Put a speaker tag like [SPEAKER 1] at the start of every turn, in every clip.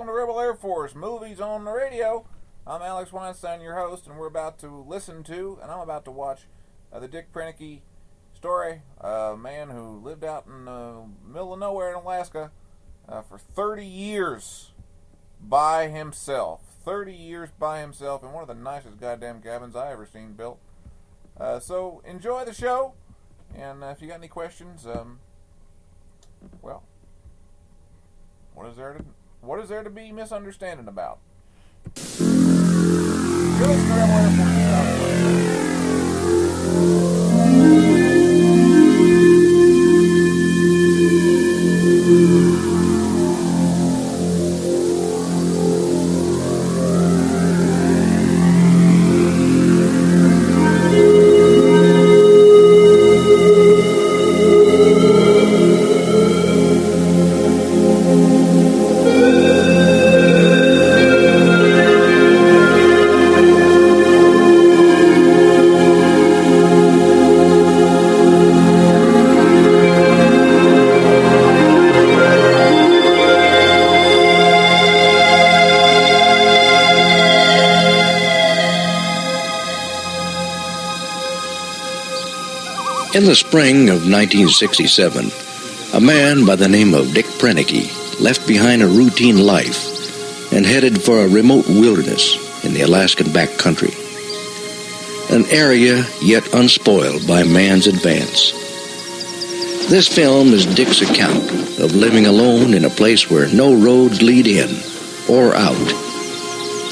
[SPEAKER 1] welcome to Rebel Air Force Movies on the Radio. I'm Alex Weinstein, your host, and we're about to listen to, and I'm about to watch, the Dick Proenneke story. A man who lived out in the middle of nowhere in Alaska for 30 years by himself. 30 years by himself in one of the nicest goddamn cabins I ever seen built. So enjoy the show, and if you got any questions, well, what is there to be misunderstanding about? You're listening to Rebel Air Force.
[SPEAKER 2] In the spring of 1967, a man by the name of Dick Proenneke left behind a routine life and headed for a remote wilderness in the Alaskan backcountry, an area yet unspoiled by man's advance. This film is Dick's account of living alone in a place where no roads lead in or out,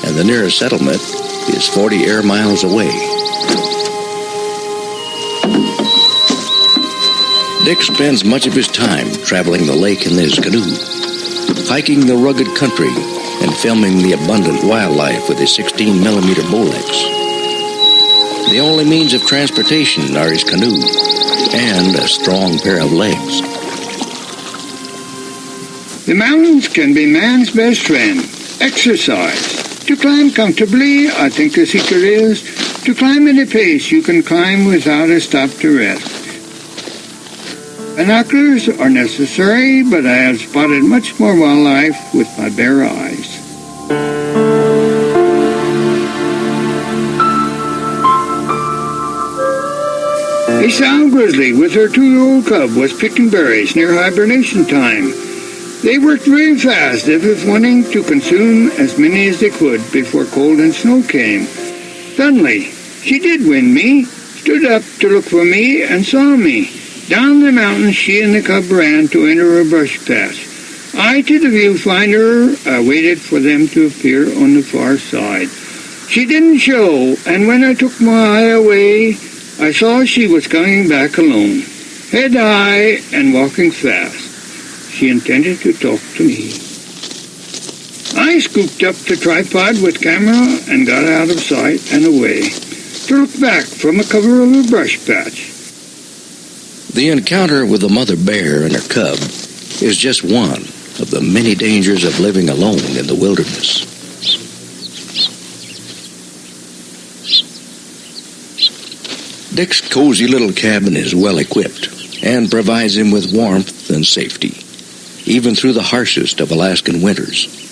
[SPEAKER 2] and the nearest settlement is 40 air miles away. Dick spends much of his time traveling the lake in his canoe, hiking the rugged country, and filming the abundant wildlife with his 16mm Bolex. The only means of transportation are his canoe and a strong pair of legs.
[SPEAKER 3] The mountains can be man's best friend. Exercise. To climb comfortably, I think the secret is to climb at a pace you can climb without a stop to rest. Binoculars are necessary, but I have spotted much more wildlife with my bare eyes. A sow grizzly with her 2-year-old cub was picking berries near hibernation time. They worked very fast, as if wanting to consume as many as they could before cold and snow came. Suddenly, she did wind me, stood up to look for me, and saw me. Down the mountain she and the cub ran to enter a brush patch. I, to the viewfinder, waited for them to appear on the far side. She didn't show, and when I took my eye away, I saw she was coming back alone, head high and walking fast. She intended to talk to me. I scooped up the tripod with camera and got out of sight and away, to look back from the cover of a brush patch.
[SPEAKER 2] The encounter with the mother bear and her cub is just one of the many dangers of living alone in the wilderness. Dick's cozy little cabin is well equipped and provides him with warmth and safety, even through the harshest of Alaskan winters.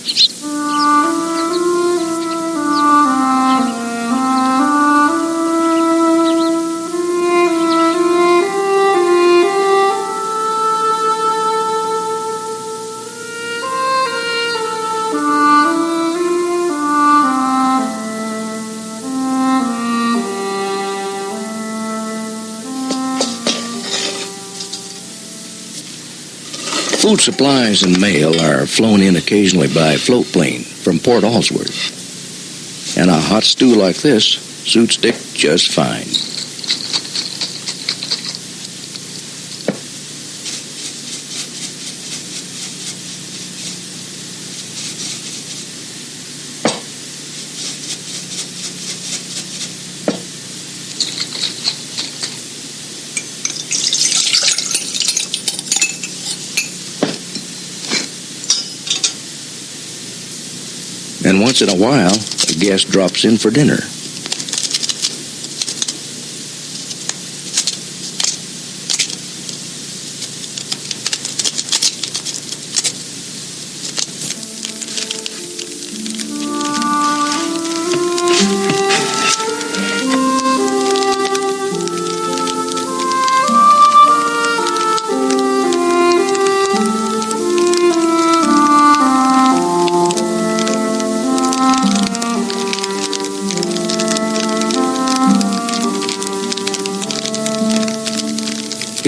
[SPEAKER 2] Food supplies and mail are flown in occasionally by float plane from Port Allsworth. And a hot stew like this suits Dick just fine. And once in a while, a guest drops in for dinner.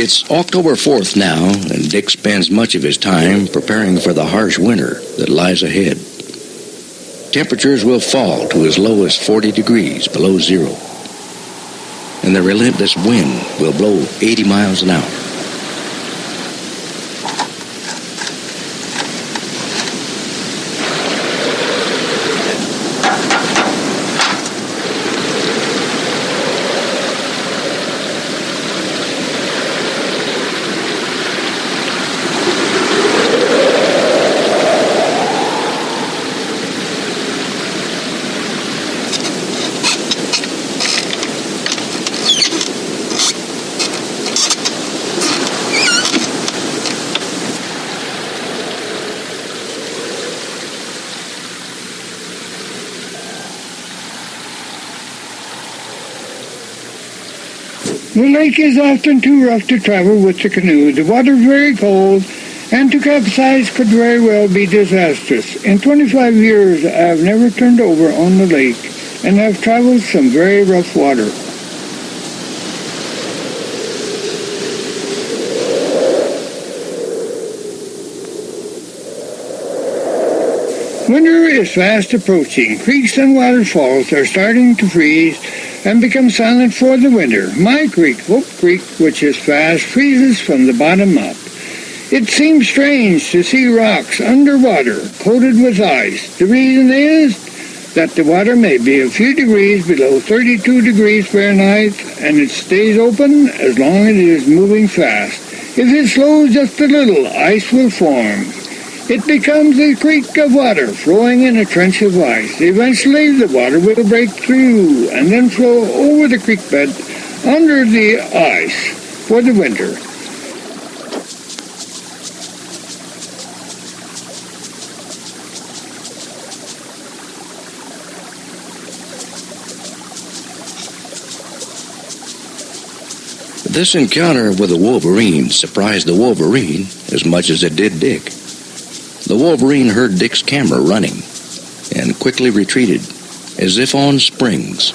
[SPEAKER 2] It's October 4th now, and Dick spends much of his time preparing for the harsh winter that lies ahead. Temperatures will fall to as low as 40 degrees below zero, and the relentless wind will blow 80 miles an hour.
[SPEAKER 3] The lake is often too rough to travel with the canoe. The water is very cold, and to capsize could very well be disastrous. In 25 years, I have never turned over on the lake, and have traveled some very rough water. Winter is fast approaching. Creeks and waterfalls are starting to freeze and become silent for the winter. My creek, Hope Creek, which is fast, freezes from the bottom up. It seems strange to see rocks underwater, coated with ice. The reason is that the water may be a few degrees below 32 degrees Fahrenheit, and it stays open as long as it is moving fast. If it slows just a little, ice will form. It becomes a creek of water flowing in a trench of ice. Eventually, the water will break through and then flow over the creek bed under the ice for the winter.
[SPEAKER 2] This encounter with the wolverine surprised the wolverine as much as it did Dick. The wolverine heard Dick's camera running and quickly retreated as if on springs.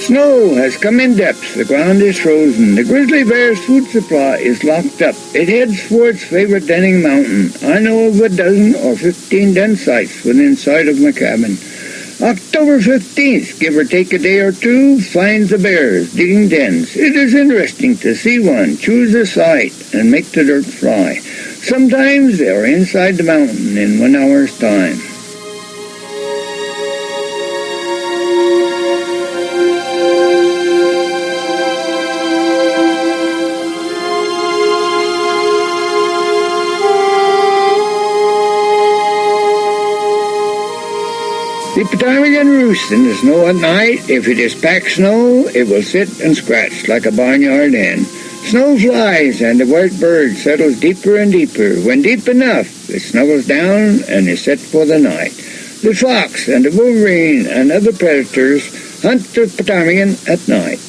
[SPEAKER 3] Snow has come in depth. The ground is frozen. The grizzly bear's food supply is locked up. It heads for its favorite denning mountain. I know of a dozen or 15 den sites within sight of my cabin. October 15th, give or take a day or two, finds the bears digging dens. It is interesting to see one choose a site and make the dirt fly. Sometimes they are inside the mountain in 1 hour's time. The ptarmigan roosts in the snow at night. If it is packed snow, it will sit and scratch like a barnyard hen. Snow flies, and the white bird settles deeper and deeper. When deep enough, it snuggles down and is set for the night. The fox and the wolverine and other predators hunt the ptarmigan at night.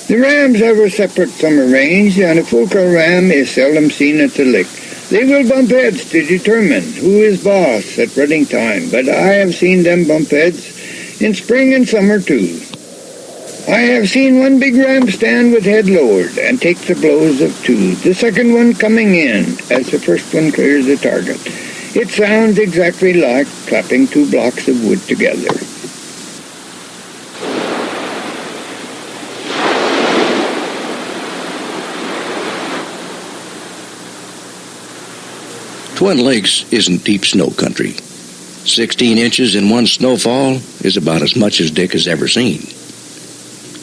[SPEAKER 3] The rams have a separate summer range, and a full-color ram is seldom seen at the lick. They will bump heads to determine who is boss at rutting time, but I have seen them bump heads in spring and summer too. I have seen one big ram stand with head lowered and take the blows of two, the second one coming in as the first one clears the target. It sounds exactly like clapping two blocks of wood together.
[SPEAKER 2] Twin Lakes isn't deep snow country. 16 inches in one snowfall is about as much as Dick has ever seen.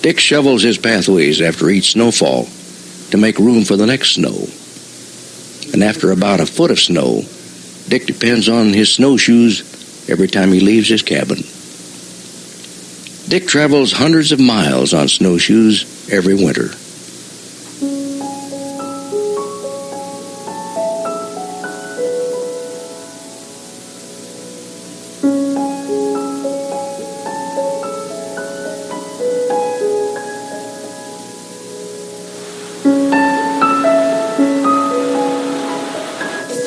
[SPEAKER 2] Dick shovels his pathways after each snowfall to make room for the next snow. And after about a foot of snow, Dick depends on his snowshoes every time he leaves his cabin. Dick travels hundreds of miles on snowshoes every winter.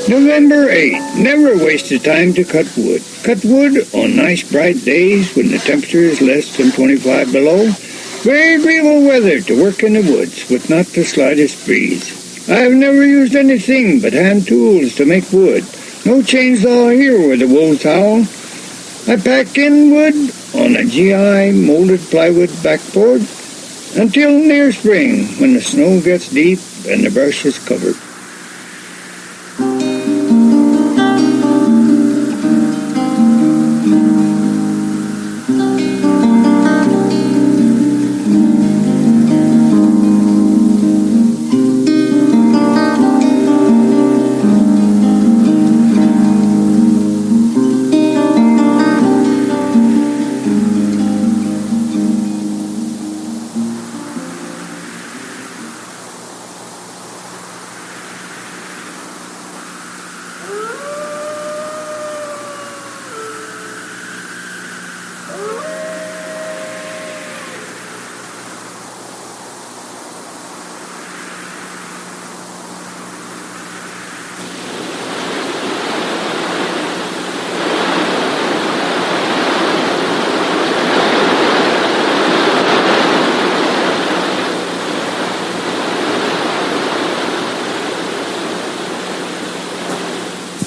[SPEAKER 3] November 8th. Never waste the time to cut wood. Cut wood on nice bright days when the temperature is less than 25 below. Very agreeable weather to work in the woods with not the slightest breeze. I have never used anything but hand tools to make wood. No chainsaw here where the wolves howl. I pack in wood on a GI molded plywood backboard until near spring when the snow gets deep and the brush is covered.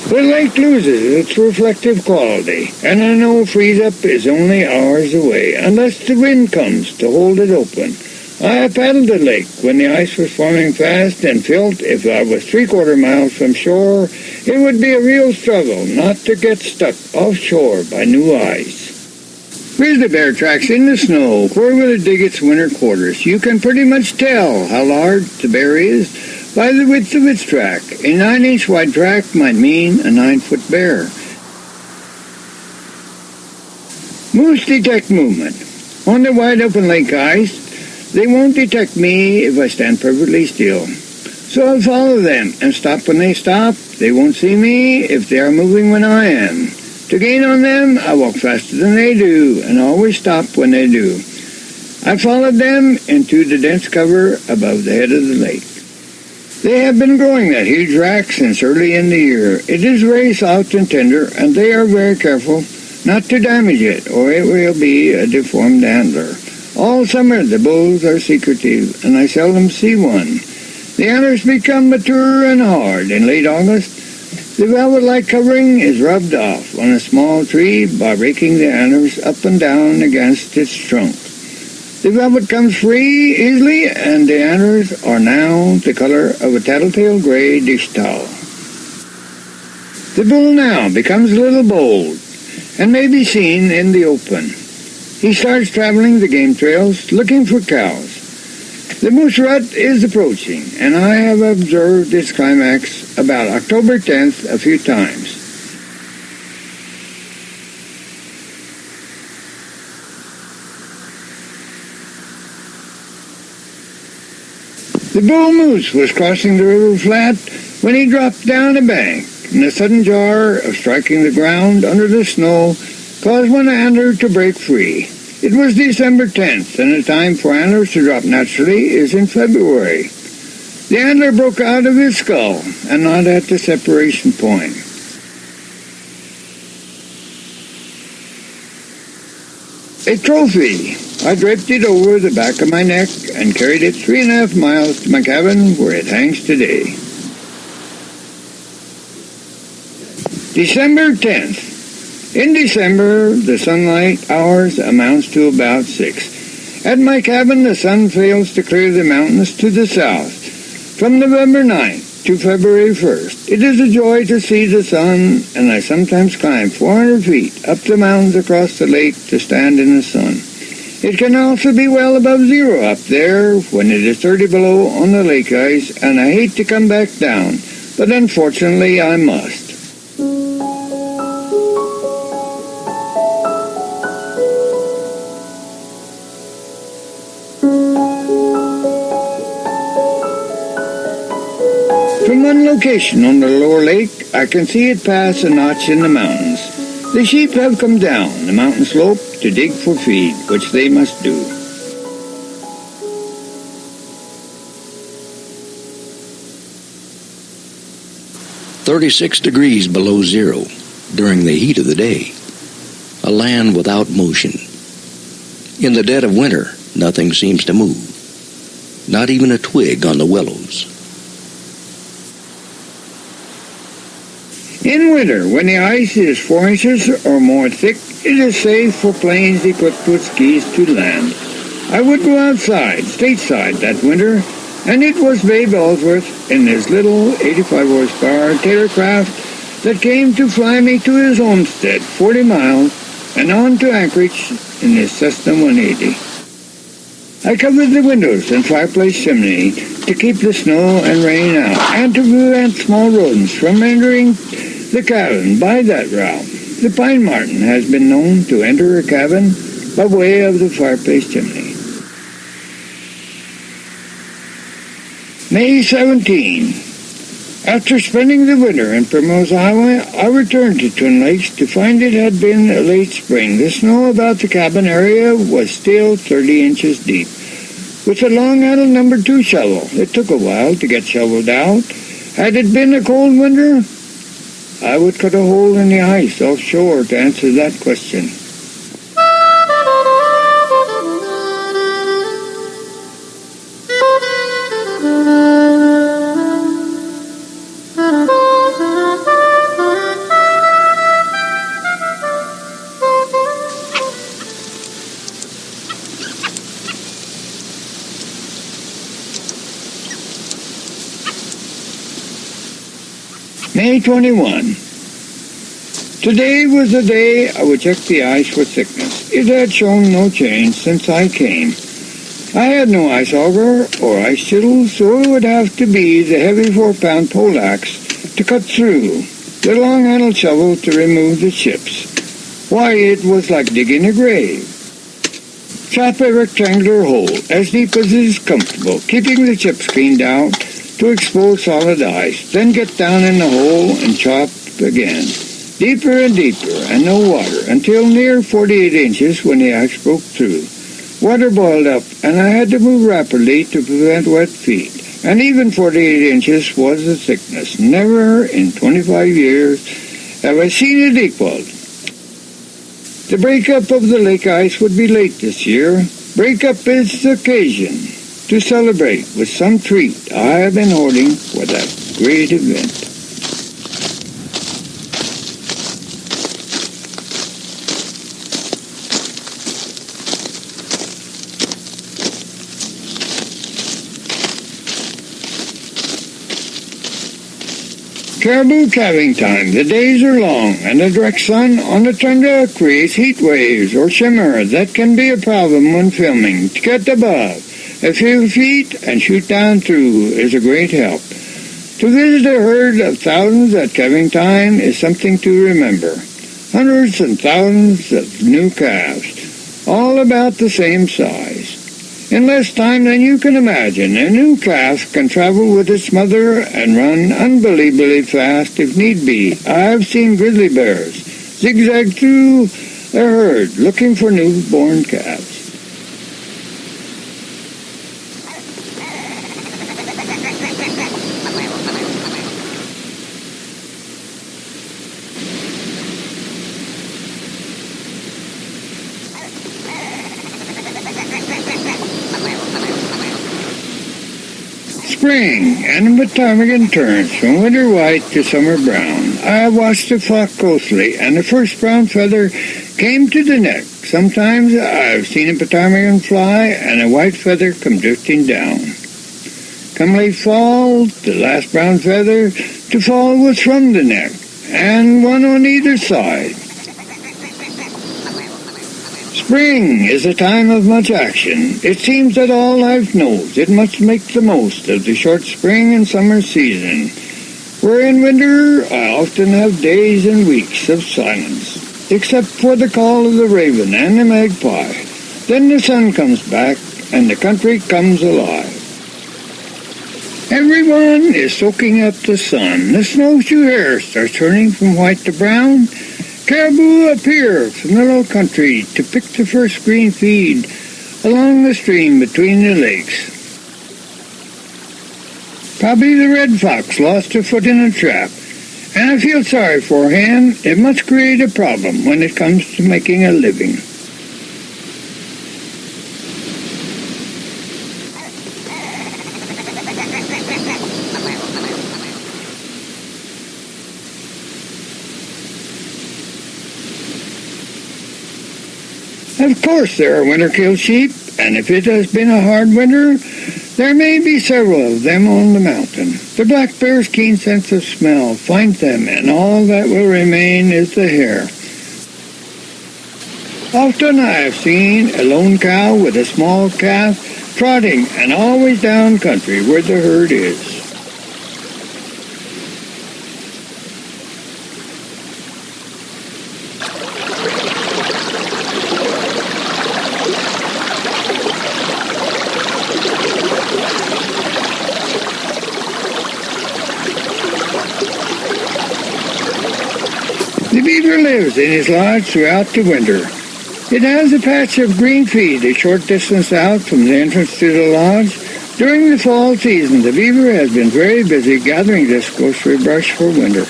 [SPEAKER 3] The lake loses its reflective quality, and I know freeze-up is only hours away, unless the wind comes to hold it open. I paddled the lake when the ice was forming fast and felt if I was 3/4 miles from shore, it would be a real struggle not to get stuck offshore by new ice. Grizzly bear tracks in the snow. Where will it dig its winter quarters? You can pretty much tell how large the bear is by the width of its track. A 9-inch wide track might mean a 9-foot bear. Moose detect movement. On the wide open lake ice, they won't detect me if I stand perfectly still. So I'll follow them and stop when they stop. They won't see me if they are moving when I am. To gain on them, I walk faster than they do and always stop when they do. I followed them into the dense cover above the head of the lake. They have been growing that huge rack since early in the year. It is very soft and tender, and they are very careful not to damage it, or it will be a deformed antler. All summer the bulls are secretive, and I seldom see one. The antlers become mature and hard in late August. The velvet-like covering is rubbed off on a small tree by raking the antlers up and down against its trunk. The velvet comes free easily, and the antlers are now the color of a tattletale gray dish towel. The bull now becomes a little bold and may be seen in the open. He starts traveling the game trails looking for cows. The moose rut is approaching, and I have observed its climax about October 10th a few times. The bull moose was crossing the river flat when he dropped down a bank, and a sudden jar of striking the ground under the snow caused one antler to break free. It was December 10th, and the time for antlers to drop naturally is in February. The antler broke out of his skull, and not at the separation point. A trophy. I draped it over the back of my neck and carried it 3.5 miles to my cabin where it hangs today. December 10th. In December, the sunlight hours amounts to about 6. At my cabin, the sun fails to clear the mountains to the south. From November 9th to February 1st, it is a joy to see the sun, and I sometimes climb 400 feet up the mountains across the lake to stand in the sun. It can also be well above zero up there when it is 30 below on the lake ice, and I hate to come back down, but unfortunately I must. From one location on the lower lake, I can see it pass a notch in the mountains. The sheep have come down the mountain slope to dig for feed, which they must do.
[SPEAKER 2] "36 degrees below zero during the heat of the day. A land without motion. In the dead of winter, nothing seems to move. Not even a twig on the willows.
[SPEAKER 3] In winter, when the ice is 4 inches or more thick, it is safe for planes equipped with skis to land. I would go outside, stateside, that winter, and it was Babe Ellsworth in his little 85 horsepower Taylorcraft that came to fly me to his homestead, 40 miles, and on to Anchorage in his Cessna 180. I covered the windows and fireplace chimney to keep the snow and rain out, and to prevent small rodents from entering the cabin by that route. The pine marten has been known to enter a cabin by way of the fireplace chimney. May 17. After spending the winter in Primrose, Iowa, I returned to Twin Lakes to find it had been a late spring. The snow about the cabin area was still 30 inches deep. With a long-handled number 2 shovel, it took a while to get shoveled out. Had it been a cold winter, I would cut a hole in the ice offshore to answer that question. May 21. Today was the day I would check the ice for thickness. It had shown no change since I came. I had no ice auger or ice chisel, so it would have to be the heavy 4-pound pole axe to cut through, the long-handled shovel to remove the chips. Why, it was like digging a grave. Chop a rectangular hole as deep as is comfortable, keeping the chips cleaned out to expose solid ice. Then get down in the hole and chop again. Deeper and deeper, and no water, until near 48 inches when the axe broke through. Water boiled up, and I had to move rapidly to prevent wet feet. And even 48 inches was the thickness. Never in 25 years have I seen it equaled. The breakup of the lake ice would be late this year. Breakup is the occasion to celebrate with some treat I have been hoarding for that great event. Caribou calving time. The days are long, and the direct sun on the tundra creates heat waves or shimmer that can be a problem when filming. To get above a few feet and shoot down through is a great help. To visit a herd of thousands at calving time is something to remember. Hundreds and thousands of new calves, all about the same size. In less time than you can imagine, a new calf can travel with its mother and run unbelievably fast if need be. I have seen grizzly bears zigzag through a herd looking for newborn calves. Spring, and the ptarmigan turns from winter white to summer brown. I watched the flock closely, and the first brown feather came to the neck. Sometimes I've seen a ptarmigan fly, and a white feather come drifting down. Come late fall, the last brown feather to fall was from the neck, and one on either side. Spring is a time of much action. It seems that all life knows it must make the most of the short spring and summer season. Where in winter I often have days and weeks of silence, except for the call of the raven and the magpie. Then the sun comes back and the country comes alive. Everyone is soaking up the sun. The snowshoe hare starts turning from white to brown. Caribou appear from the low country to pick the first green feed along the stream between the lakes. Probably the red fox lost a foot in a trap, and I feel sorry for him. It must create a problem when it comes to making a living. Of course there are winter-killed sheep, and if it has been a hard winter, there may be several of them on the mountain. The black bear's keen sense of smell finds them, and all that will remain is the hair. Often I have seen a lone cow with a small calf trotting, and always down country where the herd is. The beaver lives in his lodge throughout the winter. It has a patch of green feed a short distance out from the entrance to the lodge. During the fall season, the beaver has been very busy gathering this grocery brush for winter.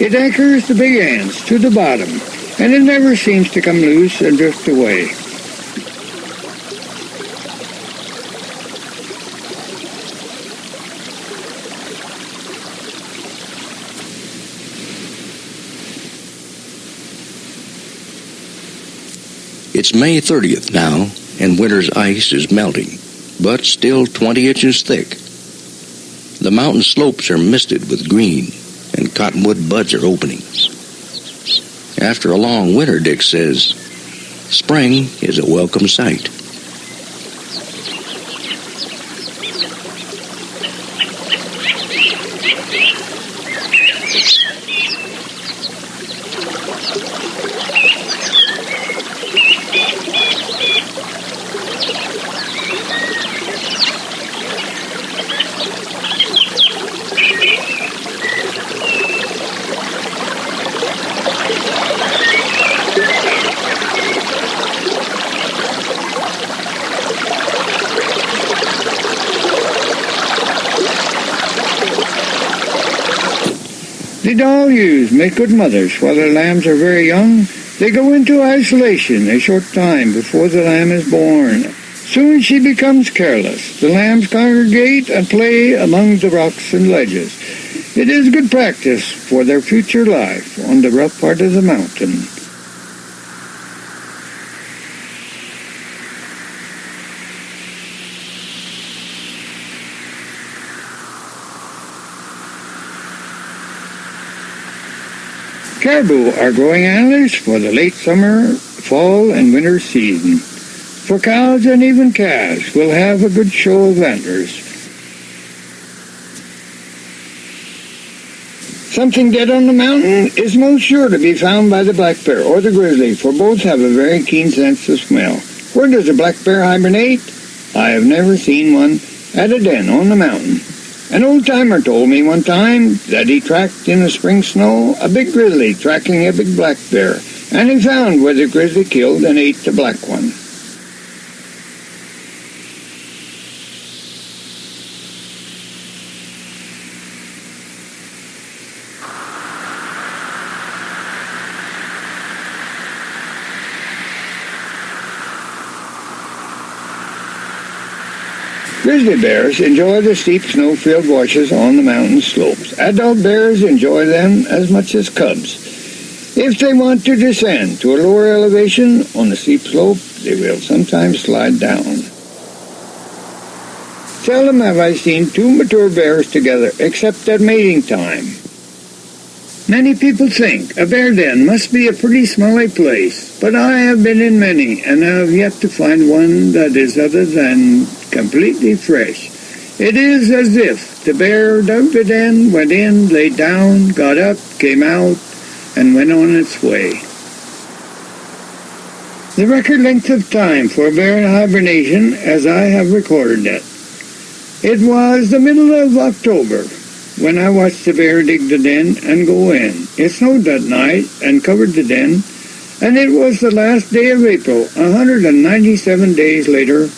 [SPEAKER 3] It anchors the big ants to the bottom, and it never seems to come loose and drift away.
[SPEAKER 2] It's May 30th now, and winter's ice is melting, but still 20 inches thick. The mountain slopes are misted with green, and cottonwood buds are opening. After a long winter, Dick says, spring is a welcome sight.
[SPEAKER 3] The doll ewes make good mothers. While the lambs are very young, they go into isolation a short time before the lamb is born. Soon she becomes careless. The lambs congregate and play among the rocks and ledges. It is good practice for their future life on the rough part of the mountain. Caribou are growing antlers for the late summer, fall, and winter season. For cows and even calves will have a good show of antlers. Something dead on the mountain is most sure to be found by the black bear or the grizzly, for both have a very keen sense of smell. Where does the black bear hibernate? I have never seen one at a den on the mountain. An old-timer told me one time that he tracked in the spring snow a big grizzly tracking a big black bear. and he found where the grizzly killed and ate the black one. Grizzly bears enjoy the steep snow-filled washes on the mountain slopes. Adult bears enjoy them as much as cubs. If they want to descend to a lower elevation on the steep slope, they will sometimes slide down. Seldom have I seen two mature bears together, except at mating time. Many people think a bear den must be a pretty smelly place, but I have been in many, and I have yet to find one that is other than completely fresh. It is as if the bear dug the den, went in, laid down, got up, came out, and went on its way. The record length of time for a bear in hibernation, as I have recorded it, it was the middle of October when I watched the bear dig the den and go in. It snowed that night and covered the den, and it was the last day of April, 197 days later,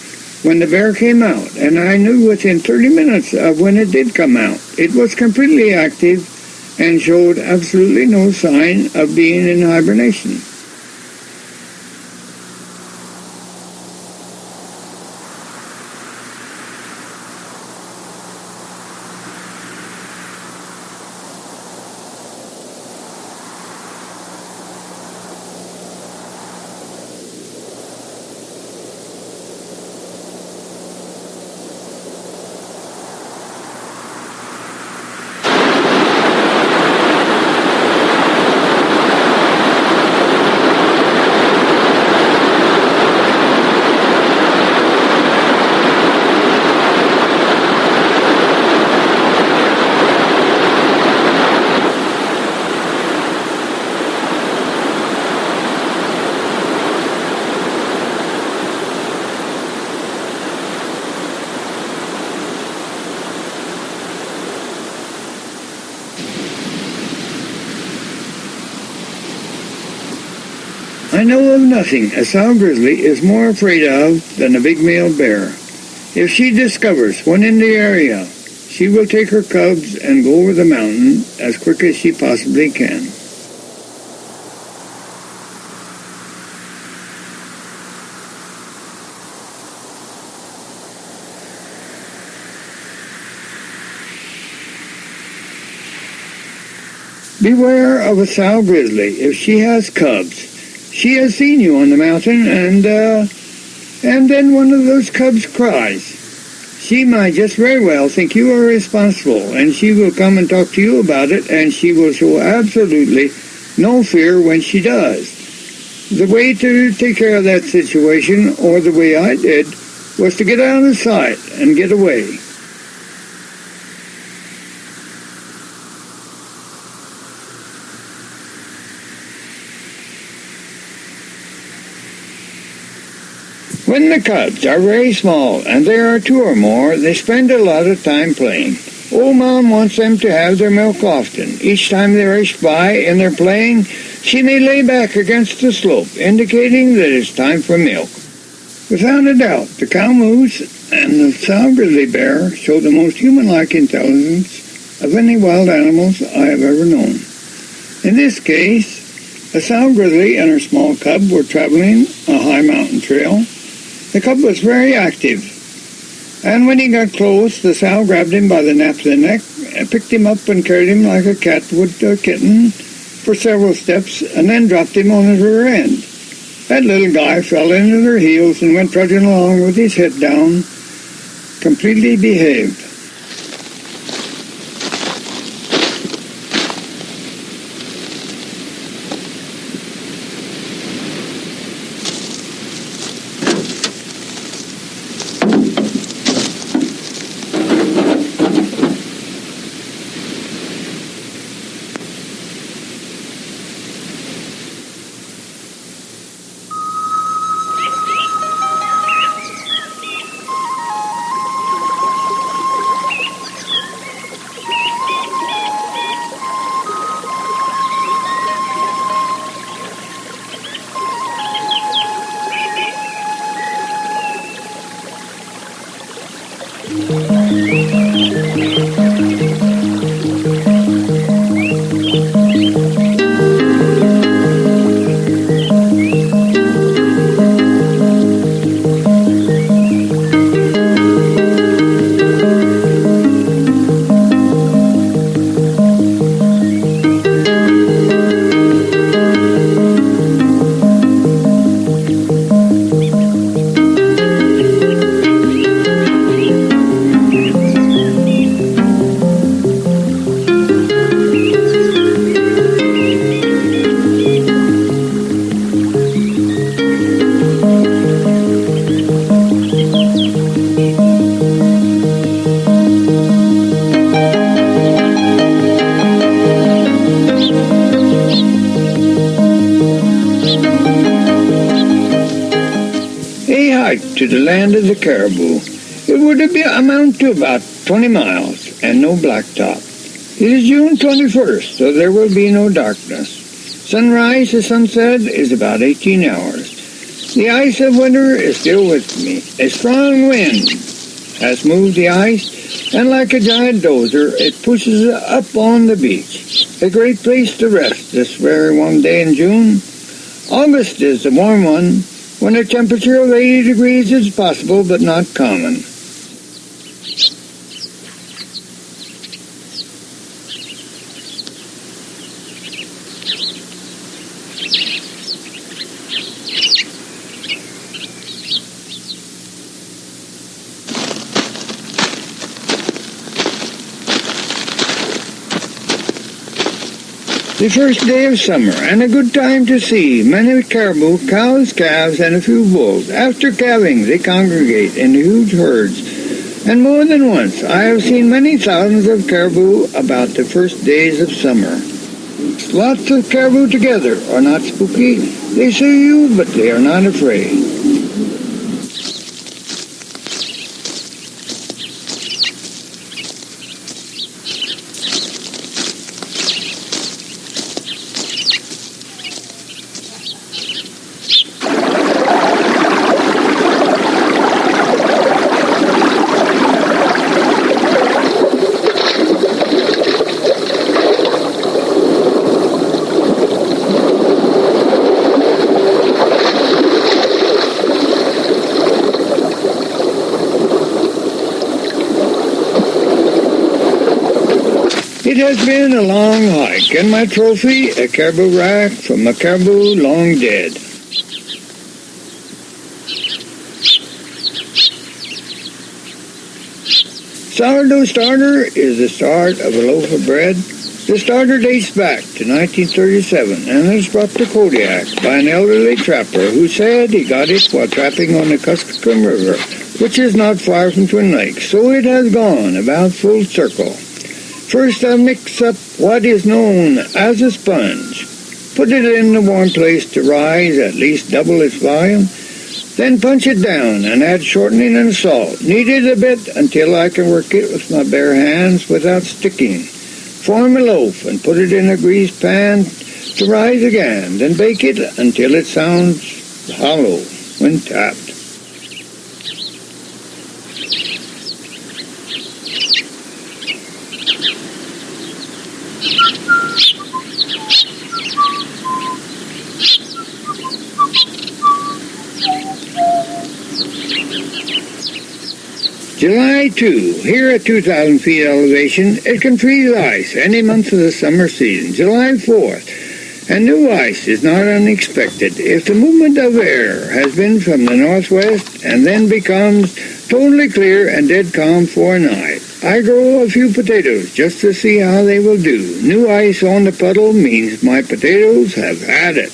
[SPEAKER 3] when the bear came out, and I knew within 30 minutes of when it did come out. It was completely active and showed absolutely no sign of being in hibernation. I know of nothing a sow grizzly is more afraid of than a big male bear. If she discovers one in the area, she will take her cubs and go over the mountain as quick as she possibly can. Beware of a sow grizzly if she has cubs. She has seen you on the mountain, and then one of those cubs cries. She might just very well think you are responsible, and she will come and talk to you about it, and she will show absolutely no fear when she does. The way to take care of that situation, or the way I did, was to get out of sight and get away. When the cubs are very small, and there are two or more, they spend a lot of time playing. Old Mom wants them to have their milk often. Each time they rush by and they're playing, she may lay back against the slope, indicating that it's time for milk. Without a doubt, the cow moose and the sow grizzly bear show the most human-like intelligence of any wild animals I have ever known. In this case, a sow grizzly and her small cub were traveling a high mountain trail. The cub was very active, and when he got close, the sow grabbed him by the nape of the neck, picked him up and carried him like a cat would a kitten for several steps, and then dropped him on his rear end. That little guy fell into their heels and went trudging along with his head down, completely behaved. hike to the land of the caribou. It would amount to about 20 miles and no blacktop. It is June 21st, so there will be no darkness. Sunrise to sunset is about 18 hours. The ice of winter is still with me. A strong wind has moved the ice, and like a giant dozer, it pushes it up on the beach. A great place to rest this very warm day in June. August is the warm one, when a temperature of 80 degrees is possible but not common. The first day of summer, and a good time to see many caribou, cows, calves, and a few bulls. After calving, they congregate in huge herds, and more than once I have seen many thousands of caribou about the first days of summer. Lots of caribou together are not spooky. They see you, but they are not afraid. It has been a long hike, and my trophy, a caribou rack from a caribou long dead. Sourdough starter is the start of a loaf of bread. The starter dates back to 1937 and is brought to Kodiak by an elderly trapper who said he got it while trapping on the Kuskokwim River, which is not far from Twin Lakes, so it has gone about full circle. First, I mix up what is known as a sponge. Put it in a warm place to rise at least double its volume. Then punch it down and add shortening and salt. Knead it a bit until I can work it with my bare hands without sticking. Form a loaf and put it in a greased pan to rise again. Then bake it until it sounds hollow when tapped. July 2. Here at 2,000 feet elevation, it can freeze ice any month of the summer season. July 4th. And new ice is not unexpected if the movement of air has been from the northwest and then becomes totally clear and dead calm for a night. I grow a few potatoes just to see how they will do. New ice on the puddle means my potatoes have had it.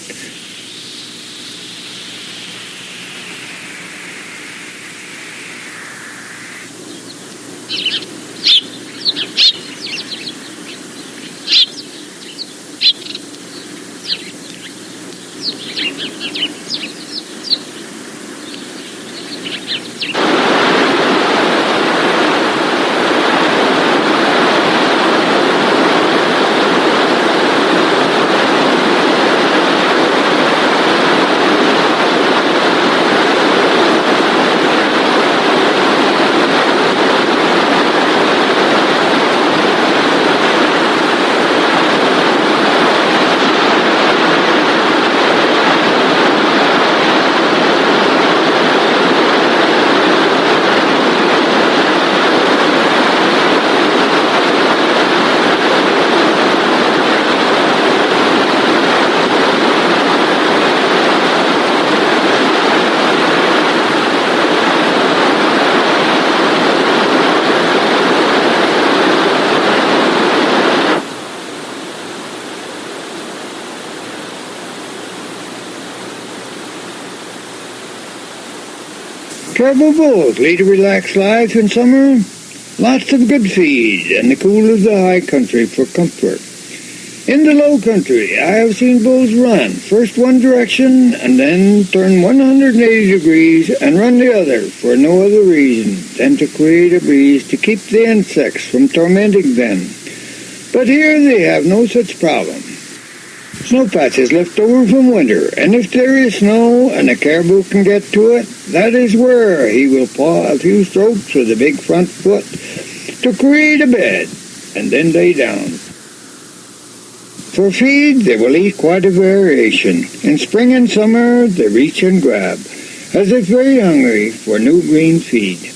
[SPEAKER 3] Caribou bulls lead a relaxed life in summer. Lots of good feed and the cool of the high country for comfort. In the low country, I have seen bulls run, first one direction and then turn 180 degrees and run the other for no other reason than to create a breeze to keep the insects from tormenting them. But here they have no such problem. Snow patches left over from winter, and if there is snow and a caribou can get to it, that is where he will paw a few strokes with a big front foot to create a bed and then lay down. For feed, they will eat quite a variation. In spring and summer, they reach and grab, as if very hungry for new green feed.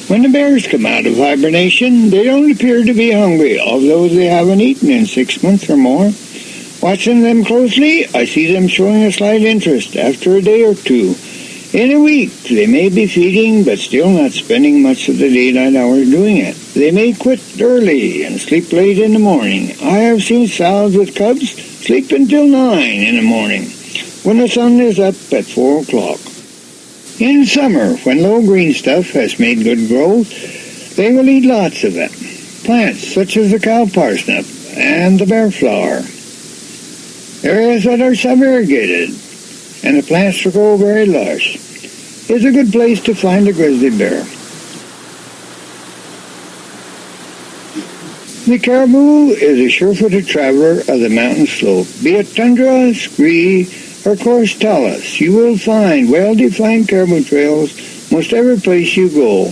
[SPEAKER 3] When the bears come out of hibernation, they don't appear to be hungry, although they haven't eaten in 6 months or more. Watching them closely, I see them showing a slight interest after a day or two. In a week, they may be feeding, but still not spending much of the daylight hours doing it. They may quit early and sleep late in the morning. I have seen sows with cubs sleep until 9 in the morning, when the sun is up at 4 o'clock. In summer, when low green stuff has made good growth, they will eat lots of it. Plants such as the cow parsnip and the bear flower. Areas that are sub-irrigated and the plants will grow very lush is a good place to find a grizzly bear. The caribou is a sure-footed traveler of the mountain slope, be it tundra, scree, or coarse talus. You will find well-defined caribou trails most every place you go.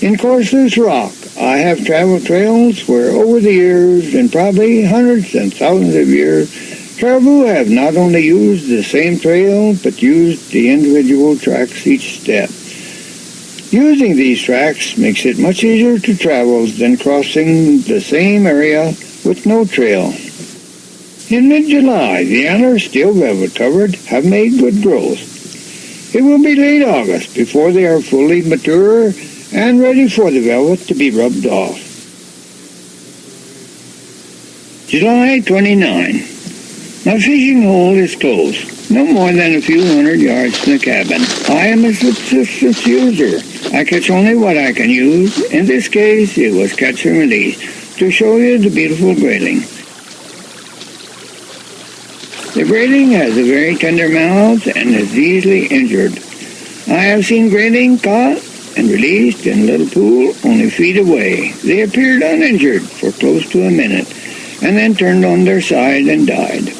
[SPEAKER 3] In coarse loose rock, I have traveled trails where over the years, and probably hundreds and thousands of years, caribou have not only used the same trail, but used the individual tracks each step. Using these tracks makes it much easier to travel than crossing the same area with no trail. In mid-July, the antlers, still velvet-covered, have made good growth. It will be late August before they are fully mature and ready for the velvet to be rubbed off. July 29. My fishing hole is closed, no more than a few hundred yards from the cabin. I am a subsistence user. I catch only what I can use. In this case, it was catch and release, to show you the beautiful grayling. The grayling has a very tender mouth and is easily injured. I have seen grayling caught and released in a little pool only feet away. They appeared uninjured for close to a minute and then turned on their side and died.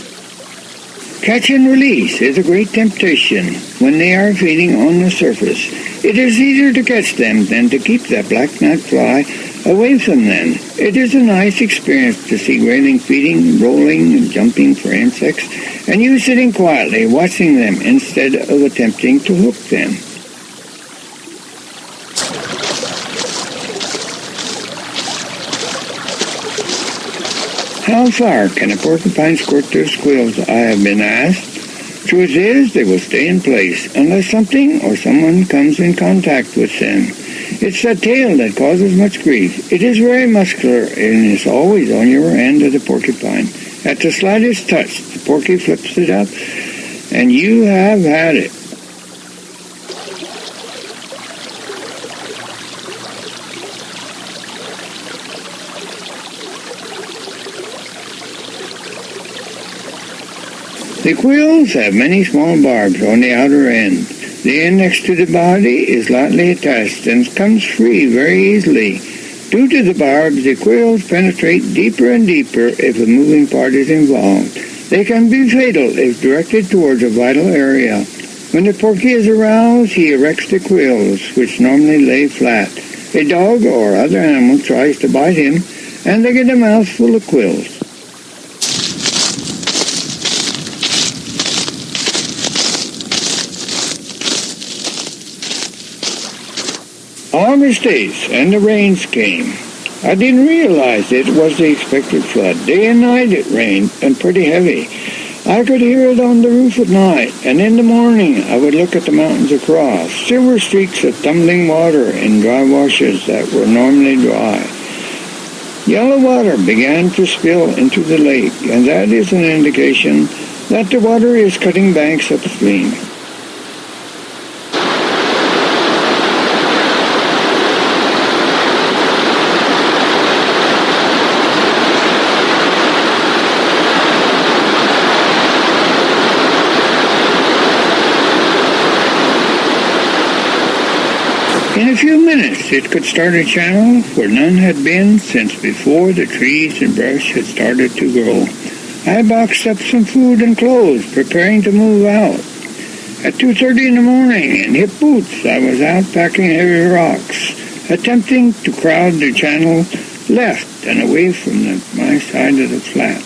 [SPEAKER 3] Catch and release is a great temptation when they are feeding on the surface. It is easier to catch them than to keep that black knot fly away from them. It is a nice experience to see grayling feeding, rolling, and jumping for insects, and you sitting quietly watching them instead of attempting to hook them. How far can a porcupine squirt their squeals, I have been asked. Truth is, they will stay in place unless something or someone comes in contact with them. It's that tail that causes much grief. It is very muscular and is always on your end of the porcupine. At the slightest touch, the porky flips it up, and you have had it. The quills have many small barbs on the outer end. The end next to the body is lightly attached and comes free very easily. Due to the barbs, the quills penetrate deeper and deeper if a moving part is involved. They can be fatal if directed towards a vital area. When the porky is aroused, he erects the quills, which normally lay flat. A dog or other animal tries to bite him, and they get a mouthful of quills. August 8th, and the rains came. I didn't realize it was the expected flood. Day and night it rained, and pretty heavy. I could hear it on the roof at night, and in the morning I would look at the mountains across. Silver streaks of tumbling water in dry washes that were normally dry. Yellow water began to spill into the lake, and that is an indication that the water is cutting banks upstream. In a few minutes, it could start a channel where none had been since before the trees and brush had started to grow. I boxed up some food and clothes, preparing to move out. At 2:30 in the morning, in hip boots, I was out packing heavy rocks, attempting to crowd the channel left and away from my side of the flat.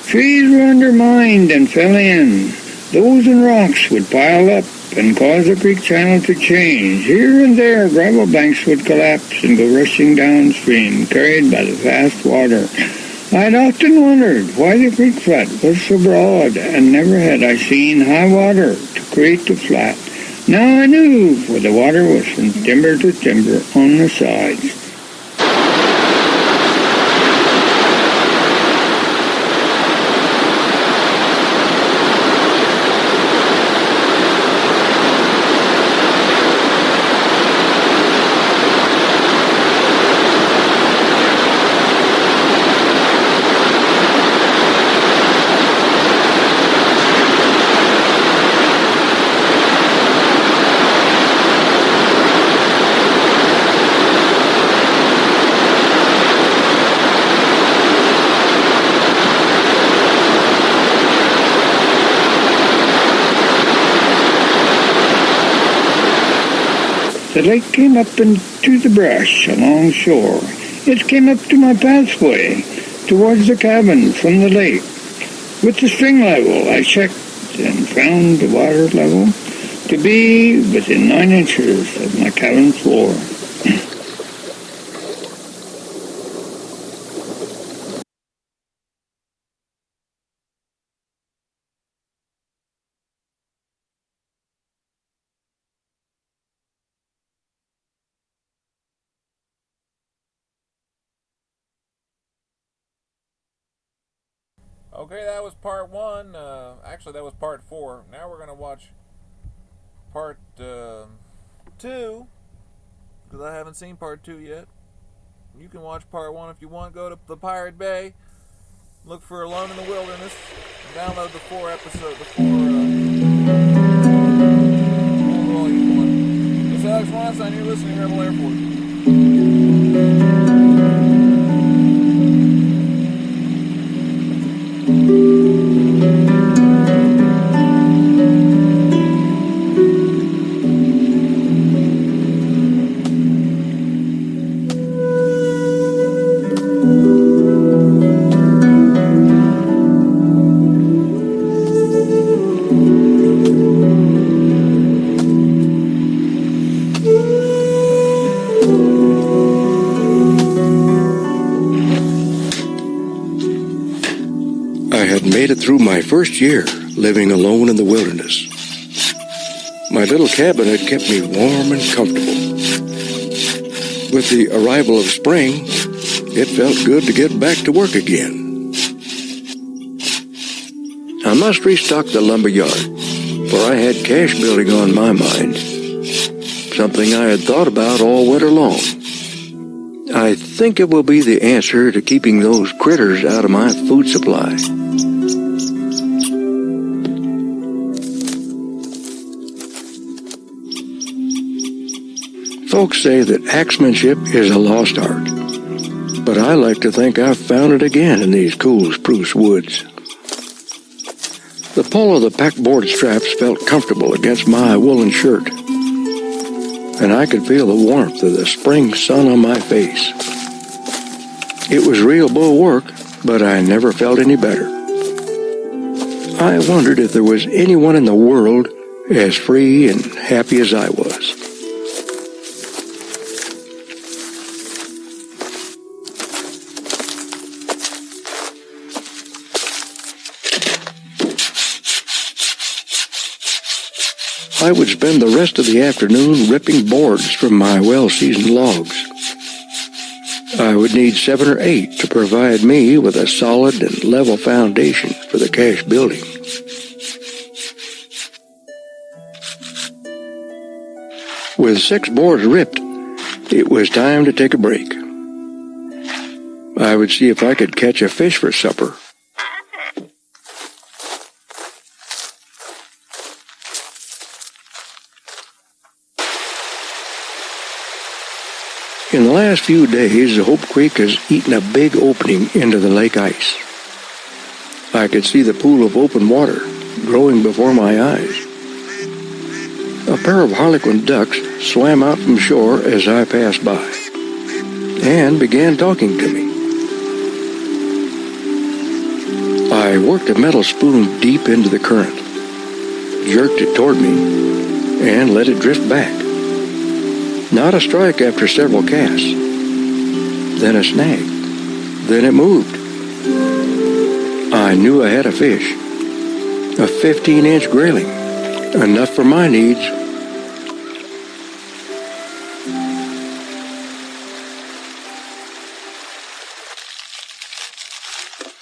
[SPEAKER 3] Trees were undermined and fell in. Those and rocks would pile up and cause the creek channel to change. Here and there, gravel banks would collapse and go rushing downstream, carried by the fast water. I had often wondered why the creek flat was so broad, and never had I seen high water to create the flat. Now I knew, for the water was from timber to timber on the sides. The lake came up into the brush along shore. It came up to my pathway towards the cabin from the lake. With the string level, I checked and found the water level to be within 9 inches of my cabin floor.
[SPEAKER 1] Okay, that was part one. Actually, that was part 4. Now we're going to watch part 2, because I haven't seen part 2 yet. You can watch part 1 if you want. Go to the Pirate Bay, look for Alone in the Wilderness, and download the 4 episode, the 4 volume 1. This is Alex Weinstein. You're listening to Rebel Air Force.
[SPEAKER 2] Made it through my first year living alone in the wilderness. My little cabin had kept me warm and comfortable. With the arrival of spring, it felt good to get back to work again. I must restock the lumber yard, for I had cash building on my mind, something I had thought about all winter long. I think it will be the answer to keeping those critters out of my food supply. Folks say that axemanship is a lost art, but I like to think I've found it again in these cool spruce woods. The pull of the packboard straps felt comfortable against my woolen shirt, and I could feel the warmth of the spring sun on my face. It was real bull work, but I never felt any better. I wondered if there was anyone in the world as free and happy as I was. I would spend the rest of the afternoon ripping boards from my well-seasoned logs. I would need 7 or 8 to provide me with a solid and level foundation for the cache building. With 6 boards ripped, it was time to take a break. I would see if I could catch a fish for supper. In the last few days, Hope Creek has eaten a big opening into the lake ice. I could see the pool of open water growing before my eyes. A pair of harlequin ducks swam out from shore as I passed by and began talking to me. I worked a metal spoon deep into the current, jerked it toward me, and let it drift back. Not a strike after several casts. Then a snag. Then it moved. I knew I had a fish. A 15-inch grayling. Enough for my needs.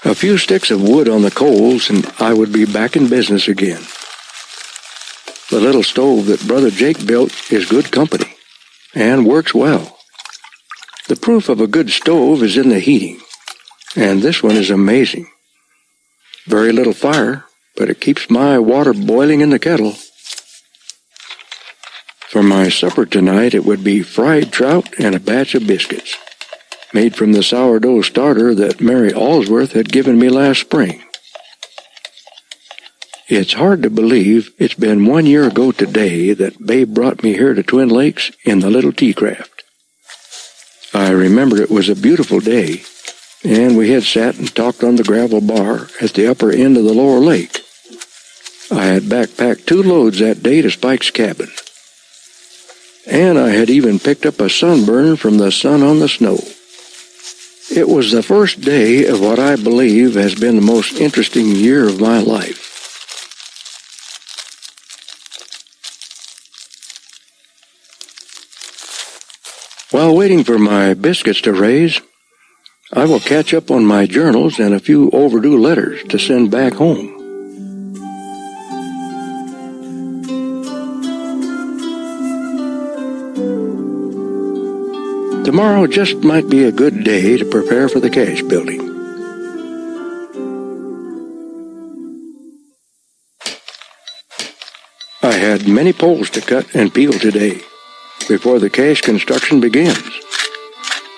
[SPEAKER 2] A few sticks of wood on the coals and I would be back in business again. The little stove that Brother Jake built is good company and works well. The proof of a good stove is in the heating, and this one is amazing. Very little fire, but it keeps my water boiling in the kettle. For my supper tonight, it would be fried trout and a batch of biscuits, made from the sourdough starter that Mary Allsworth had given me last spring. It's hard to believe it's been 1 year ago today that Babe brought me here to Twin Lakes in the little tea-craft. I remember it was a beautiful day, and we had sat and talked on the gravel bar at the upper end of the lower lake. I had backpacked 2 loads that day to Spike's cabin, and I had even picked up a sunburn from the sun on the snow. It was the first day of what I believe has been the most interesting year of my life. While waiting for my biscuits to raise, I will catch up on my journals and a few overdue letters to send back home. Tomorrow just might be a good day to prepare for the cache building. I had many poles to cut and peel today before the cache construction begins.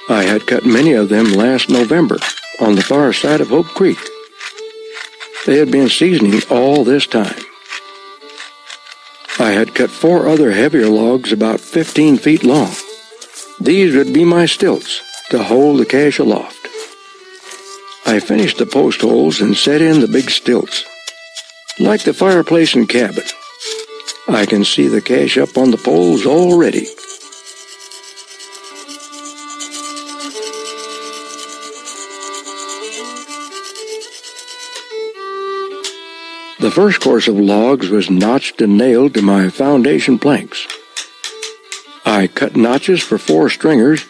[SPEAKER 2] I had cut many of them last November on the far side of Hope Creek. They had been seasoning all this time. I had cut 4 other heavier logs about 15 feet long. These would be my stilts to hold the cache aloft. I finished the post holes and set in the big stilts. Like the fireplace and cabin, I can see the cache up on the poles already. The first course of logs was notched and nailed to my foundation planks. I cut notches for 4 stringers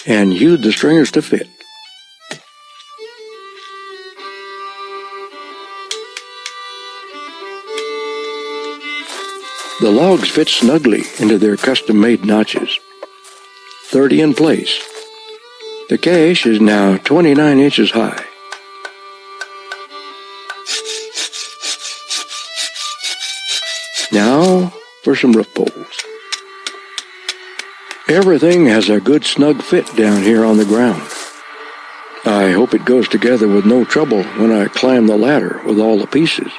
[SPEAKER 2] and hewed the stringers to fit. The logs fit snugly into their custom-made notches, 30 in place. The cache is now 29 inches high. Now for some roof poles. Everything has a good snug fit down here on the ground. I hope it goes together with no trouble when I climb the ladder with all the pieces.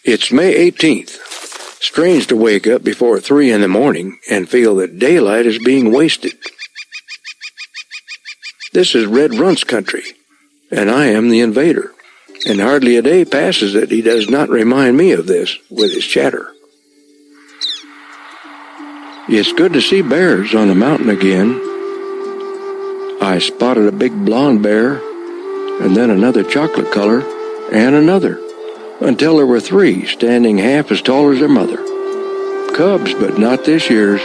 [SPEAKER 2] It's May 18th. Strange to wake up before 3 in the morning and feel that daylight is being wasted. This is Red Runt's country, and I am the invader, and hardly a day passes that he does not remind me of this with his chatter. It's good to see bears on the mountain again. I spotted a big blonde bear, and then another chocolate color, and another, until there were 3 standing half as tall as their mother. Cubs, but not this year's.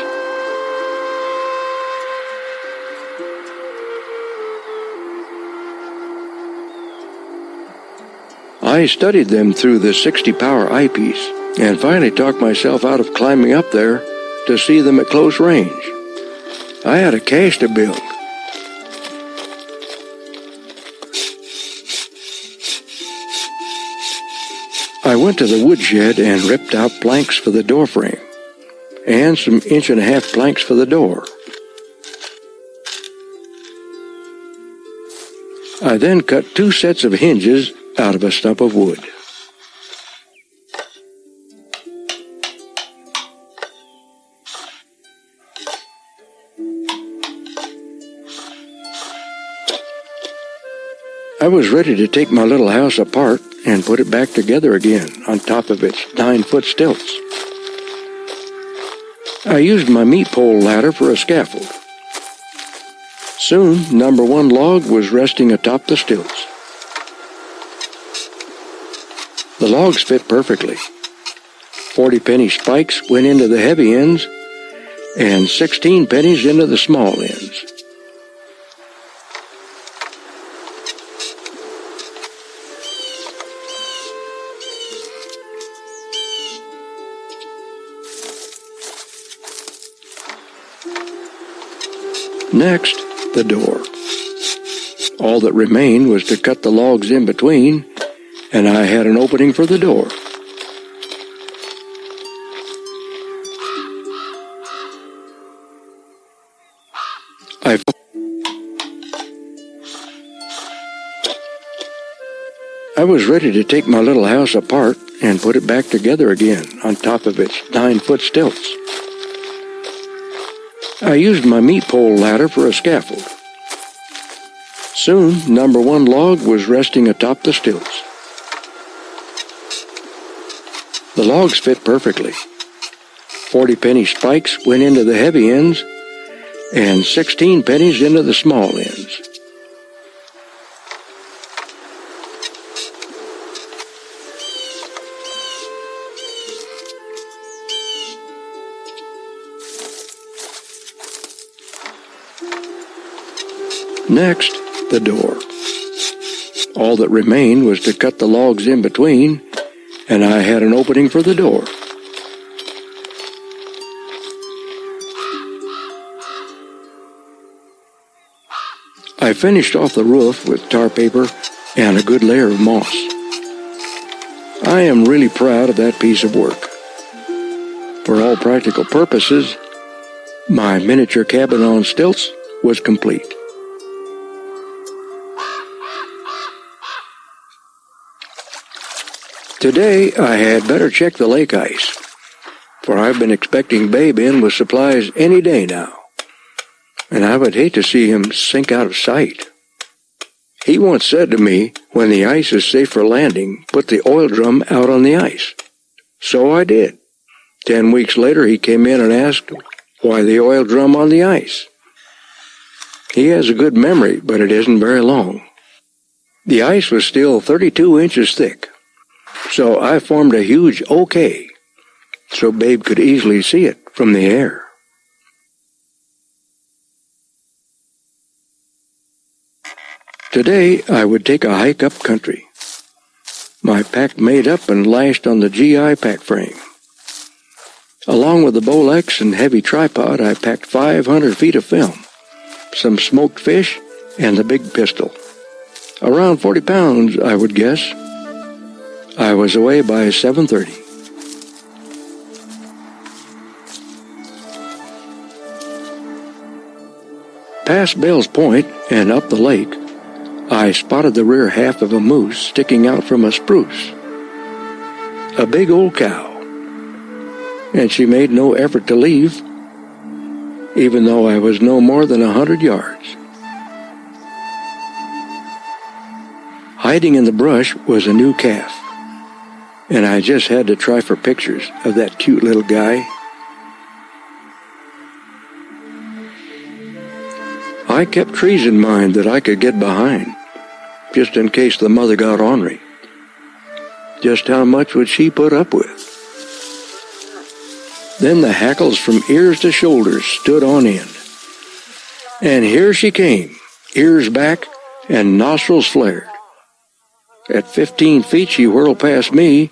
[SPEAKER 2] I studied them through the 60-power eyepiece, and finally talked myself out of climbing up there to see them at close range. I had a cache to build. I went to the woodshed and ripped out planks for the door frame, and some 1.5-inch planks for the door. I then cut 2 sets of hinges out of a stump of wood. I was ready to take my little house apart and put it back together again on top of its 9-foot stilts. I used my meat pole ladder for a scaffold. Soon, number 1 log was resting atop the stilts. The logs fit perfectly. 40-penny spikes went into the heavy ends, and 16 pennies into the small ends. Next, the door. All that remained was to cut the logs in between, and I had an opening for the door. I was ready to take my little house apart and put it back together again on top of its 9-foot stilts. I used my meat pole ladder for a scaffold. Soon, number 1 log was resting atop the stilts. The logs fit perfectly. 40-penny spikes went into the heavy ends, and 16 pennies into the small ends. Next, the door. All that remained was to cut the logs in between, and I had an opening for the door. I finished off the roof with tar paper and a good layer of moss. I am really proud of that piece of work. For all practical purposes, my miniature cabin on stilts was complete. Today, I had better check the lake ice, for I've been expecting Babe in with supplies any day now, and I would hate to see him sink out of sight. He once said to me, when the ice is safe for landing, put the oil drum out on the ice. So I did. 10 weeks later, he came in and asked, why the oil drum on the ice? He has a good memory, but it isn't very long. The ice was still 32 inches thick. So I formed a huge OK, so Babe could easily see it from the air. Today, I would take a hike up country. My pack made up and lashed on the GI pack frame. Along with the Bolex and heavy tripod, I packed 500 feet of film, some smoked fish, and the big pistol. Around 40 pounds, I would guess. I was away by 7:30. passed Bell's Point and up the lake, I spotted the rear half of a moose sticking out from a spruce. A big old cow. And she made no effort to leave, even though I was no more than 100 yards. Hiding in the brush was a new calf, and I just had to try for pictures of that cute little guy. I kept trees in mind that I could get behind, just in case the mother got ornery. Just how much would she put up with? Then the hackles from ears to shoulders stood on end. And here she came, ears back and nostrils flared. At 15 feet, she whirled past me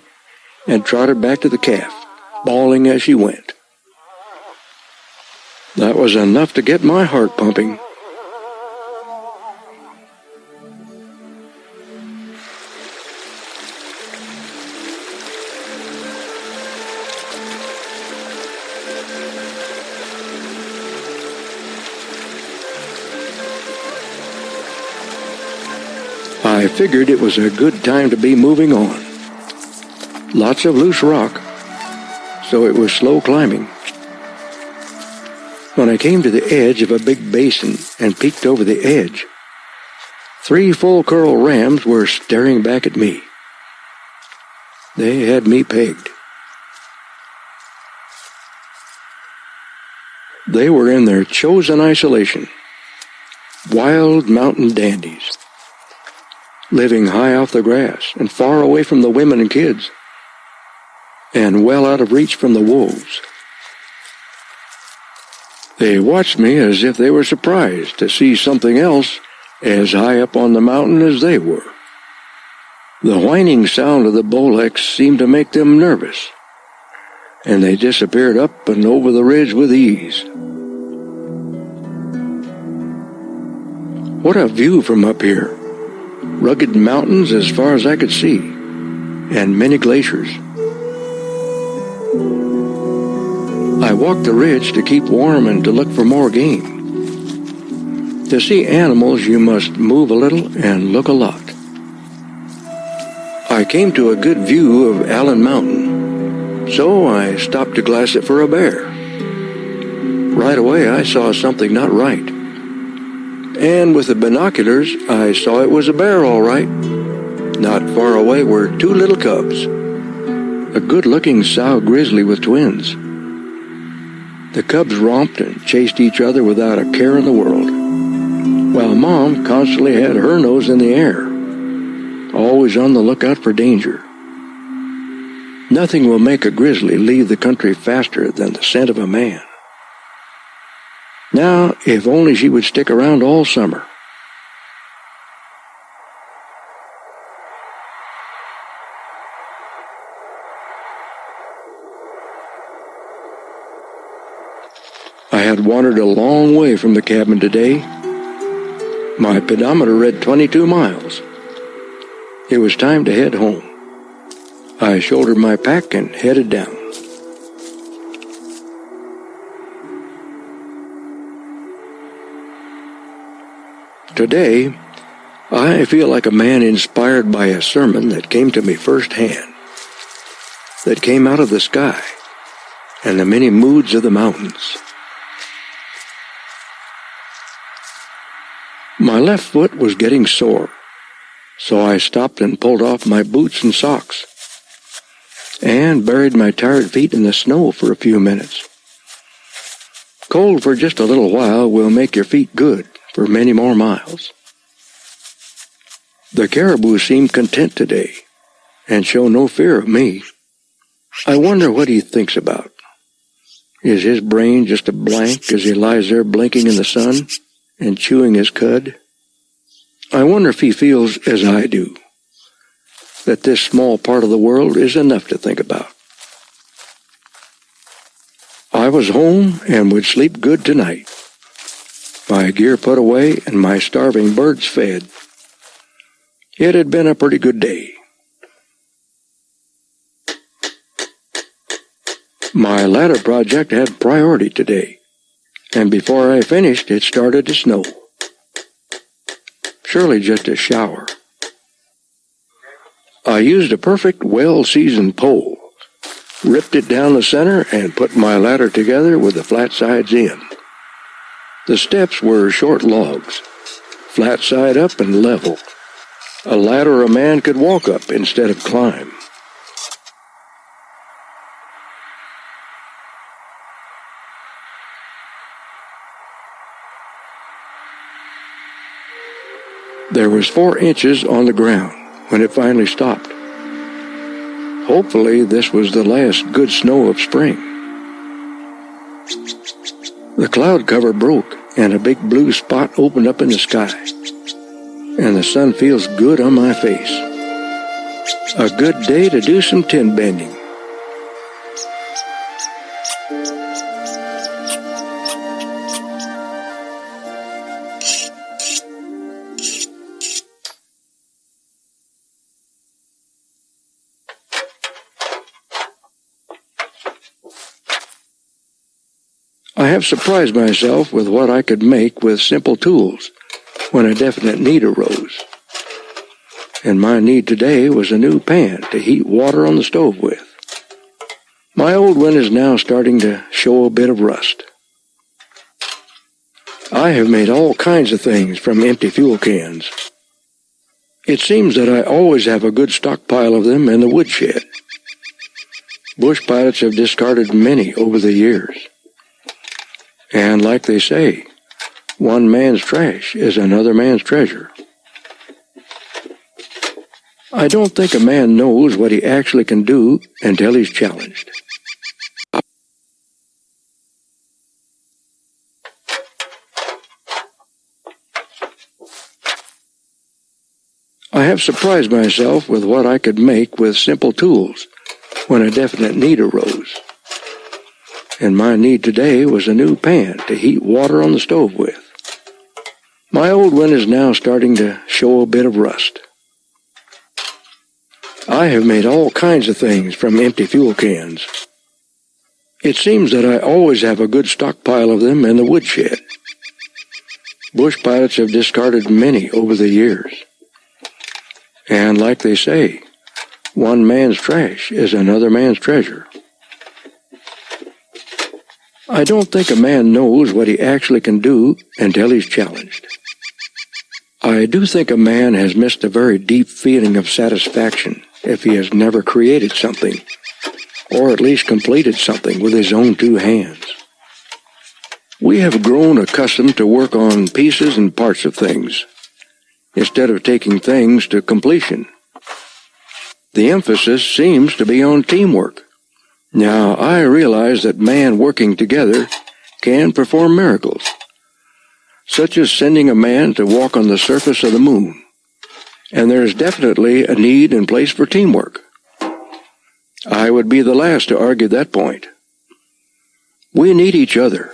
[SPEAKER 2] and trotted back to the calf, bawling as she went. That was enough to get my heart pumping. I figured it was a good time to be moving on. Lots of loose rock, so it was slow climbing. When I came to the edge of a big basin and peeked over the edge, 3 full curl rams were staring back at me. They had me pegged. They were in their chosen isolation, wild mountain dandies, living high off the grass and far away from the women and kids, and well out of reach from the wolves. They watched me as if they were surprised to see something else as high up on the mountain as they were. The whining sound of the Bolex seemed to make them nervous, and they disappeared up and over the ridge with ease. What a view from up here! Rugged mountains as far as I could see, and many glaciers. I walked the ridge to keep warm and to look for more game. To see animals, you must move a little and look a lot. I came to a good view of Allen Mountain, so I stopped to glass it for a bear. Right away, I saw something not right. And with the binoculars, I saw it was a bear all right. Not far away were 2 little cubs, a good-looking sow grizzly with twins. The cubs romped and chased each other without a care in the world, while Mom constantly had her nose in the air, always on the lookout for danger. Nothing will make a grizzly leave the country faster than the scent of a man. Now, if only she would stick around all summer. I had wandered a long way from the cabin today. My pedometer read 22 miles. It was time to head home. I shouldered my pack and headed down. Today, I feel like a man inspired by a sermon that came to me firsthand, that came out of the sky and the many moods of the mountains. My left foot was getting sore, so I stopped and pulled off my boots and socks, and buried my tired feet in the snow for a few minutes. Cold for just a little while will make your feet good for many more miles. The caribou seemed content today, and show no fear of me. I wonder what he thinks about. Is his brain just a blank as he lies there blinking in the sun and chewing his cud? I wonder if he feels as I do, that this small part of the world is enough to think about. I was home and would sleep good tonight. My gear put away and my starving birds fed. It had been a pretty good day. My ladder project had priority today. and before I finished, it started to snow. Surely just a shower. I used a perfect, well-seasoned pole, ripped it down the center, and put my ladder together with the flat sides in. The steps were short logs, flat side up and level. A ladder a man could walk up instead of climb. There was 4 inches on the ground when it finally stopped. Hopefully this was the last good snow of spring. The cloud cover broke and a big blue spot opened up in the sky. And the sun feels good on my face. A good day to do some tin bending. I have surprised myself with what I could make with simple tools when a definite need arose. And my need today was a new pan to heat water on the stove with. My old one is now starting to show a bit of rust. I have made all kinds of things from empty fuel cans. It seems that I always have a good stockpile of them in the woodshed. Bush pilots have discarded many over the years. And like they say, one man's trash is another man's treasure. I don't think a man knows what he actually can do until he's challenged. I have surprised myself with what I could make with simple tools when a definite need arose. And my need today was a new pan to heat water on the stove with. My old one is now starting to show a bit of rust. I have made all kinds of things from empty fuel cans. It seems that I always have a good stockpile of them in the woodshed. Bush pilots have discarded many over the years. And like they say, one man's trash is another man's treasure. I don't think a man knows what he actually can do until he's challenged. I do think a man has missed a very deep feeling of satisfaction if he has never created something, or at least completed something with his own 2 hands. We have grown accustomed to work on pieces and parts of things, instead of taking things to completion. The emphasis seems to be on teamwork. Now, I realize that man working together can perform miracles, such as sending a man to walk on the surface of the moon, and there is definitely a need and place for teamwork. I would be the last to argue that point. We need each other,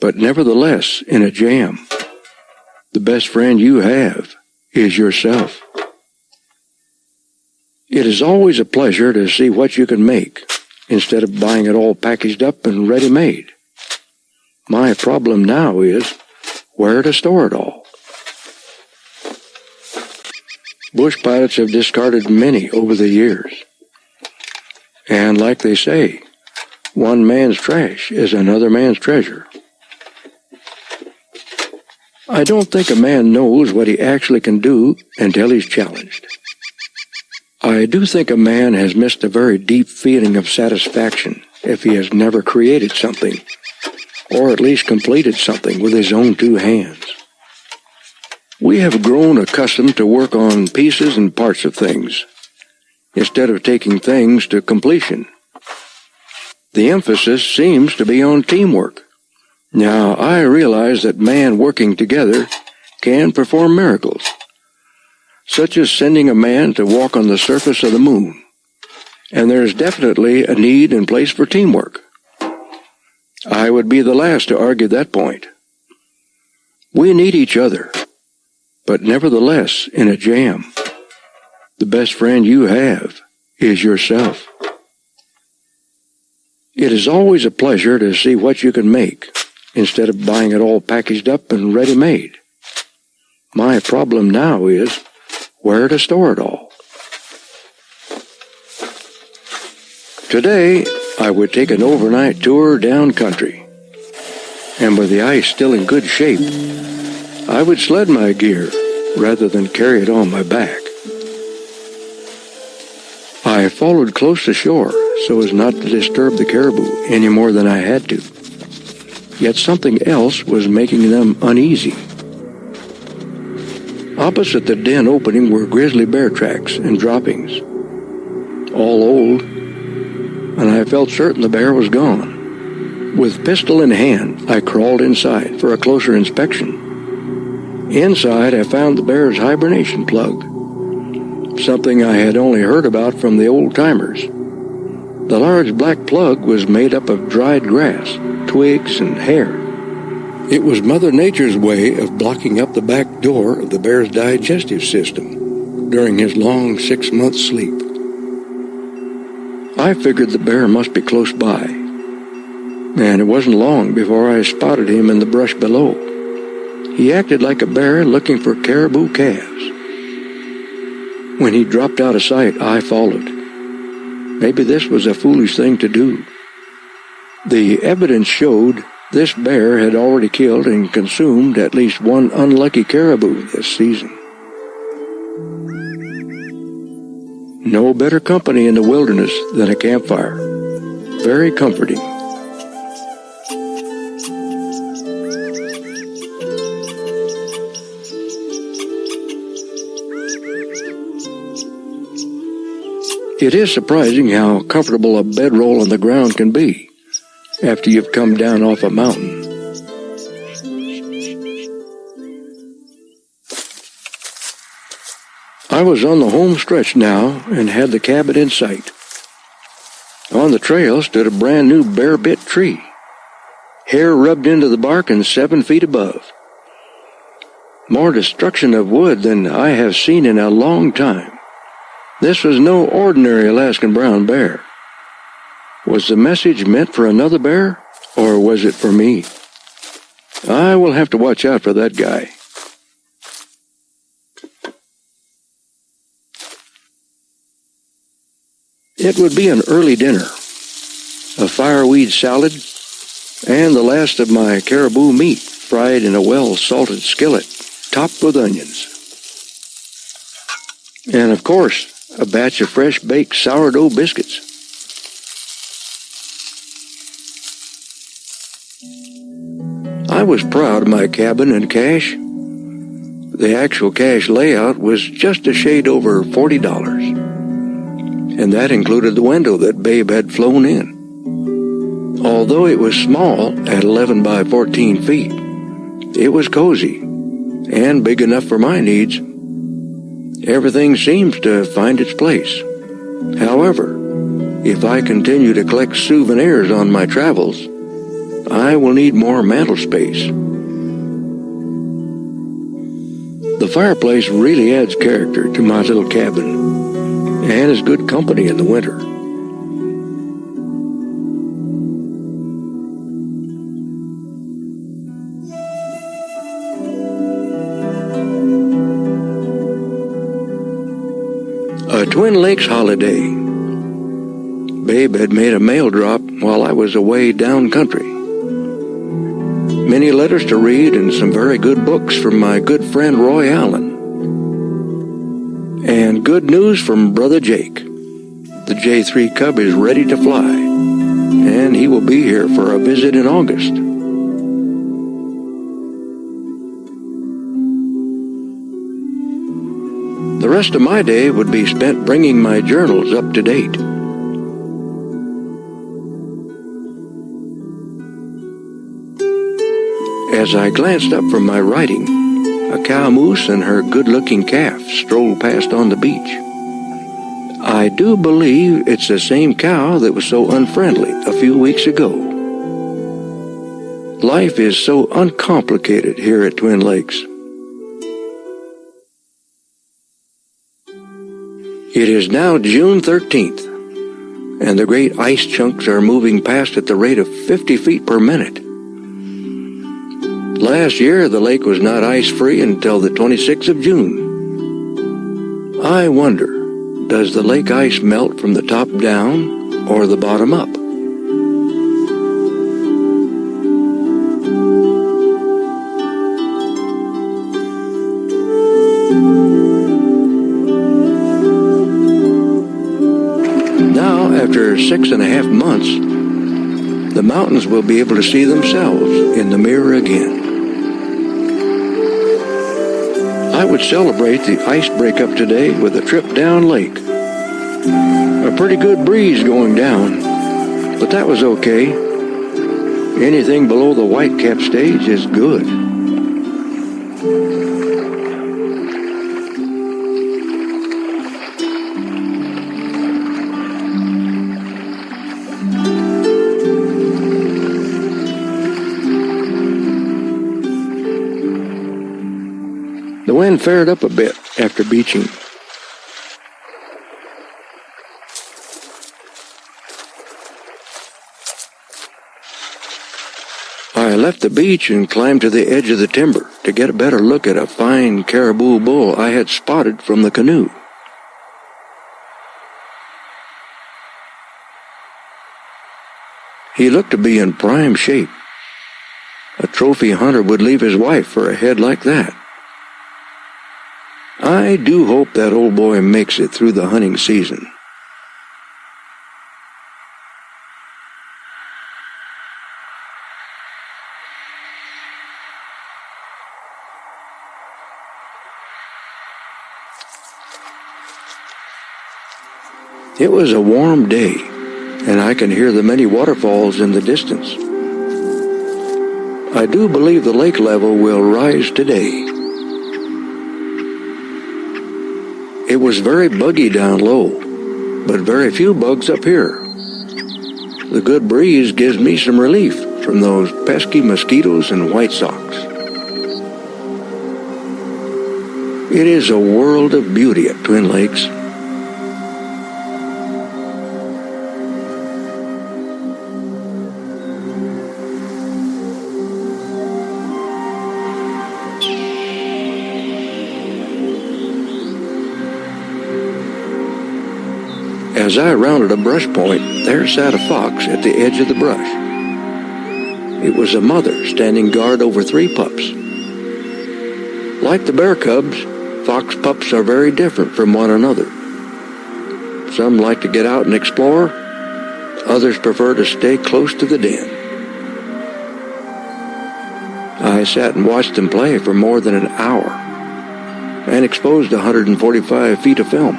[SPEAKER 2] but nevertheless, in a jam, the best friend you have is yourself. It is always a pleasure to see what you can make, instead of buying it all packaged up and ready-made. My problem now is where to store it all. Bush pilots have discarded many over the years. And like they say, one man's trash is another man's treasure. I don't think a man knows what he actually can do until he's challenged. I do think a man has missed a very deep feeling of satisfaction if he has never created something, or at least completed something with his own 2 hands. We have grown accustomed to work on pieces and parts of things, instead of taking things to completion. The emphasis seems to be on teamwork. Now, I realize that man working together can perform miracles, such as sending a man to walk on the surface of the moon, and there is definitely a need and place for teamwork. I would be the last to argue that point. We need each other, but nevertheless, in a jam, the best friend you have is yourself. It is always a pleasure to see what you can make, instead of buying it all packaged up and ready-made. My problem now is where to store it all. Today, I would take an overnight tour down country, and with the ice still in good shape, I would sled my gear rather than carry it on my back. I followed close to shore so as not to disturb the caribou any more than I had to. Yet something else was making them uneasy. Opposite the den opening were grizzly bear tracks and droppings, all old, and I felt certain the bear was gone. With pistol in hand, I crawled inside for a closer inspection. Inside, I found the bear's hibernation plug, something I had only heard about from the old-timers. The large black plug was made up of dried grass, twigs, and hair. It was Mother Nature's way of blocking up the back door of the bear's digestive system during his long 6-month sleep. I figured the bear must be close by, and it wasn't long before I spotted him in the brush below. He acted like a bear looking for caribou calves. When he dropped out of sight, I followed. Maybe this was a foolish thing to do. The evidence showed this bear had already killed and consumed at least one unlucky caribou this season. No better company in the wilderness than a campfire. Very comforting. It is surprising how comfortable a bedroll on the ground can be after you've come down off a mountain. I was on the home stretch now and had the cabin in sight. On the trail stood a brand new bear-bit tree, hair rubbed into the bark and 7 feet above. More destruction of wood than I have seen in a long time. This was no ordinary Alaskan brown bear. Was the message meant for another bear, or was it for me? I will have to watch out for that guy. It would be an early dinner, a fireweed salad, and the last of my caribou meat fried in a well-salted skillet, topped with onions. And of course, a batch of fresh-baked sourdough biscuits. I was proud of my cabin and cache. The actual cache layout was just a shade over $40, and that included the window that Babe had flown in. Although it was small at 11 by 14 feet, it was cozy and big enough for my needs. Everything seems to find its place. However, if I continue to collect souvenirs on my travels, I will need more mantel space. The fireplace really adds character to my little cabin and is good company in the winter. A Twin Lakes holiday. Babe had made a mail drop while I was away down country. Many letters to read and some very good books from my good friend Roy Allen. And good news from Brother Jake. The J3 Cub is ready to fly, and he will be here for a visit in August. The rest of my day would be spent bringing my journals up to date. As I glanced up from my writing, a cow moose and her good-looking calf strolled past on the beach. I do believe it's the same cow that was so unfriendly a few weeks ago. Life is so uncomplicated here at Twin Lakes. It is now June 13th, and the great ice chunks are moving past at the rate of 50 feet per minute. last year the lake was not ice-free until the 26th of June. I wonder, does the lake ice melt from the top down or the bottom up? Now, after 6.5 months, the mountains will be able to see themselves in the mirror again. I would celebrate the ice breakup today with a trip down lake. A pretty good breeze going down, but that was okay. Anything below the whitecap stage is good. The wind fared up a bit after beaching. I left the beach and climbed to the edge of the timber to get a better look at a fine caribou bull I had spotted from the canoe. He looked to be in prime shape. A trophy hunter would leave his wife for a head like that. I do hope that old boy makes it through the hunting season. It was a warm day, and I can hear the many waterfalls in the distance. I do believe the lake level will rise today. It was very buggy down low, but very few bugs up here. The good breeze gives me some relief from those pesky mosquitoes and white socks. It is a world of beauty at Twin Lakes. As I rounded a brush point, there sat a fox at the edge of the brush. It was a mother standing guard over 3 pups. Like the bear cubs, fox pups are very different from one another. Some like to get out and explore. Others prefer to stay close to the den. I sat and watched them play for more than an hour and exposed 145 feet of film.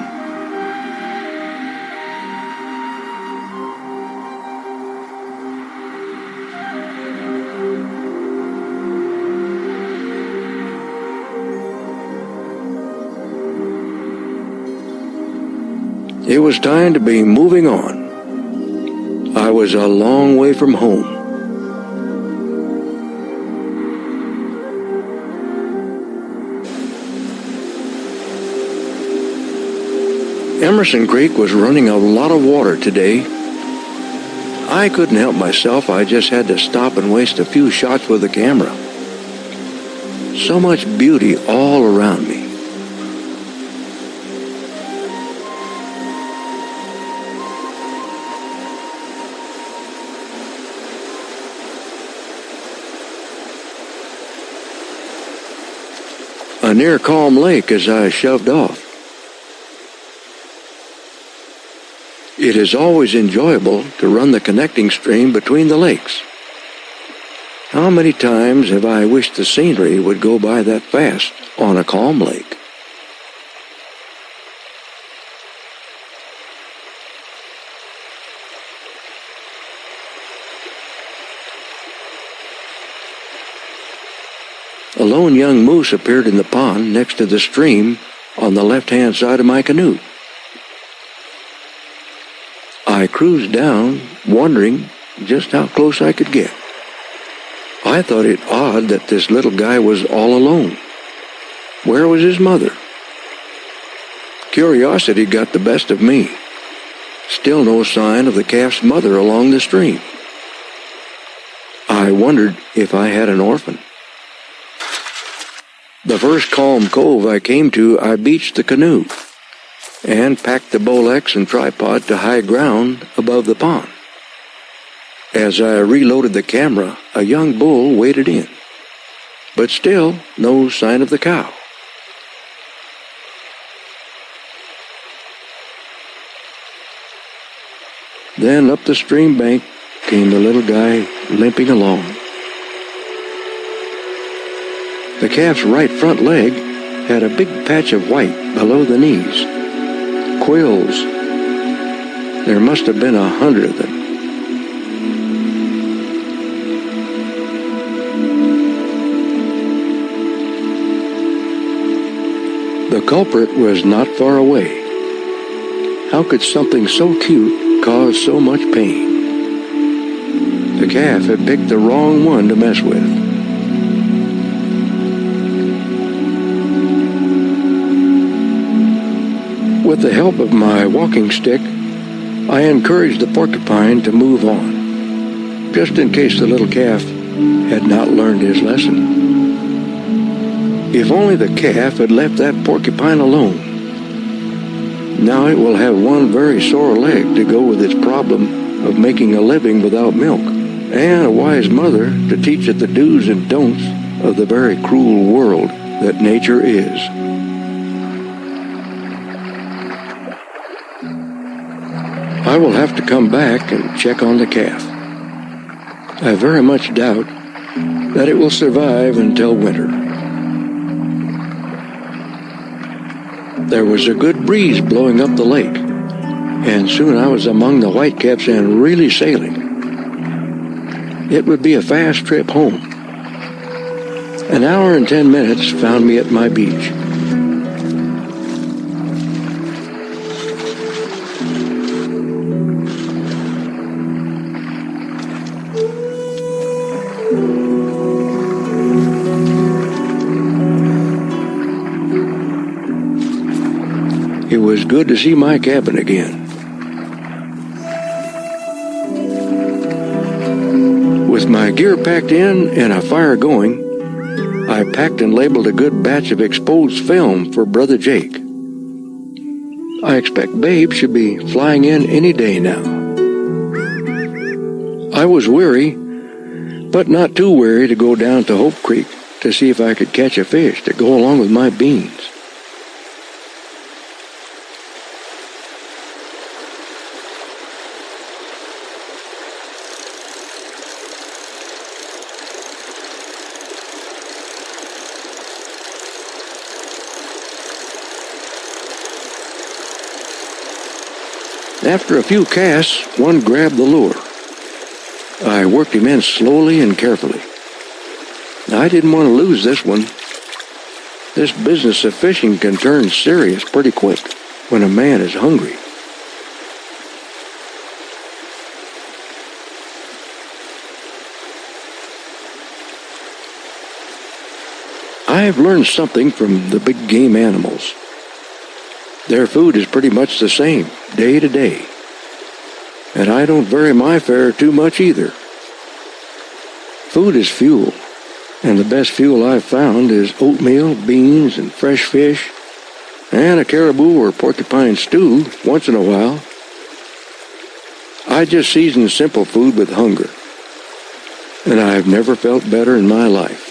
[SPEAKER 2] It was time to be moving on. I was a long way from home. Emerson Creek was running a lot of water today. I couldn't help myself. I just had to stop and waste a few shots with the camera. So much beauty all around me. A near calm lake as I shoved off. It is always enjoyable to run the connecting stream between the lakes. How many times have I wished the scenery would go by that fast on a calm lake? A lone young moose appeared in the pond next to the stream on the left-hand side of my canoe. I cruised down, wondering just how close I could get. I thought it odd that this little guy was all alone. Where was his mother? Curiosity got the best of me. Still no sign of the calf's mother along the stream. I wondered if I had an orphan. The first calm cove I came to, I beached the canoe and packed the Bolex and tripod to high ground above the pond. As I reloaded the camera, a young bull waded in, but still no sign of the cow. Then up the stream bank came the little guy limping along. The calf's right front leg had a big patch of white below the knees. Quills. There must have been 100 of them. The culprit was not far away. How could something so cute cause so much pain? The calf had picked the wrong one to mess with. With the help of my walking stick, I encouraged the porcupine to move on, just in case the little calf had not learned his lesson. If only the calf had left that porcupine alone. Now it will have one very sore leg to go with its problem of making a living without milk, and a wise mother to teach it the do's and don'ts of the very cruel world that nature is. I will have to come back and check on the calf. I very much doubt that it will survive until winter. There was a good breeze blowing up the lake, and soon I was among the whitecaps and really sailing. It would be a fast trip home. An hour and 10 minutes found me at my beach. It was good to see my cabin again. With my gear packed in and a fire going, I packed and labeled a good batch of exposed film for Brother Jake. I expect Babe should be flying in any day now. I was weary, but not too weary to go down to Hope Creek to see if I could catch a fish to go along with my beans. After a few casts, one grabbed the lure. I worked him in slowly and carefully. I didn't want to lose this one. This business of fishing can turn serious pretty quick when a man is hungry. I have learned something from the big game animals. Their food is pretty much the same, day to day. And I don't vary my fare too much either. Food is fuel, and the best fuel I've found is oatmeal, beans, and fresh fish, and a caribou or porcupine stew once in a while. I just season simple food with hunger, and I've never felt better in my life.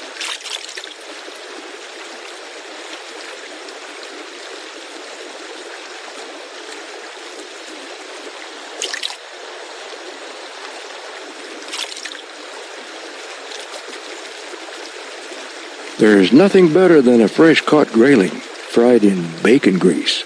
[SPEAKER 2] There's nothing better than a fresh-caught grayling fried in bacon grease.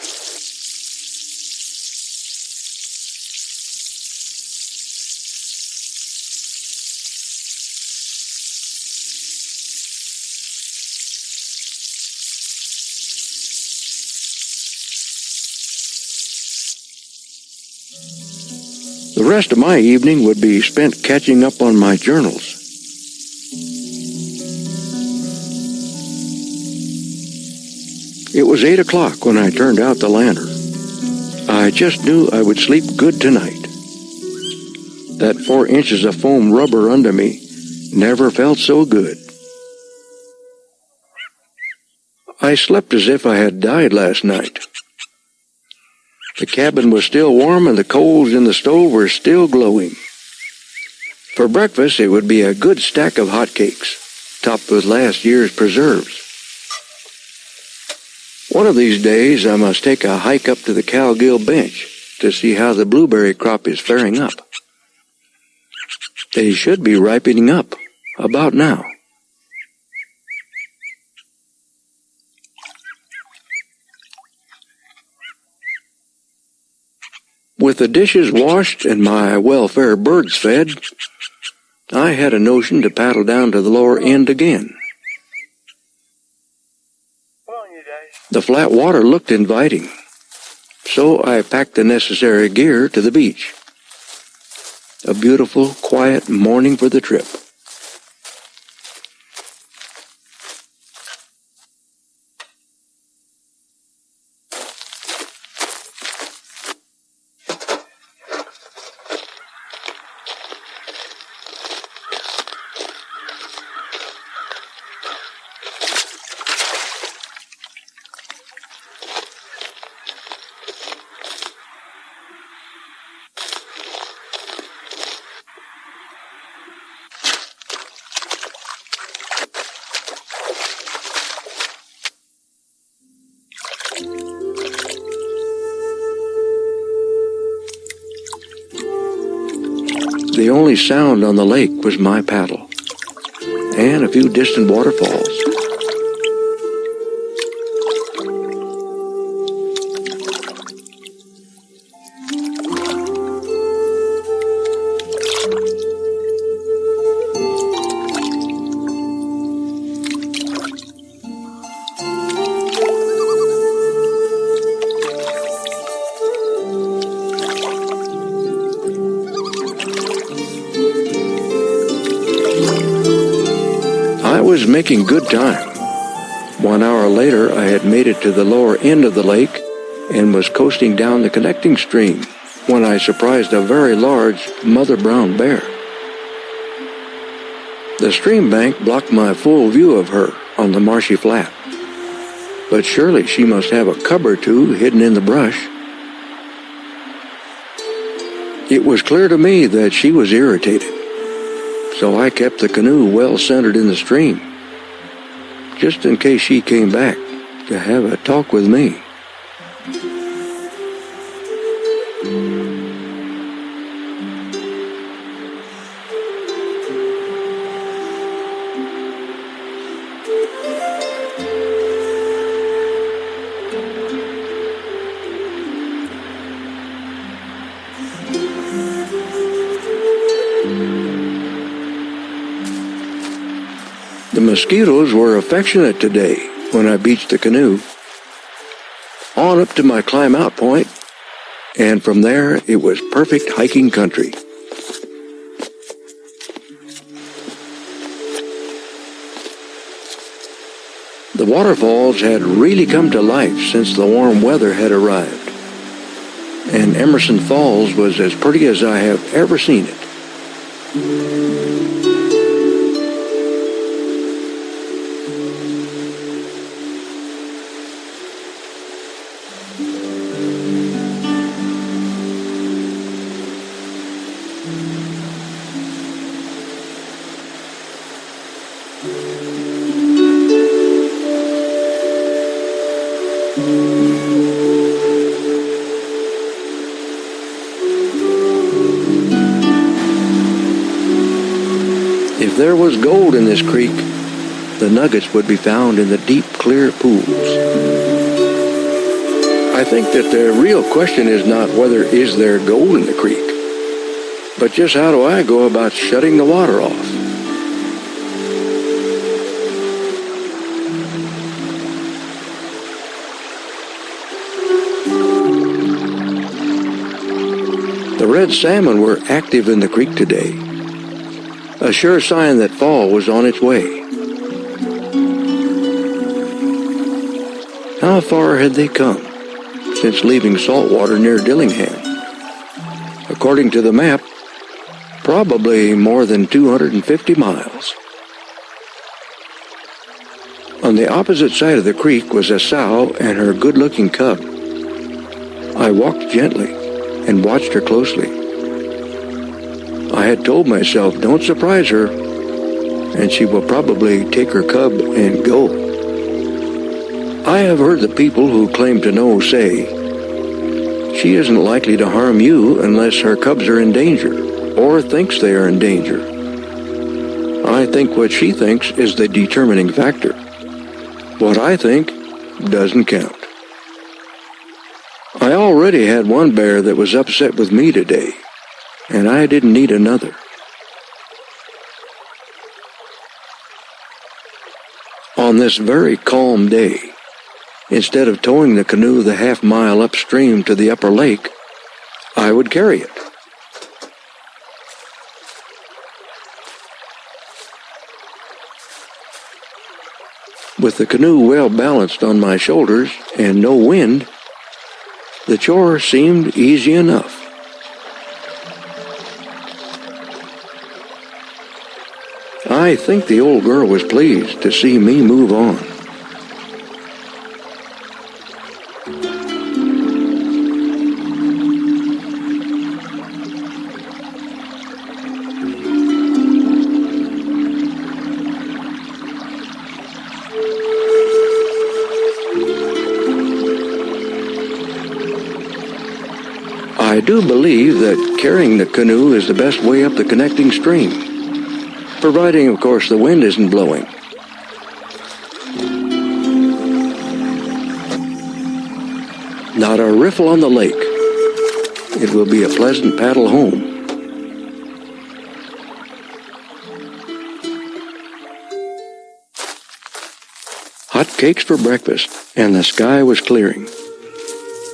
[SPEAKER 2] The rest of my evening would be spent catching up on my journals. It was 8 o'clock when I turned out the lantern. I just knew I would sleep good tonight. That 4 inches of foam rubber under me never felt so good. I slept as if I had died last night. The cabin was still warm and the coals in the stove were still glowing. For breakfast, it would be a good stack of hotcakes, topped with last year's preserves. One of these days, I must take a hike up to the Cowgill Bench to see how the blueberry crop is faring up. They should be ripening up about now. With the dishes washed and my welfare birds fed, I had a notion to paddle down to the lower end again. The flat water looked inviting, so I packed the necessary gear to the beach. A beautiful, quiet morning for the trip. The only sound on the lake was my paddle, and a few distant waterfalls. I was making good time. 1 hour later, I had made it to the lower end of the lake and was coasting down the connecting stream when I surprised a very large mother brown bear. The stream bank blocked my full view of her on the marshy flat, but surely she must have a cub or two hidden in the brush. It was clear to me that she was irritated, so I kept the canoe well centered in the stream, just in case she came back to have a talk with me. The mosquitoes were affectionate today when I beached the canoe. On up to my climb-out point, and from there it was perfect hiking country. The waterfalls had really come to life since the warm weather had arrived, and Emerson Falls was as pretty as I have ever seen it. If there was gold in this creek, the nuggets would be found in the deep, clear pools. I think that the real question is not whether is there gold in the creek, but just how do I go about shutting the water off? The red salmon were active in the creek today, a sure sign that fall was on its way. How far had they come since leaving saltwater near Dillingham? According to the map, probably more than 250 miles. On the opposite side of the creek was a sow and her good-looking cub. I walked gently and watched her closely. I had told myself, don't surprise her, and she will probably take her cub and go. I have heard the people who claim to know say, she isn't likely to harm you unless her cubs are in danger, or thinks they are in danger. I think what she thinks is the determining factor. What I think doesn't count. I already had one bear that was upset with me today, and I didn't need another. On this very calm day, instead of towing the canoe the half-mile upstream to the upper lake, I would carry it. With the canoe well balanced on my shoulders and no wind, the chore seemed easy enough. I think the old girl was pleased to see me move on. I do believe that carrying the canoe is the best way up the connecting stream, providing, of course, the wind isn't blowing. Not a riffle on the lake. It will be a pleasant paddle home. Hot cakes for breakfast, and the sky was clearing.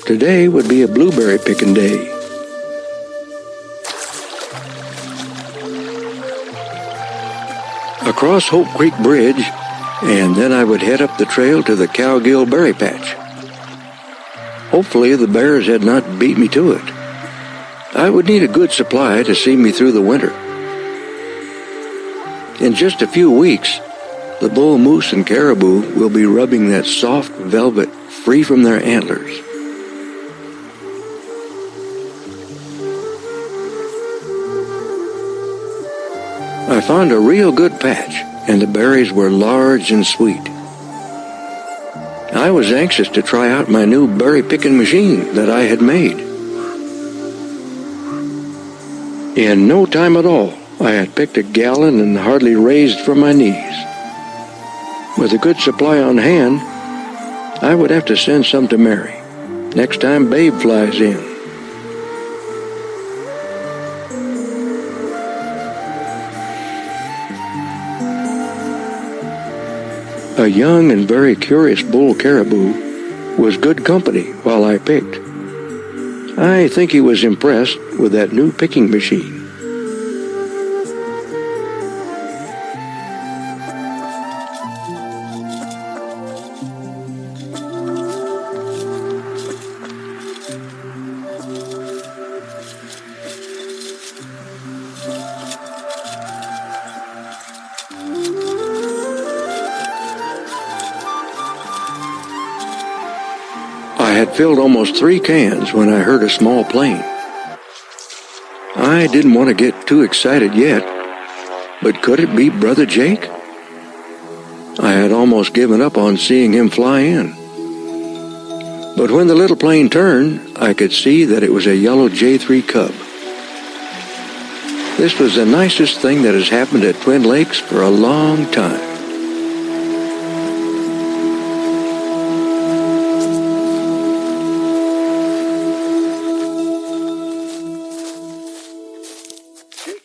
[SPEAKER 2] Today would be a blueberry picking day. Across Hope Creek Bridge, and then I would head up the trail to the Cowgill Berry Patch. Hopefully the bears had not beat me to it. I would need a good supply to see me through the winter. In just a few weeks, the bull moose and caribou will be rubbing that soft velvet free from their antlers. I found a real good patch, and the berries were large and sweet. I was anxious to try out my new berry picking machine that I had made. In no time at all, I had picked a gallon and hardly raised from my knees. With a good supply on hand, I would have to send some to Mary next time Babe flies in. A young and very curious bull caribou was good company while I picked. I think he was impressed with that new picking machine. I had filled almost 3 cans when I heard a small plane. I didn't want to get too excited yet, but could it be Brother Jake? I had almost given up on seeing him fly in. But when the little plane turned, I could see that it was a yellow J3 cub. This was the nicest thing that has happened at Twin Lakes for a long time.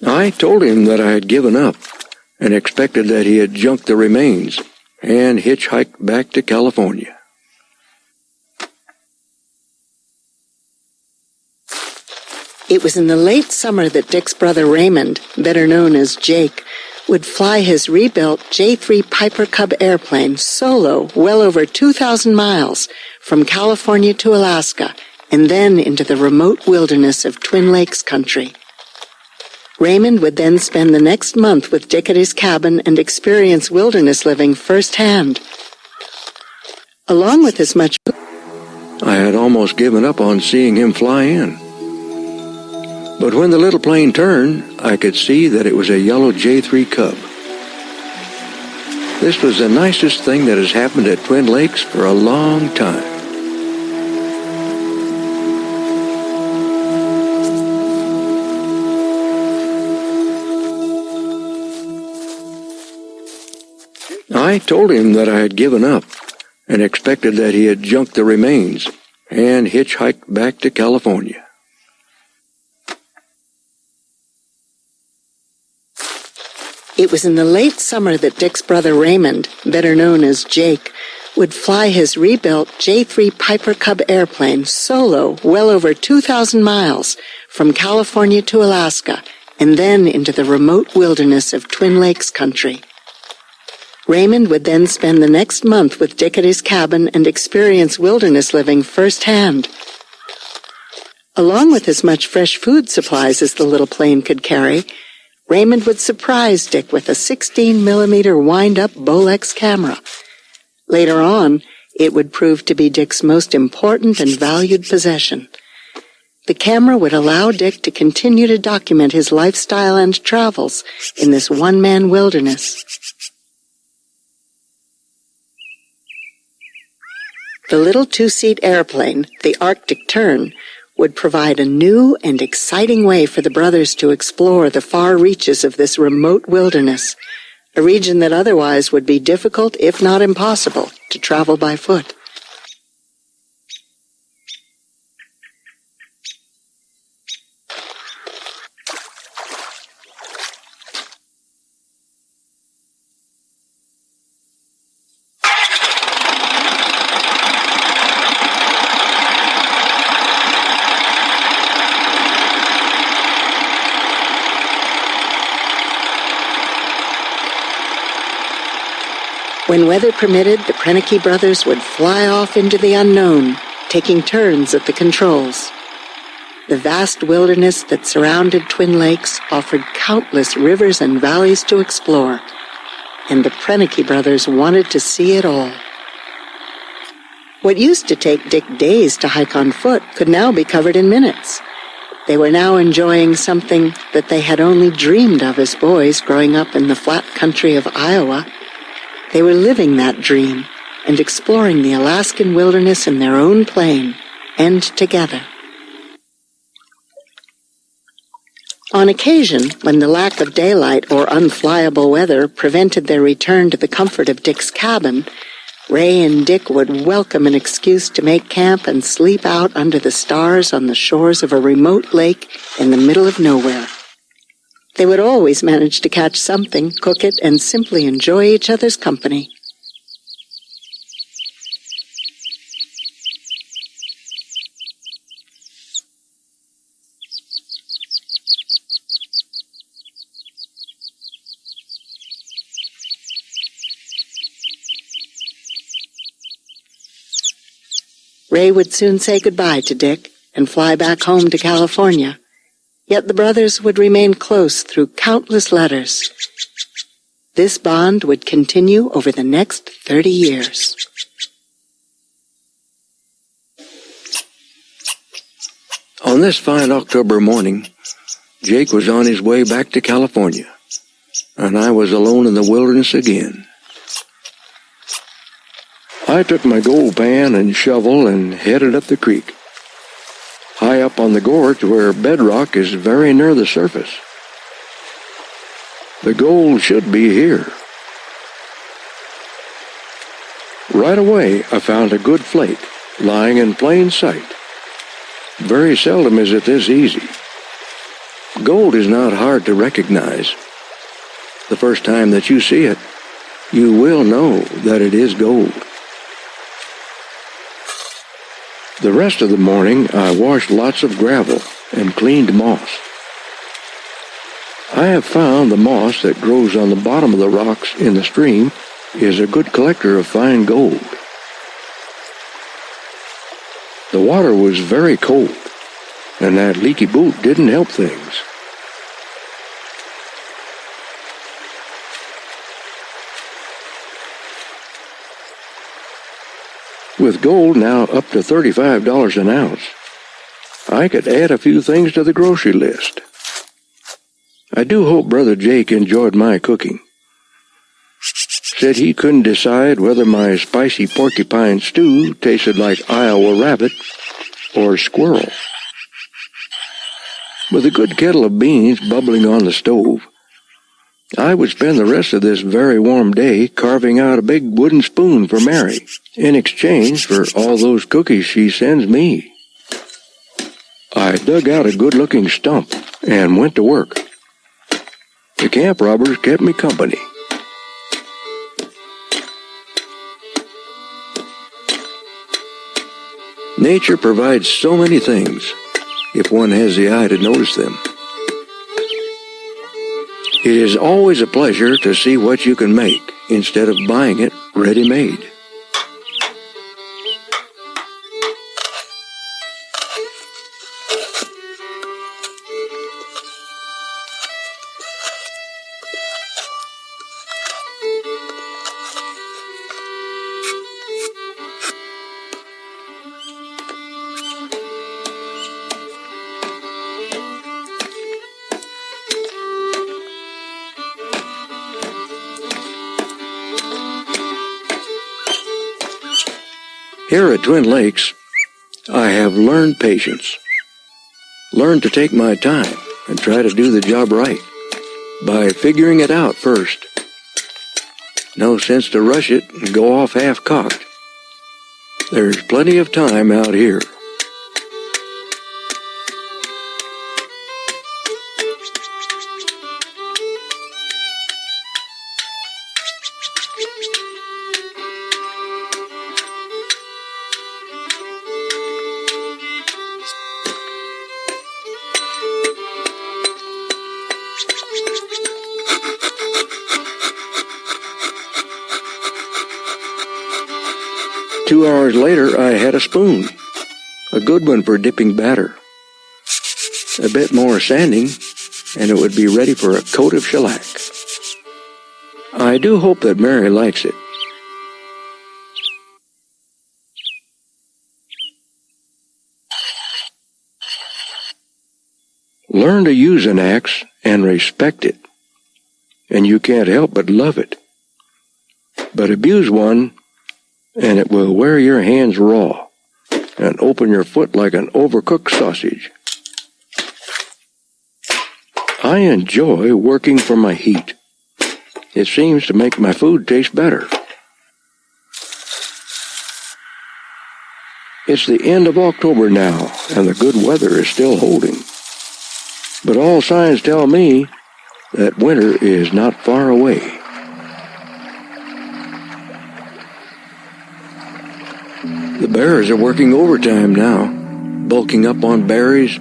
[SPEAKER 2] I told him that I had given up and expected that he had junked the remains and hitchhiked back to California.
[SPEAKER 4] It was in the late summer that Dick's brother Raymond, better known as Jake, would fly his rebuilt J3 Piper Cub airplane solo well over 2,000 miles from California to Alaska and then into the remote wilderness of Twin Lakes country. Raymond would then spend the next month with Dick at his cabin and experience wilderness living firsthand. Along with as much
[SPEAKER 2] I had almost given up on seeing him fly in. But when the little plane turned, I could see that it was a yellow J3 Cub. This was the nicest thing that has happened at Twin Lakes for a long time. I told him that I had given up and expected that he had junked the remains and hitchhiked back to California.
[SPEAKER 4] It was in the late summer that Dick's brother Raymond, better known as Jake, would fly his rebuilt J3 Piper Cub airplane solo well over 2,000 miles from California to Alaska and then into the remote wilderness of Twin Lakes country. Raymond would then spend the next month with Dick at his cabin and experience wilderness living firsthand. Along with as much fresh food supplies as the little plane could carry, Raymond would surprise Dick with a 16mm wind-up Bolex camera. Later on, it would prove to be Dick's most important and valued possession. The camera would allow Dick to continue to document his lifestyle and travels in this one-man wilderness. The little two-seat airplane, the Arctic Tern, would provide a new and exciting way for the brothers to explore the far reaches of this remote wilderness, a region that otherwise would be difficult, if not impossible, to travel by foot. When weather permitted, the Proenneke brothers would fly off into the unknown, taking turns at the controls. The vast wilderness that surrounded Twin Lakes offered countless rivers and valleys to explore, and the Proenneke brothers wanted to see it all. What used to take Dick days to hike on foot could now be covered in minutes. They were now enjoying something that they had only dreamed of as boys growing up in the flat country of Iowa. They were living that dream and exploring the Alaskan wilderness in their own plane, and together. On occasion, when the lack of daylight or unflyable weather prevented their return to the comfort of Dick's cabin, Ray and Dick would welcome an excuse to make camp and sleep out under the stars on the shores of a remote lake in the middle of nowhere. They would always manage to catch something, cook it, and simply enjoy each other's company. Ray would soon say goodbye to Dick and fly back home to California. Yet the brothers would remain close through countless letters. This bond would continue over the next 30 years.
[SPEAKER 2] On this fine October morning, Jake was on his way back to California, and I was alone in the wilderness again. I took my gold pan and shovel and headed up the creek, high up on the gorge where bedrock is very near the surface. The gold should be here. Right away, I found a good flake lying in plain sight. Very seldom is it this easy. Gold is not hard to recognize. The first time that you see it, you will know that it is gold. The rest of the morning, I washed lots of gravel and cleaned moss. I have found the moss that grows on the bottom of the rocks in the stream is a good collector of fine gold. The water was very cold, and that leaky boot didn't help things. With gold now up to $35 an ounce, I could add a few things to the grocery list. I do hope Brother Jake enjoyed my cooking. Said he couldn't decide whether my spicy porcupine stew tasted like Iowa rabbit or squirrel. With a good kettle of beans bubbling on the stove, I would spend the rest of this very warm day carving out a big wooden spoon for Mary in exchange for all those cookies she sends me. I dug out a good-looking stump and went to work. The camp robbers kept me company. Nature provides so many things, if one has the eye to notice them. It is always a pleasure to see what you can make instead of buying it ready-made. Here at Twin Lakes, I have learned patience. Learned to take my time and try to do the job right by figuring it out first. No sense to rush it and go off half-cocked. There's plenty of time out here. Two hours later, I had a spoon, a good one for dipping batter. A bit more sanding, and it would be ready for a coat of shellac. I do hope that Mary likes it. Learn to use an axe and respect it, and you can't help but love it. But abuse one, and it will wear your hands raw and open your foot like an overcooked sausage. I enjoy working for my heat. It seems to make my food taste better. It's the end of October now, and the good weather is still holding. But all signs tell me that winter is not far away. The bears are working overtime now, bulking up on berries,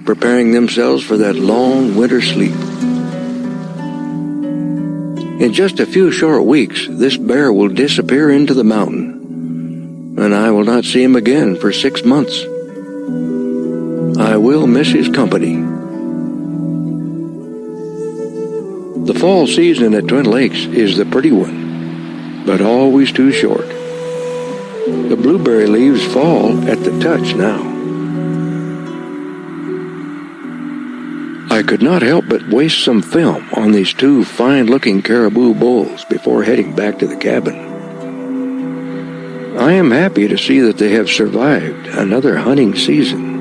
[SPEAKER 2] preparing themselves for that long winter sleep. In just a few short weeks, this bear will disappear into the mountain, and I will not see him again for 6 months. I will miss his company. The fall season at Twin Lakes is the pretty one, but always too short. The blueberry leaves fall at the touch now. I could not help but waste some film on these two fine-looking caribou bulls before heading back to the cabin. I am happy to see that they have survived another hunting season.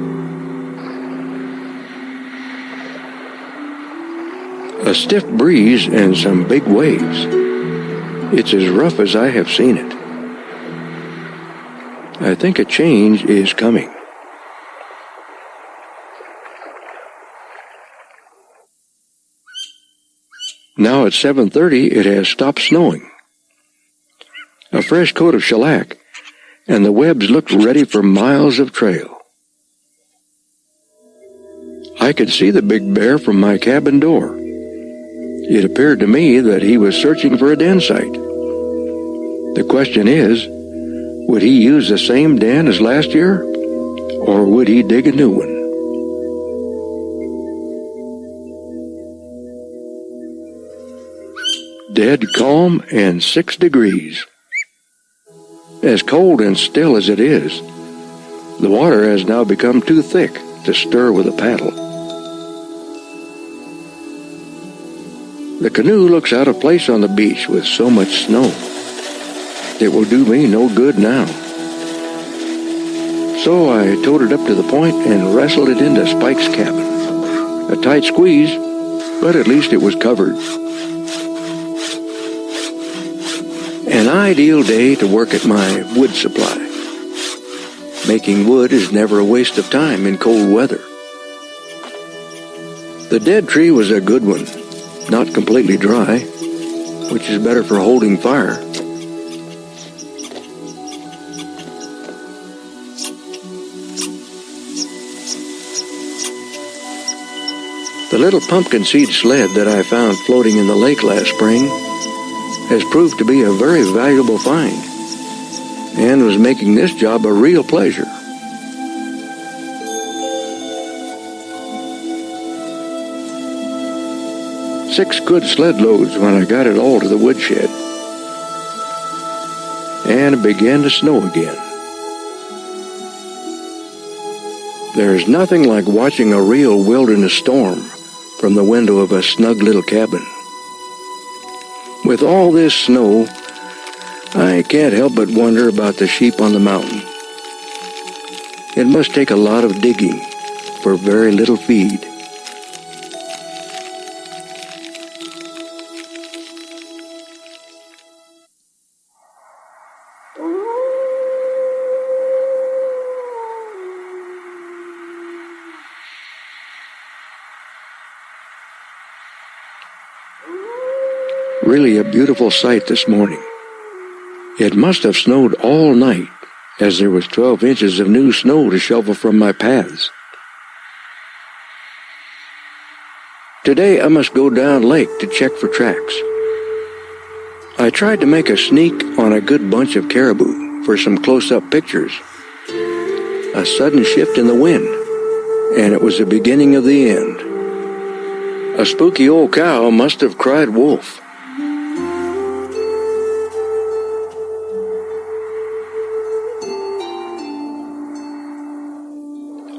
[SPEAKER 2] A stiff breeze and some big waves. It's as rough as I have seen it. I think a change is coming. Now at 7:30, it has stopped snowing. A fresh coat of shellac, and the webs looked ready for miles of trail. I could see the big bear from my cabin door. It appeared to me that he was searching for a den site. The question is, would he use the same den as last year, or would he dig a new one? Dead calm and 6 degrees. As cold and still as it is, the water has now become too thick to stir with a paddle. The canoe looks out of place on the beach with so much snow. It will do me no good now. So I towed it up to the point and wrestled it into Spike's cabin. A tight squeeze, but at least it was covered. An ideal day to work at my wood supply. Making wood is never a waste of time in cold weather. The dead tree was a good one, not completely dry, which is better for holding fire. The little pumpkin seed sled that I found floating in the lake last spring has proved to be a very valuable find, and was making this job a real pleasure. Six good sled loads when I got it all to the woodshed, and it began to snow again. There's nothing like watching a real wilderness storm from the window of a snug little cabin. With all this snow, I can't help but wonder about the sheep on the mountain. It must take a lot of digging for very little feed. Really a beautiful sight this morning. It must have snowed all night, as there was 12 inches of new snow to shovel from my paths. Today I must go down lake to check for tracks. I tried to make a sneak on a good bunch of caribou for some close-up pictures. A sudden shift in the wind, and it was the beginning of the end. A spooky old cow must have cried wolf.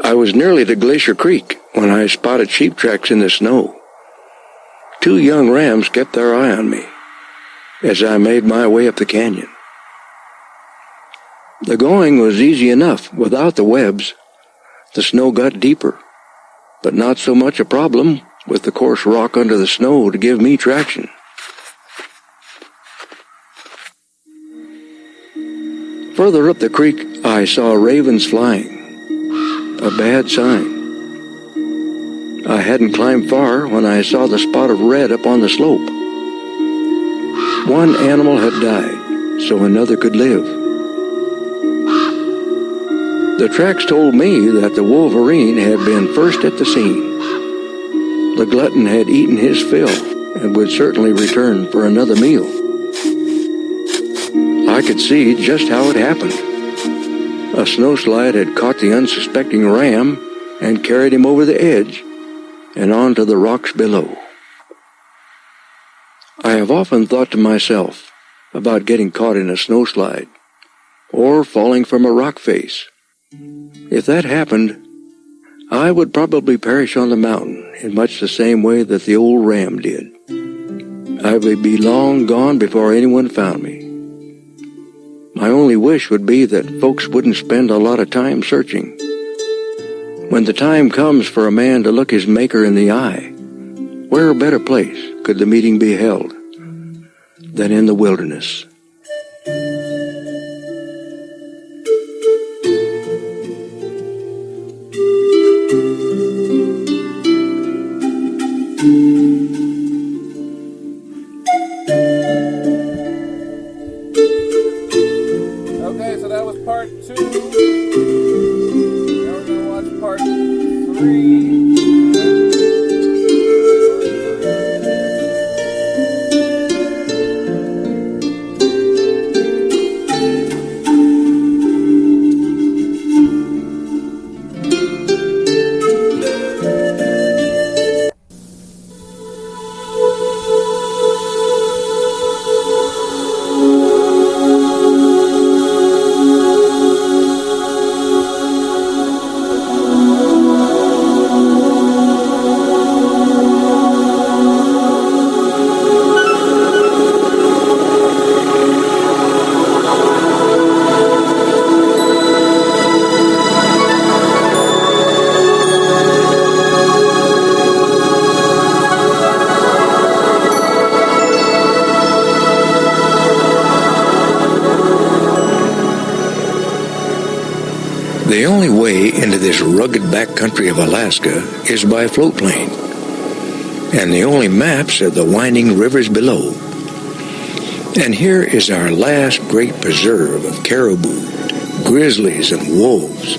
[SPEAKER 2] I was nearly to Glacier Creek when I spotted sheep tracks in the snow. Two young rams kept their eye on me as I made my way up the canyon. The going was easy enough without the webs. The snow got deeper, but not so much a problem with the coarse rock under the snow to give me traction. Further up the creek, I saw ravens flying. A bad sign. I hadn't climbed far when I saw the spot of red up on the slope. One animal had died, so another could live. The tracks told me that the wolverine had been first at the scene. The glutton had eaten his fill and would certainly return for another meal. I could see just how it happened. A snowslide had caught the unsuspecting ram and carried him over the edge and onto the rocks below. I have often thought to myself about getting caught in a snowslide or falling from a rock face. If that happened, I would probably perish on the mountain in much the same way that the old ram did. I would be long gone before anyone found me. My only wish would be that folks wouldn't spend a lot of time searching. When the time comes for a man to look his maker in the eye, where a better place could the meeting be held than in the wilderness?
[SPEAKER 1] Okay, so that was part 2. Now we're going to watch part 3.
[SPEAKER 2] The only way into this rugged backcountry of Alaska is by float plane, and the only maps are the winding rivers below. And here is our last great preserve of caribou, grizzlies, and wolves.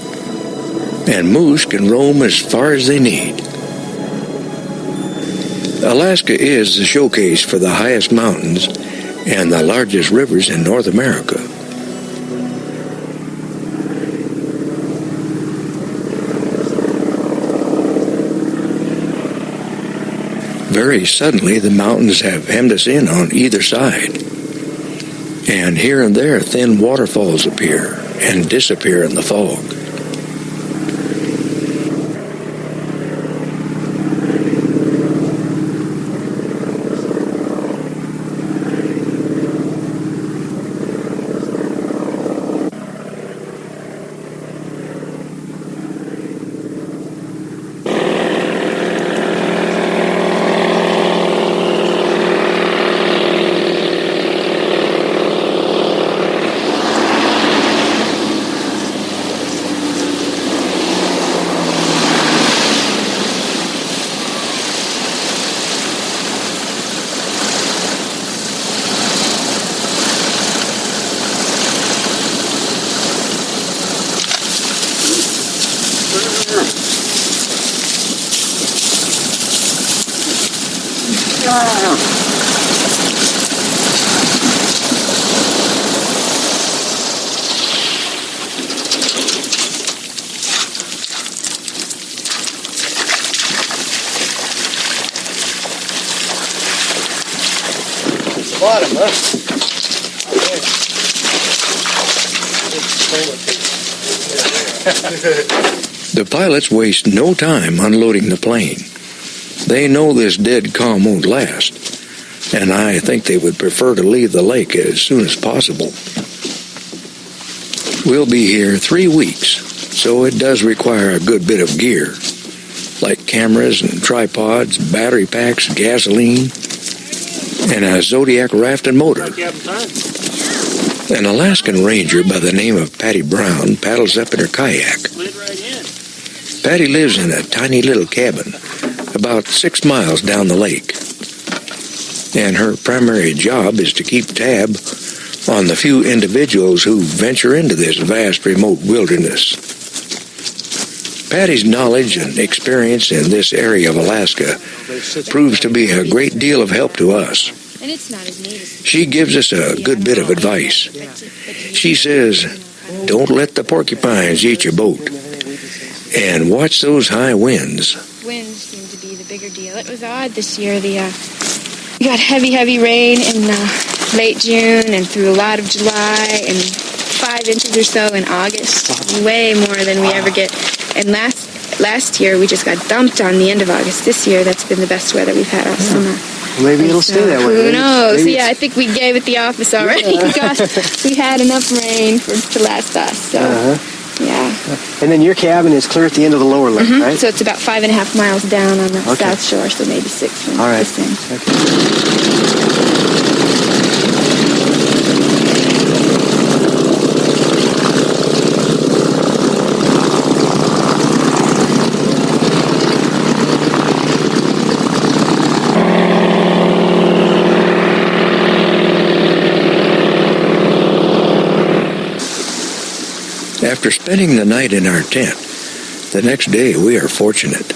[SPEAKER 2] And moose can roam as far as they need. Alaska is the showcase for the highest mountains and the largest rivers in North America. Very suddenly, the mountains have hemmed us in on either side. And here and there, thin waterfalls appear and disappear in the fog.
[SPEAKER 5] Bottom, huh?
[SPEAKER 2] The pilots waste no time unloading the plane. They know this dead calm won't last, and I think they would prefer to leave the lake as soon as possible. We'll be here 3 weeks, so it does require a good bit of gear, like cameras and tripods, battery packs, gasoline, and a Zodiac raft and motor. An Alaskan ranger by the name of Patty Brown paddles up in her kayak. Patty lives in a tiny little cabin about 6 miles down the lake, and her primary job is to keep tab on the few individuals who venture into this vast remote wilderness. Patty's knowledge and experience in this area of Alaska proves to be a great deal of help to us. She gives us a good bit of advice. She says, don't let the porcupines eat your boat, and watch those high winds.
[SPEAKER 6] Winds seem to be the bigger deal. It was odd this year. We got heavy rain in late June and through a lot of July and 5 inches or so in August. Way more than we ever get. And last year we just got dumped on the end of August. This year that's been the best weather we've had all summer.
[SPEAKER 5] Maybe it'll stay that way.
[SPEAKER 6] Who knows? Maybe I think we gave it the office already because we had enough rain to last us. So, yeah.
[SPEAKER 5] And then your cabin is clear at the end of the lower lake, right?
[SPEAKER 6] So it's about 5.5 miles down on the south shore, so maybe 6.
[SPEAKER 5] All right.
[SPEAKER 2] After spending the night in our tent, the next day we are fortunate.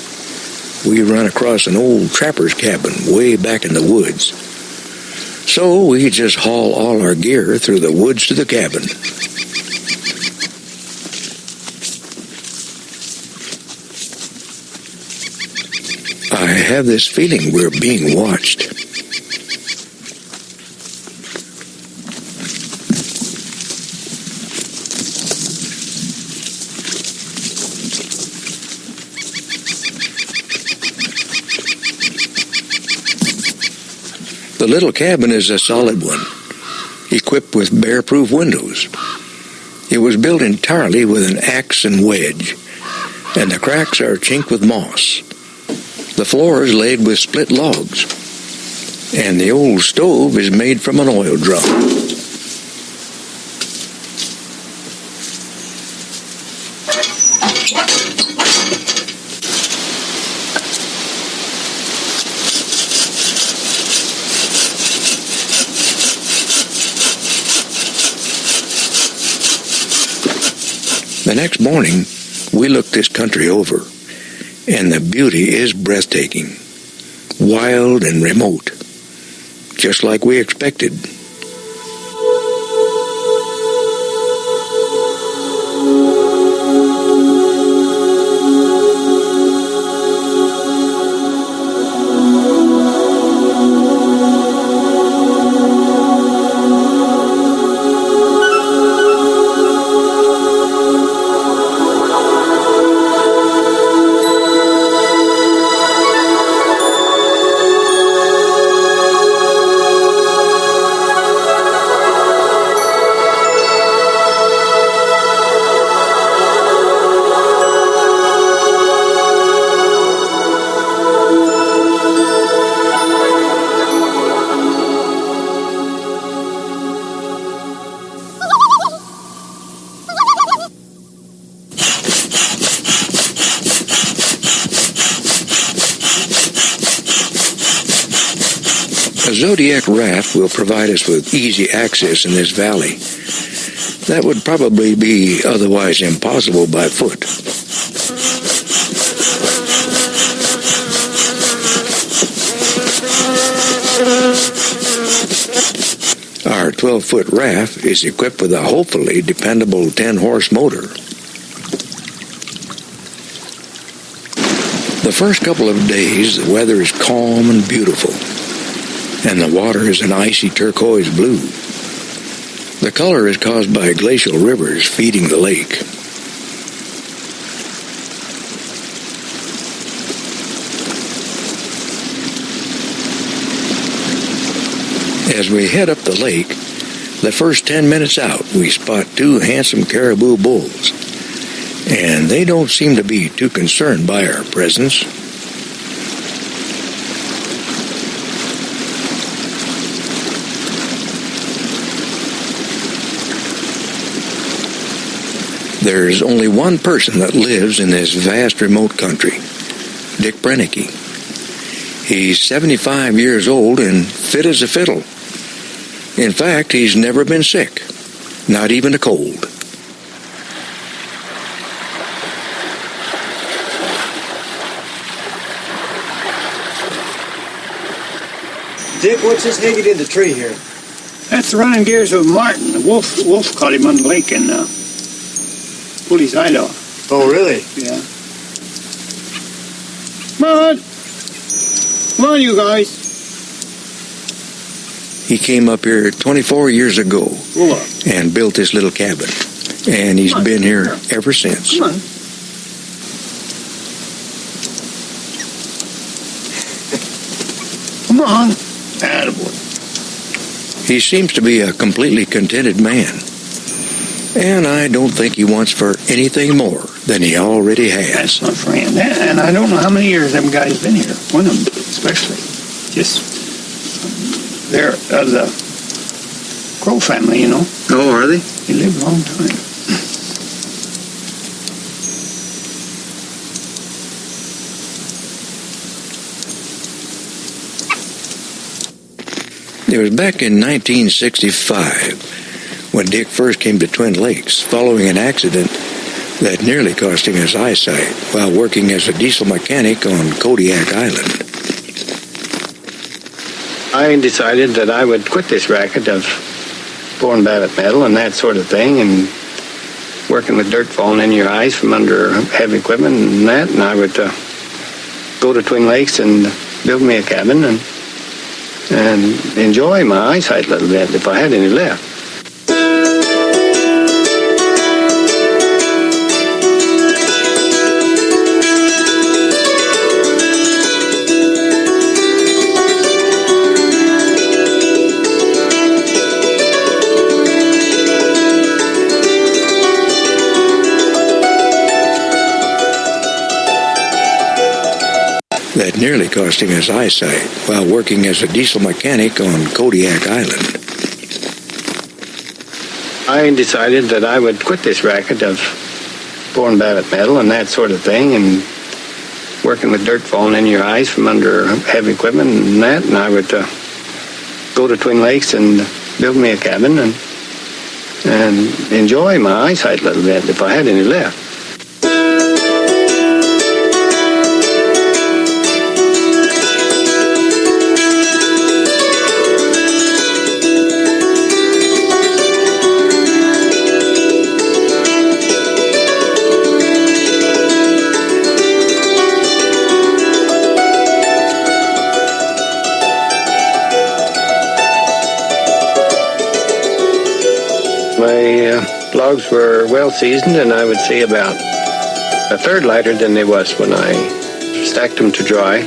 [SPEAKER 2] We run across an old trapper's cabin way back in the woods. So we just haul all our gear through the woods to the cabin. I have this feeling we're being watched. The little cabin is a solid one, equipped with bear-proof windows. It was built entirely with an axe and wedge, and the cracks are chinked with moss. The floor is laid with split logs, and the old stove is made from an oil drum. The next morning, we looked this country over, and the beauty is breathtaking, wild and remote, just like we expected. A Zodiac raft will provide us with easy access in this valley. That would probably be otherwise impossible by foot. Our 12-foot raft is equipped with a hopefully dependable 10-horse motor. The first couple of days, the weather is calm and beautiful, and the water is an icy turquoise blue. The color is caused by glacial rivers feeding the lake. As we head up the lake, the first 10 minutes out, we spot two handsome caribou bulls, and they don't seem to be too concerned by our presence. There's only one person that lives in this vast remote country, Dick Proenneke. He's 75 years old and fit as a fiddle. In fact, he's never been sick, not even a cold.
[SPEAKER 5] Dick, what's this hanging in the tree here?
[SPEAKER 3] That's the running gears of Martin. The wolf caught him on the lake and pulled his hide off.
[SPEAKER 5] Oh, really?
[SPEAKER 3] Yeah. Come on, you guys.
[SPEAKER 2] He came up here 24 years ago and built this little cabin, and he's been here ever since.
[SPEAKER 3] Come on. Come on. Attaboy.
[SPEAKER 2] He seems to be a completely contented man, and I don't think he wants for anything more than he already has.
[SPEAKER 3] That's my friend. And I don't know how many years them guys been here. One of them especially. Just, they're the Crow family, you know.
[SPEAKER 2] Oh, are they?
[SPEAKER 3] They lived a long time.
[SPEAKER 2] It was back in 1965 when Dick first came to Twin Lakes following an accident that nearly cost him his eyesight while working as a diesel mechanic on Kodiak Island.
[SPEAKER 7] I decided that I would quit this racket of pouring Babbitt metal and that sort of thing and working with dirt falling in your eyes from under heavy equipment and that, and I would go to Twin Lakes and build me a cabin and enjoy my eyesight a little bit if I had any left.
[SPEAKER 2] That nearly cost him his eyesight while working as a diesel mechanic on Kodiak Island.
[SPEAKER 7] I decided that I would quit this racket of pouring Babbitt metal and that sort of thing, and working with dirt falling in your eyes from under heavy equipment and that, and I would go to Twin Lakes and build me a cabin and enjoy my eyesight a little bit if I had any left. My logs were well seasoned, and I would say about a third lighter than they was when I stacked them to dry.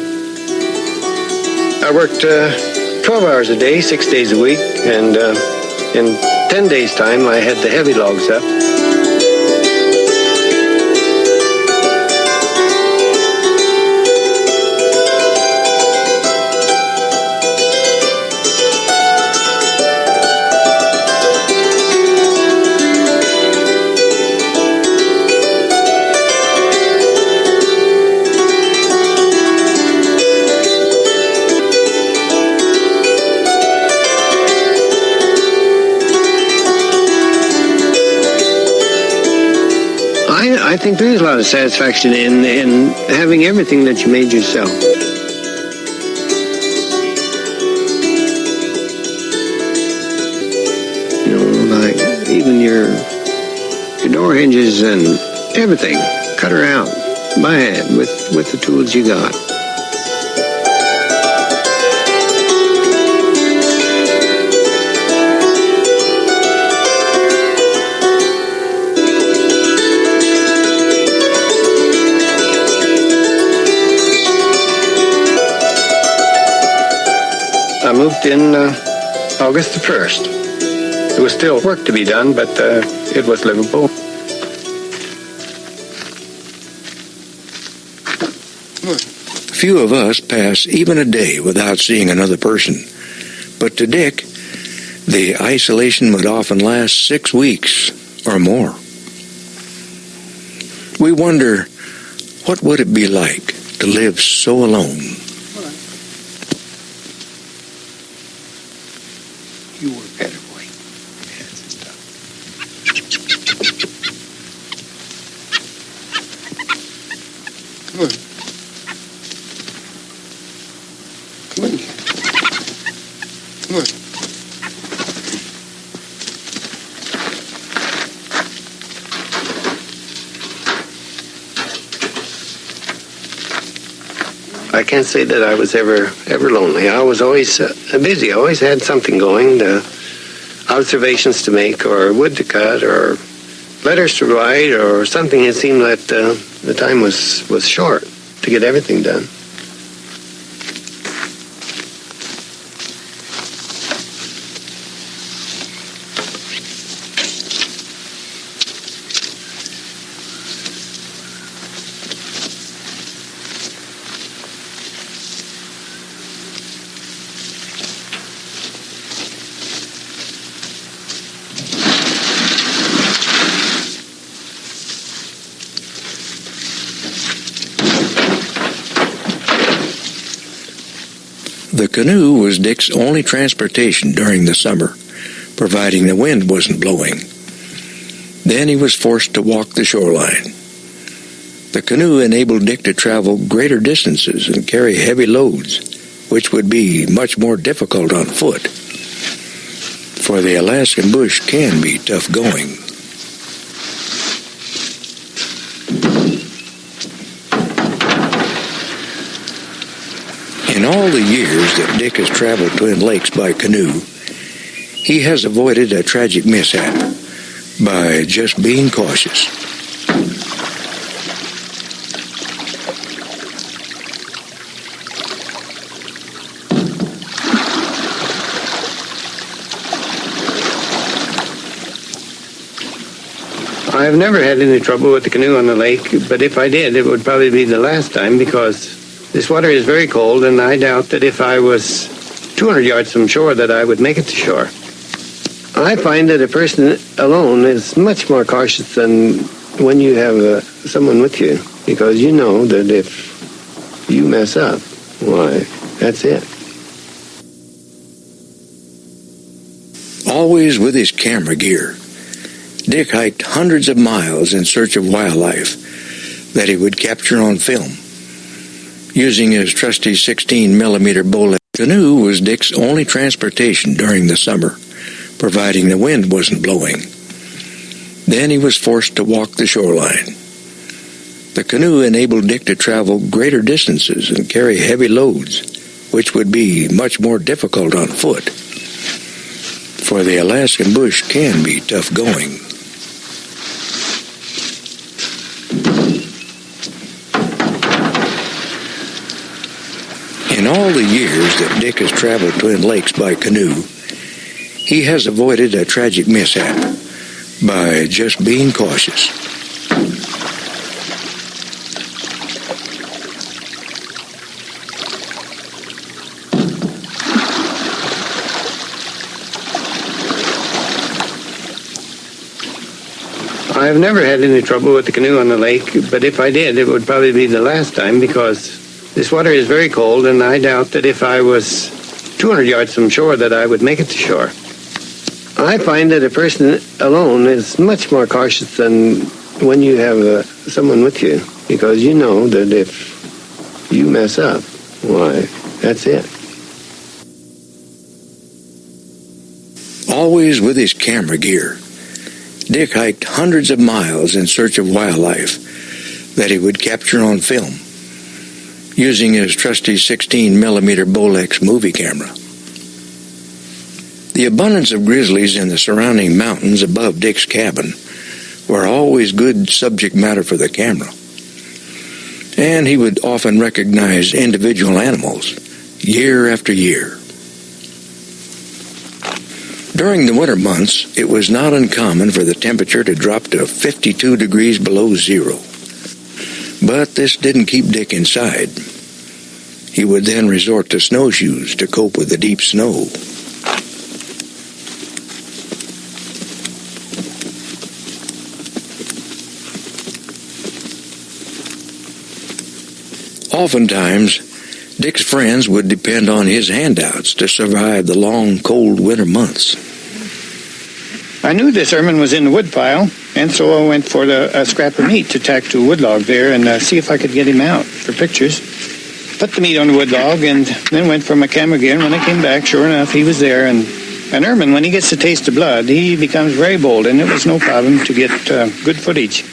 [SPEAKER 7] I worked 12 hours a day, 6 days a week, and in 10 days' time I had the heavy logs up. I think there is a lot of satisfaction in having everything that you made yourself. You know, like even your door hinges and everything, cut her out by hand with the tools you got. I moved in August the 1st. There was still work to be done, but it was livable.
[SPEAKER 2] Few of us pass even a day without seeing another person. But to Dick, the isolation would often last 6 weeks or more. We wonder, what would it be like to live so alone?
[SPEAKER 7] You were better, boy. Come on. Come on. Come on. I can't say that I was ever lonely. I was always busy. I always had something going, observations to make, or wood to cut, or letters to write, or something. It seemed that the time was short to get everything done.
[SPEAKER 2] The canoe was Dick's only transportation during the summer, providing the wind wasn't blowing. Then he was forced to walk the shoreline. The canoe enabled Dick to travel greater distances and carry heavy loads, which would be much more difficult on foot. For the Alaskan bush can be tough going. In all the years that Dick has traveled Twin Lakes by canoe, he has avoided a tragic mishap by just being cautious.
[SPEAKER 7] I've never had any trouble with the canoe on the lake, but if I did, it would probably be the last time, because this water is very cold, and I doubt that if I was 200 yards from shore that I would make it to shore. I find that a person alone is much more cautious than when you have someone with you, because you know that if you mess up, why, that's it.
[SPEAKER 2] Always with his camera gear, Dick hiked hundreds of miles in search of wildlife that he would capture on film. Using his trusty 16mm Bolex canoe was Dick's only transportation during the summer, providing the wind wasn't blowing. Then he was forced to walk the shoreline. The canoe enabled Dick to travel greater distances and carry heavy loads, which would be much more difficult on foot. For the Alaskan bush can be tough going. In all the years that Dick has traveled Twin Lakes by canoe, he has avoided a tragic mishap by just being cautious.
[SPEAKER 7] I've never had any trouble with the canoe on the lake, but if I did, it would probably be the last time, because this water is very cold, and I doubt that if I was 200 yards from shore that I would make it to shore. I find that a person alone is much more cautious than when you have someone with you, because you know that if you mess up, why, that's it.
[SPEAKER 2] Always with his camera gear, Dick hiked hundreds of miles in search of wildlife that he would capture on film, using his trusty 16mm Bolex movie camera. The abundance of grizzlies in the surrounding mountains above Dick's cabin were always good subject matter for the camera, and he would often recognize individual animals year after year. During the winter months, it was not uncommon for the temperature to drop to 52 degrees below zero. But this didn't keep Dick inside. He would then resort to snowshoes to cope with the deep snow. Oftentimes, Dick's friends would depend on his handouts to survive the long, cold winter months.
[SPEAKER 7] I knew this ermine was in the woodpile, and so I went for a scrap of meat to tack to a wood log there and see if I could get him out for pictures. Put the meat on the wood log and then went for my camera gear, and when I came back, sure enough, he was there. And an ermine, when he gets a taste of blood, he becomes very bold, and it was no problem to get good footage.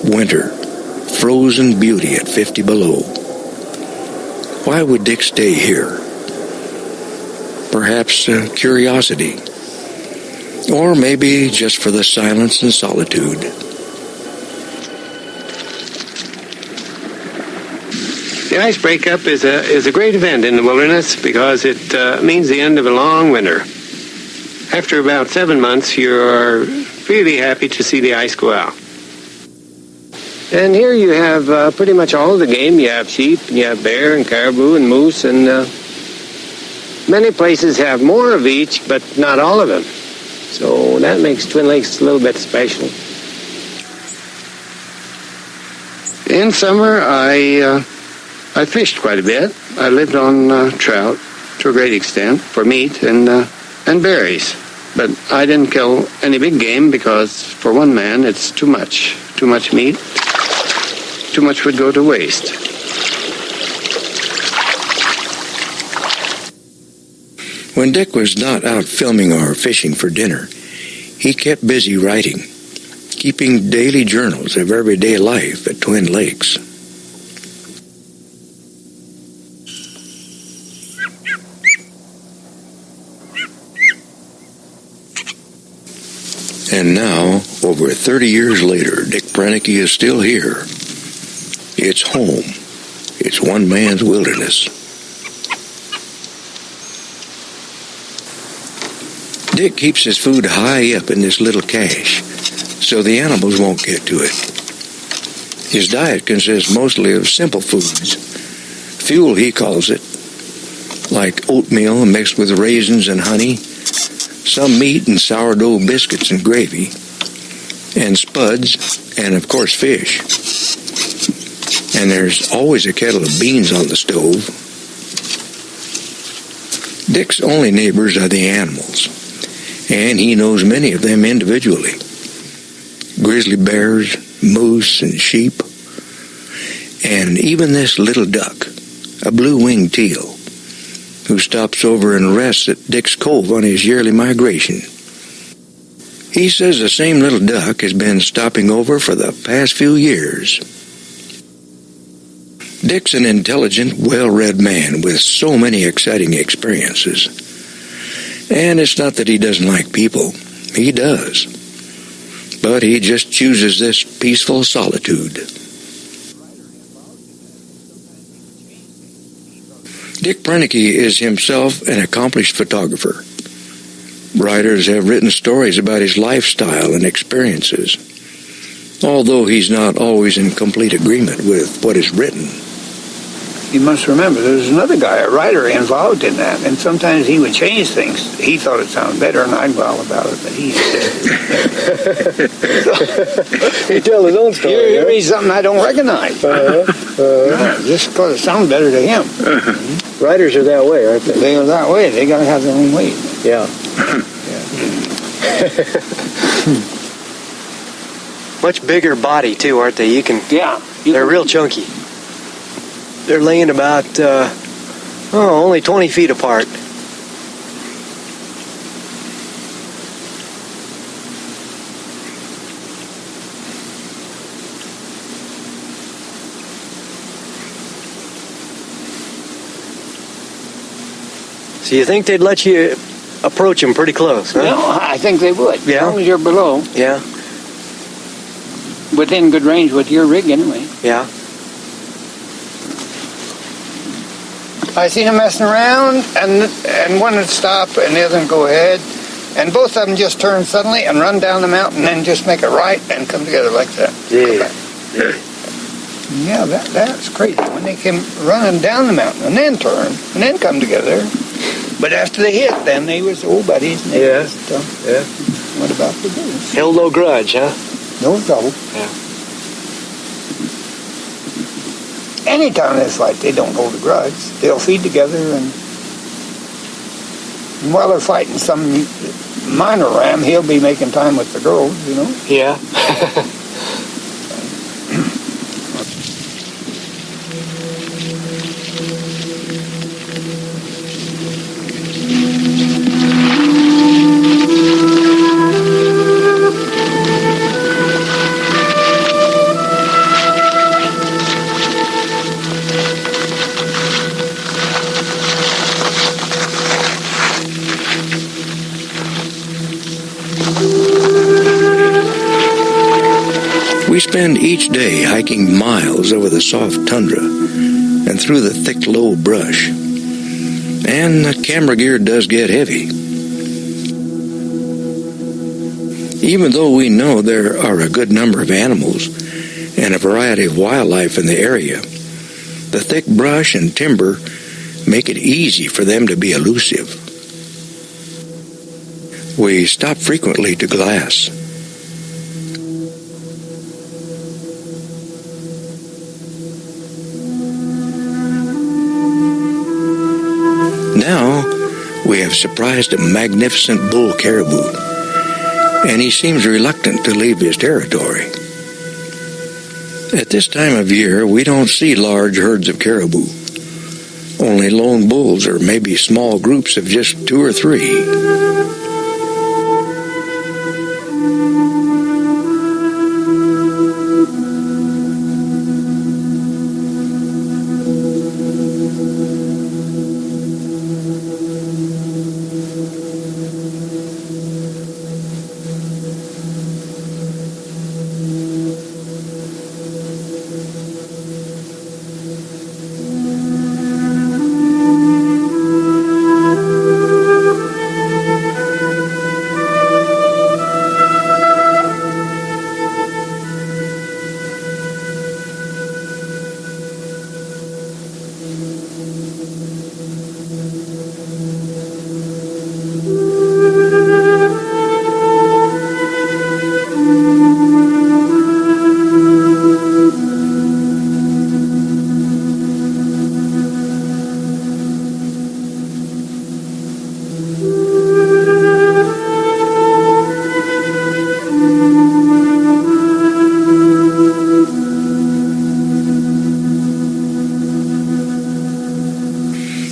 [SPEAKER 2] Winter, frozen beauty at 50 below. Why would Dick stay here? Perhaps curiosity, or maybe just for the silence and solitude.
[SPEAKER 7] The ice breakup is a great event in the wilderness because it means the end of a long winter. After about 7 months, you're really happy to see the ice go out. And here you have pretty much all of the game. You have sheep, and you have bear, and caribou, and moose, and many places have more of each, but not all of them. So that makes Twin Lakes a little bit special. In summer, I fished quite a bit. I lived on trout to a great extent for meat and berries. But I didn't kill any big game because for one man it's too much meat. Too much would go to waste.
[SPEAKER 2] When Dick was not out filming or fishing for dinner, he kept busy writing, keeping daily journals of everyday life at Twin Lakes. And now, over 30 years later, Dick Proenneke is still here. It's home. It's one man's wilderness. Dick keeps his food high up in this little cache, so the animals won't get to it. His diet consists mostly of simple foods. Fuel, he calls it, like oatmeal mixed with raisins and honey, some meat and sourdough biscuits and gravy, and spuds, and of course fish. And there's always a kettle of beans on the stove. Dick's only neighbors are the animals, and he knows many of them individually. Grizzly bears, moose, and sheep, and even this little duck, a blue-winged teal, who stops over and rests at Dick's Cove on his yearly migration. He says the same little duck has been stopping over for the past few years. Dick's an intelligent, well-read man with so many exciting experiences. And it's not that he doesn't like people. He does. But he just chooses this peaceful solitude. Dick Proenneke is himself an accomplished photographer. Writers have written stories about his lifestyle and experiences, although he's not always in complete agreement with what is written.
[SPEAKER 3] You must remember, there's another guy, a writer, involved in that, and sometimes he would change things. He thought it sounded better, and I'd growl about it, but he
[SPEAKER 5] He tell his own story.
[SPEAKER 3] You read something I don't recognize. Just because it sounds better to him.
[SPEAKER 5] Writers are that way, aren't they?
[SPEAKER 3] They are that way. They got to have their own way.
[SPEAKER 5] Yeah. Much bigger body, too, aren't they? You can.
[SPEAKER 3] Yeah.
[SPEAKER 5] They're real chunky. They're laying about, only 20 feet apart. So you think they'd let you approach them pretty close, huh?
[SPEAKER 3] No, I think they would.
[SPEAKER 5] Yeah?
[SPEAKER 3] As long as you're below.
[SPEAKER 5] Yeah,
[SPEAKER 3] Within good range with your rig, anyway.
[SPEAKER 5] yeah.
[SPEAKER 3] I seen them messing around, and one would stop, and the other would go ahead, and both of them just turn suddenly and run down the mountain, and then just make a right and come together like that. Yeah, that's crazy. When they came running down the mountain and then turn and then come together, but after they hit, then they was old buddies. And they just, what about the business?
[SPEAKER 5] Held no grudge, huh?
[SPEAKER 3] No trouble.
[SPEAKER 5] Yeah.
[SPEAKER 3] Anytime it's like they don't hold a grudge. They'll feed together, and while they're fighting some minor ram, he'll be making time with the girls, you know?
[SPEAKER 5] Yeah.
[SPEAKER 2] We spend each day hiking miles over the soft tundra and through the thick, low brush. And the camera gear does get heavy. Even though we know there are a good number of animals and a variety of wildlife in the area, the thick brush and timber make it easy for them to be elusive. We stop frequently to glass. Now, we have surprised a magnificent bull caribou, and he seems reluctant to leave his territory. At this time of year, we don't see large herds of caribou, only lone bulls or maybe small groups of just 2 or 3.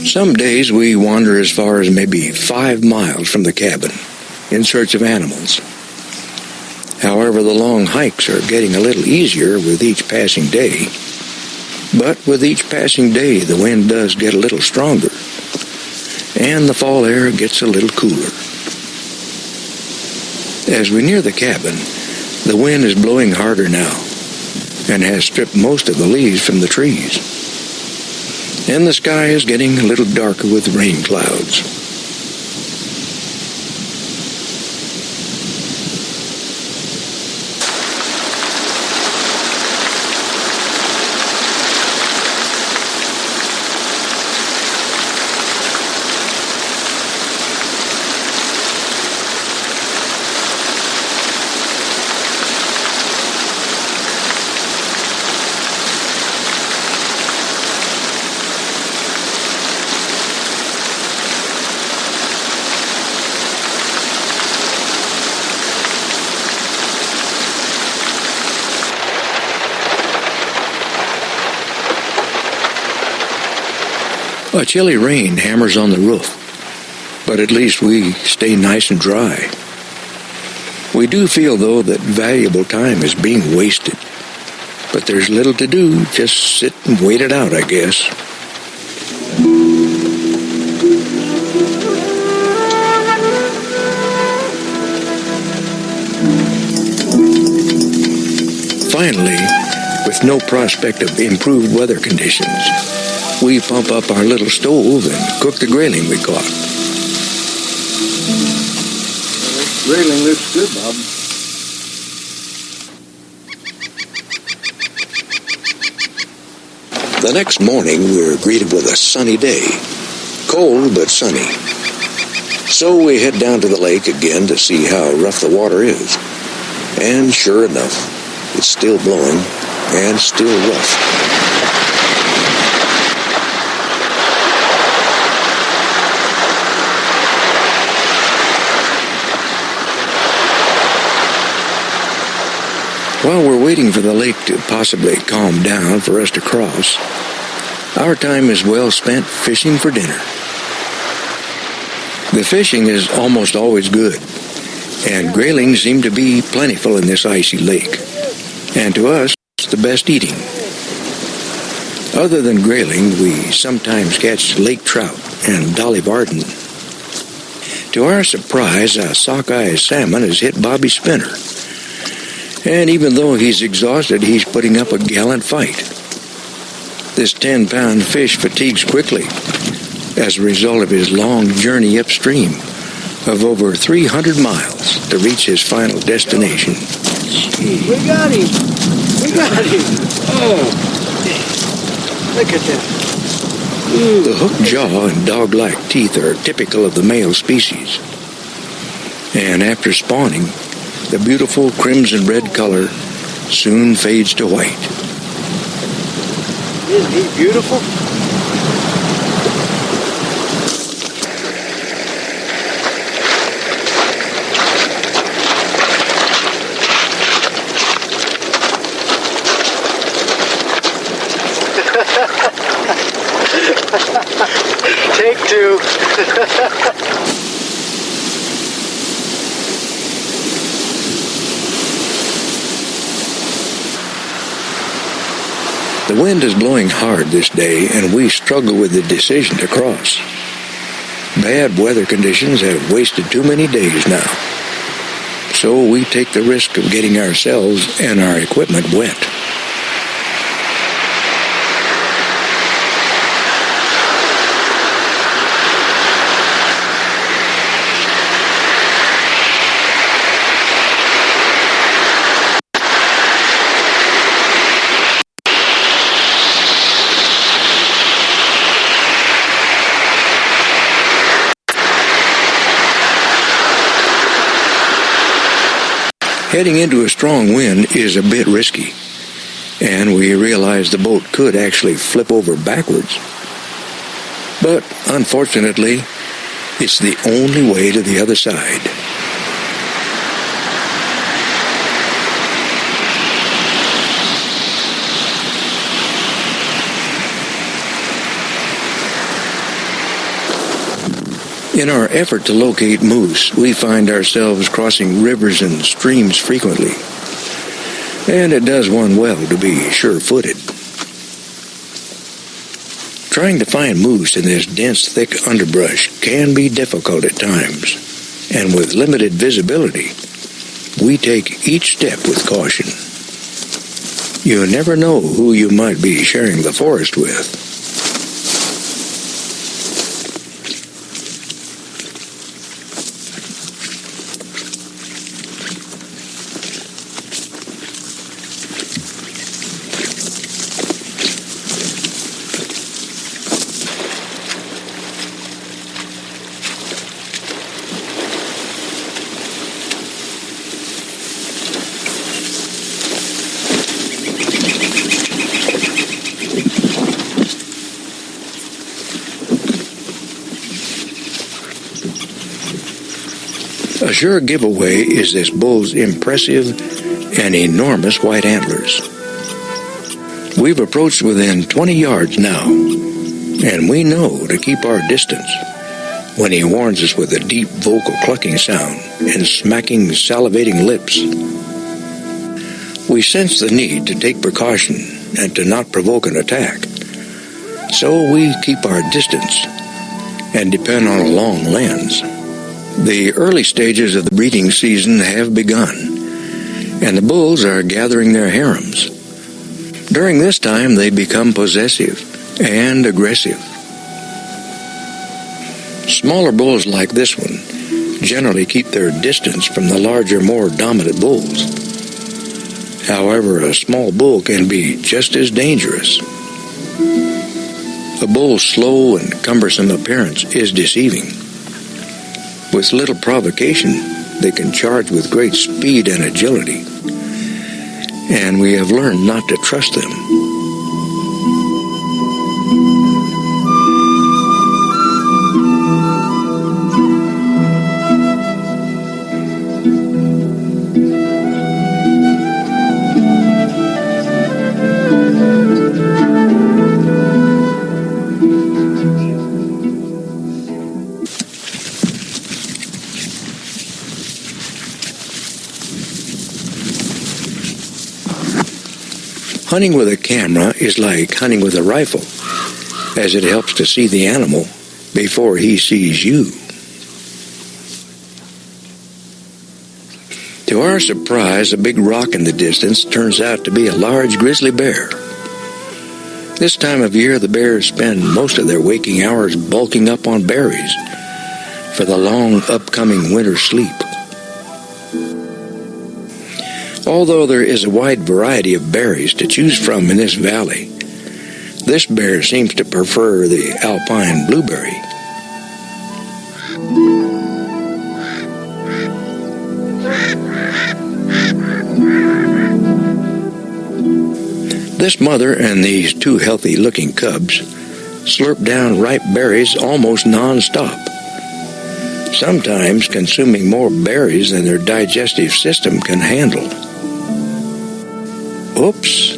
[SPEAKER 2] Some days we wander as far as maybe 5 miles from the cabin in search of animals. However, the long hikes are getting a little easier with each passing day. But with each passing day, the wind does get a little stronger, and the fall air gets a little cooler. As we near the cabin, the wind is blowing harder now, and has stripped most of the leaves from the trees. And the sky is getting a little darker with rain clouds. A chilly rain hammers on the roof, but at least we stay nice and dry. We do feel, though, that valuable time is being wasted. But there's little to do, just sit and wait it out, I guess. Finally, with no prospect of improved weather conditions, we pump up our little stove and cook the grayling we caught.
[SPEAKER 3] This grayling looks good, Bob.
[SPEAKER 2] The next morning, we were greeted with a sunny day. Cold, but sunny. So we head down to the lake again to see how rough the water is. And sure enough, it's still blowing and still rough. While we're waiting for the lake to possibly calm down for us to cross, our time is well spent fishing for dinner. The fishing is almost always good, and grayling seem to be plentiful in this icy lake, and to us, it's the best eating. Other than grayling, we sometimes catch lake trout and dolly varden. To our surprise, a sockeye salmon has hit Bobby's spinner. And even though he's exhausted, he's putting up a gallant fight. This 10-pound fish fatigues quickly as a result of his long journey upstream of over 300 miles to reach his final destination.
[SPEAKER 5] We got him! We got him! Oh, look at that.
[SPEAKER 2] The hooked jaw and dog-like teeth are typical of the male species. And after spawning, the beautiful crimson-red color soon fades to white.
[SPEAKER 5] Isn't he beautiful? Take two.
[SPEAKER 2] The wind is blowing hard this day, and we struggle with the decision to cross. Bad weather conditions have wasted too many days now. So we take the risk of getting ourselves and our equipment wet. Heading into a strong wind is a bit risky, and we realize the boat could actually flip over backwards. But unfortunately, it's the only way to the other side. In our effort to locate moose, we find ourselves crossing rivers and streams frequently, and it does one well to be sure-footed. Trying to find moose in this dense, thick underbrush can be difficult at times, and with limited visibility, we take each step with caution. You never know who you might be sharing the forest with. A sure giveaway is this bull's impressive and enormous white antlers. We've approached within 20 yards now, and we know to keep our distance when he warns us with a deep vocal clucking sound and smacking, salivating lips. We sense the need to take precaution and to not provoke an attack, so we keep our distance and depend on a long lens. The early stages of the breeding season have begun, and the bulls are gathering their harems. During this time, they become possessive and aggressive. Smaller bulls like this one generally keep their distance from the larger, more dominant bulls. However, a small bull can be just as dangerous. A bull's slow and cumbersome appearance is deceiving. With little provocation, they can charge with great speed and agility, and we have learned not to trust them. Hunting with a camera is like hunting with a rifle, as it helps to see the animal before he sees you. To our surprise, a big rock in the distance turns out to be a large grizzly bear. This time of year, the bears spend most of their waking hours bulking up on berries for the long upcoming winter sleep. Although there is a wide variety of berries to choose from in this valley, this bear seems to prefer the alpine blueberry. This mother and these two healthy-looking cubs slurp down ripe berries almost non-stop, sometimes consuming more berries than their digestive system can handle. Oops.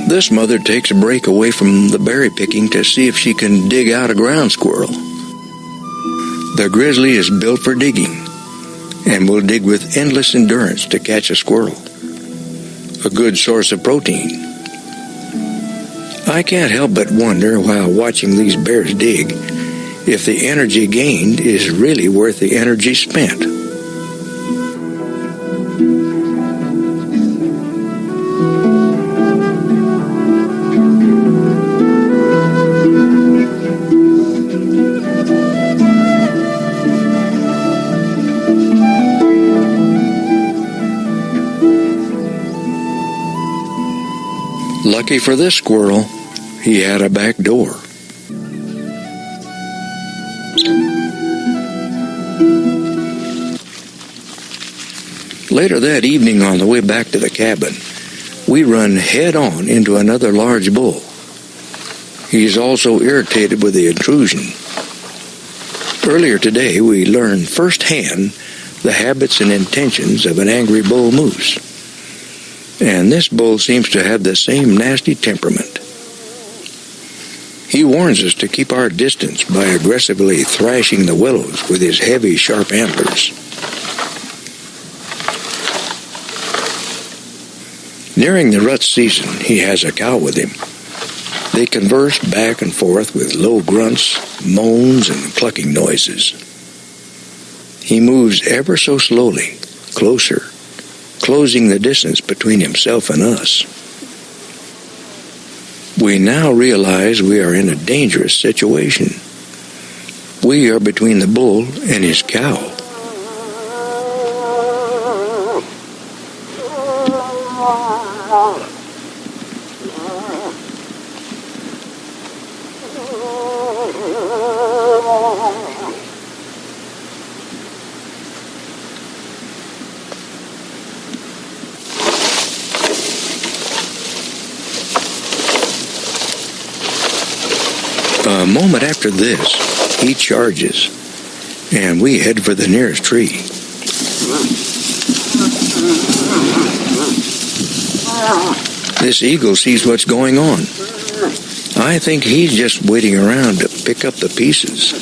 [SPEAKER 2] This mother takes a break away from the berry picking to see if she can dig out a ground squirrel. The grizzly is built for digging and will dig with endless endurance to catch a squirrel, a good source of protein. I can't help but wonder while watching these bears dig if the energy gained is really worth the energy spent. Lucky for this squirrel, he had a back door. Later that evening, on the way back to the cabin, we run head-on into another large bull. He's also irritated with the intrusion. Earlier today, we learned firsthand the habits and intentions of an angry bull moose. And this bull seems to have the same nasty temperament. He warns us to keep our distance by aggressively thrashing the willows with his heavy, sharp antlers. Nearing the rut season, he has a cow with him. They converse back and forth with low grunts, moans, and clucking noises. He moves ever so slowly, closer, closing the distance between himself and us. We now realize we are in a dangerous situation. We are between the bull and his cow. A moment after this, he charges, and we head for the nearest tree. This eagle sees what's going on. I think he's just waiting around to pick up the pieces.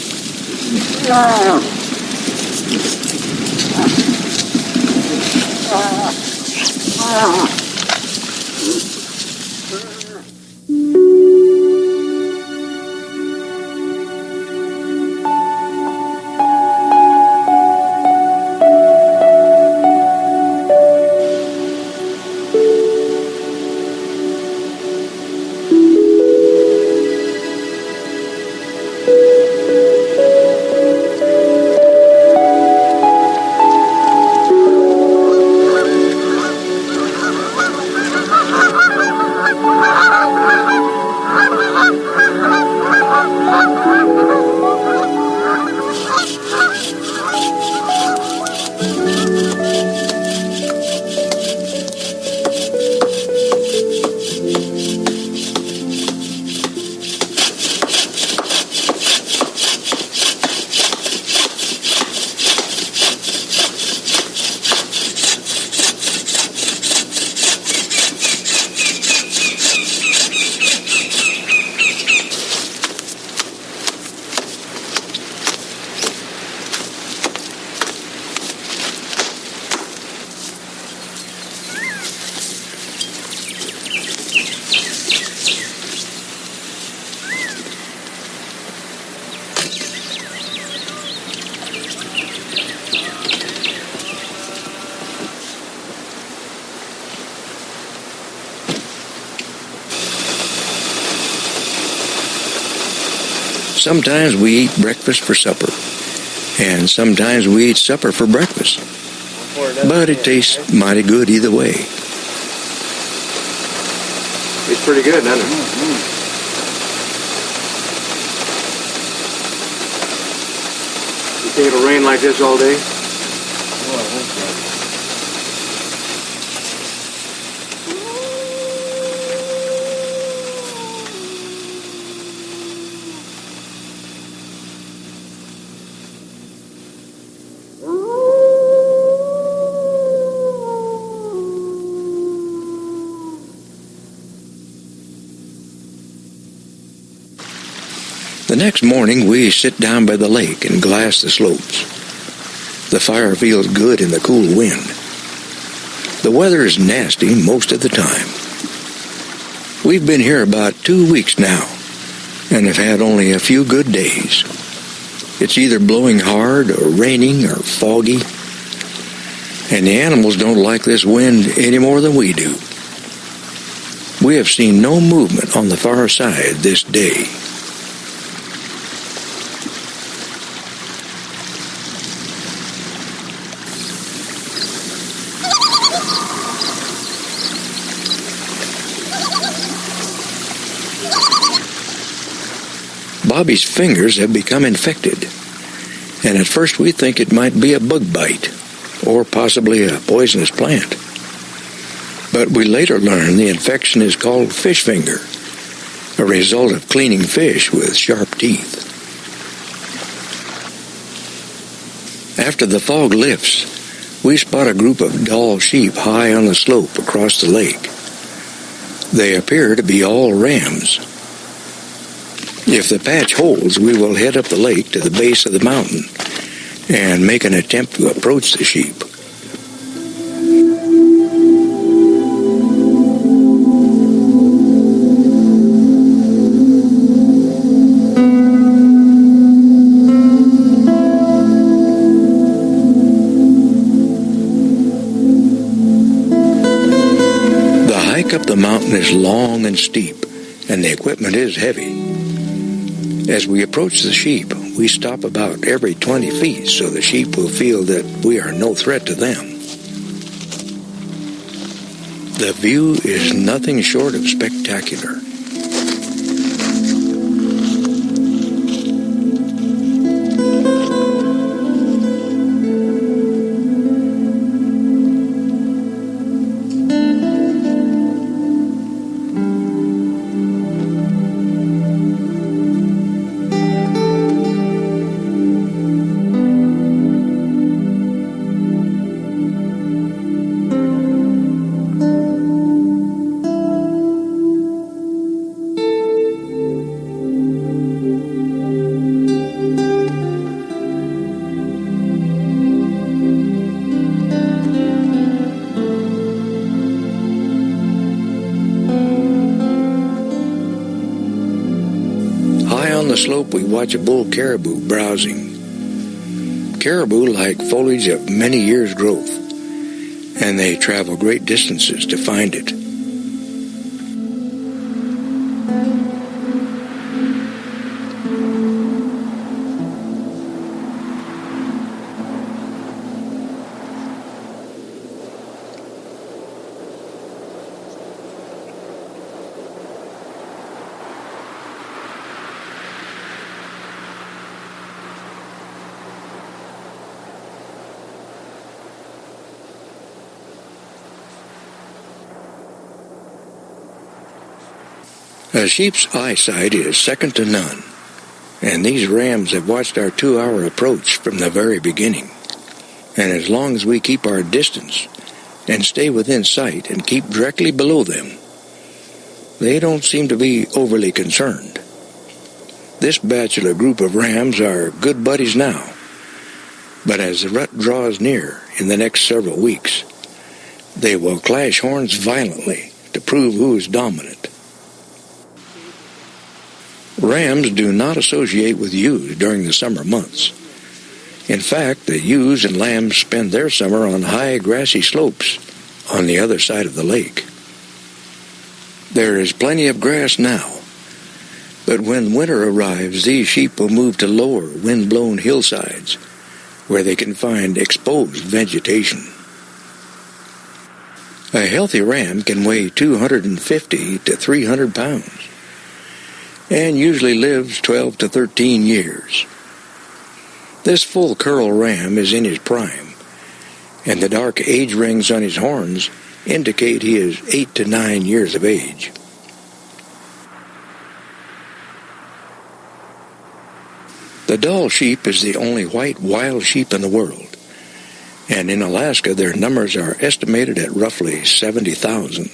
[SPEAKER 2] Sometimes we eat breakfast for supper, and sometimes we eat supper for breakfast. But it tastes mighty good either way.
[SPEAKER 5] It's pretty good, doesn't it? You think it'll rain like this all day?
[SPEAKER 1] Well, I hope so.
[SPEAKER 2] The next morning, we sit down by the lake and glass the slopes. The fire feels good in the cool wind. The weather is nasty most of the time. We've been here about 2 weeks now, and have had only a few good days. It's either blowing hard or raining or foggy, and the animals don't like this wind any more than we do. We have seen no movement on the far side this day. Bobby's fingers have become infected, and at first we think it might be a bug bite, or possibly a poisonous plant. But we later learn the infection is called fish finger, a result of cleaning fish with sharp teeth. After the fog lifts, we spot a group of doll sheep high on the slope across the lake. They appear to be all rams. If the patch holds, we will head up the lake to the base of the mountain and make an attempt to approach the sheep. The hike up the mountain is long and steep, and the equipment is heavy. As we approach the sheep, we stop about every 20 feet so the sheep will feel that we are no threat to them. The view is nothing short of spectacular. On the slope, we watch a bull caribou browsing. Caribou like foliage of many years' growth, and they travel great distances to find it. A sheep's eyesight is second to none, and these rams have watched our 2-hour approach from the very beginning. And as long as we keep our distance and stay within sight and keep directly below them, they don't seem to be overly concerned. This bachelor group of rams are good buddies now, but as the rut draws near in the next several weeks, they will clash horns violently to prove who is dominant. Rams do not associate with ewes during the summer months. In fact, the ewes and lambs spend their summer on high grassy slopes on the other side of the lake. There is plenty of grass now, but when winter arrives, these sheep will move to lower wind-blown hillsides where they can find exposed vegetation. A healthy ram can weigh 250 to 300 pounds. And usually lives 12 to 13 years. This full curl ram is in his prime, and the dark age rings on his horns indicate he is 8 to 9 years of age. The doll sheep is the only white wild sheep in the world, and in Alaska their numbers are estimated at roughly 70,000.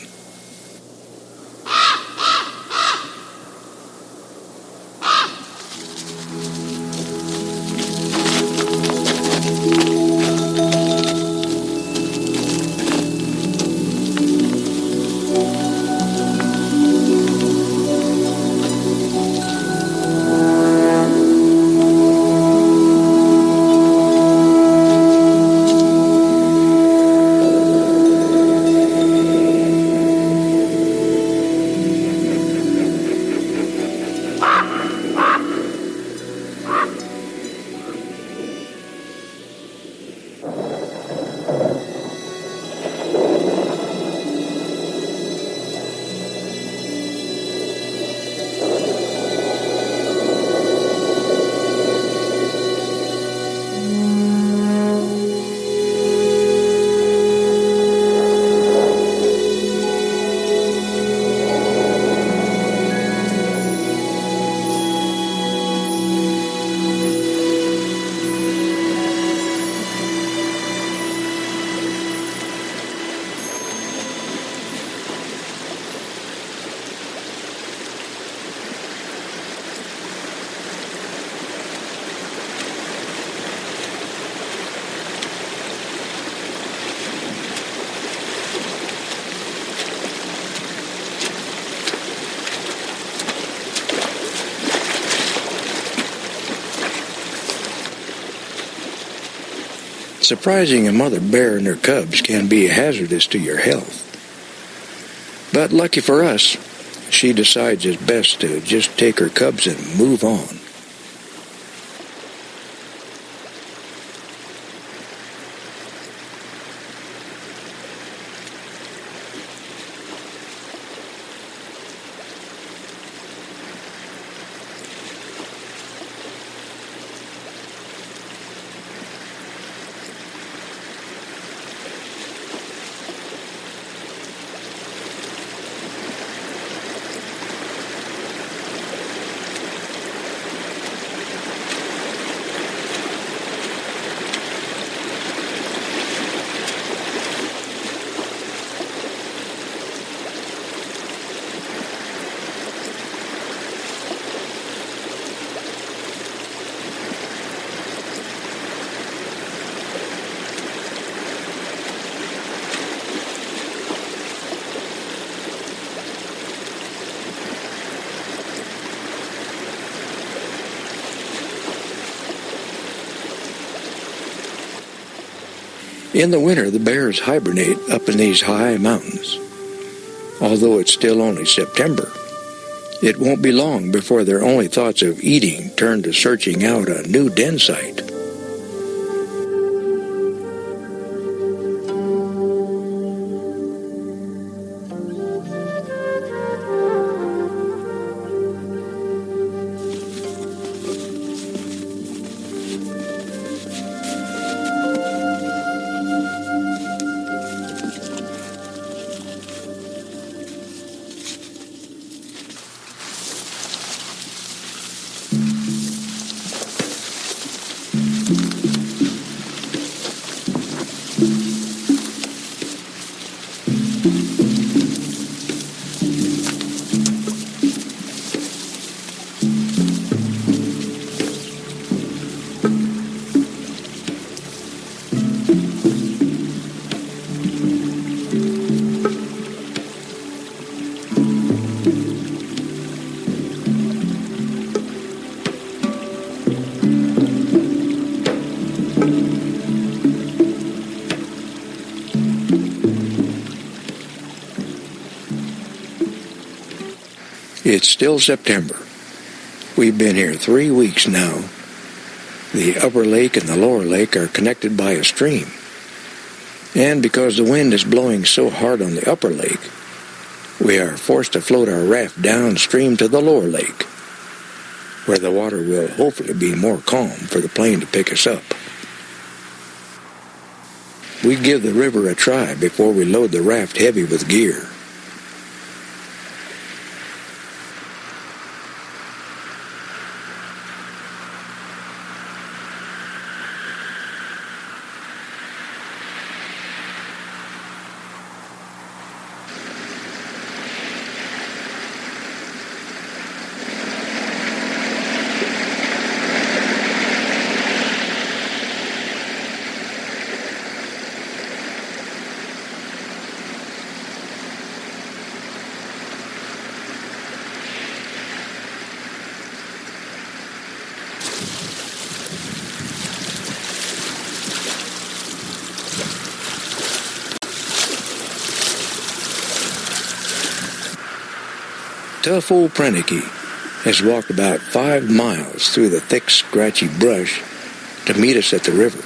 [SPEAKER 2] Surprising a mother bear and her cubs can be hazardous to your health. But lucky for us, she decides it's best to just take her cubs and move on. In the winter, the bears hibernate up in these high mountains. Although it's still only September, it won't be long before their only thoughts of eating turn to searching out a new den site. It's still September. We've been here 3 weeks now. The upper lake and the lower lake are connected by a stream. And because the wind is blowing so hard on the upper lake, we are forced to float our raft downstream to the lower lake, where the water will hopefully be more calm for the plane to pick us up. We give the river a try before we load the raft heavy with gear. Tough old Proenneke has walked about 5 miles through the thick, scratchy brush to meet us at the river.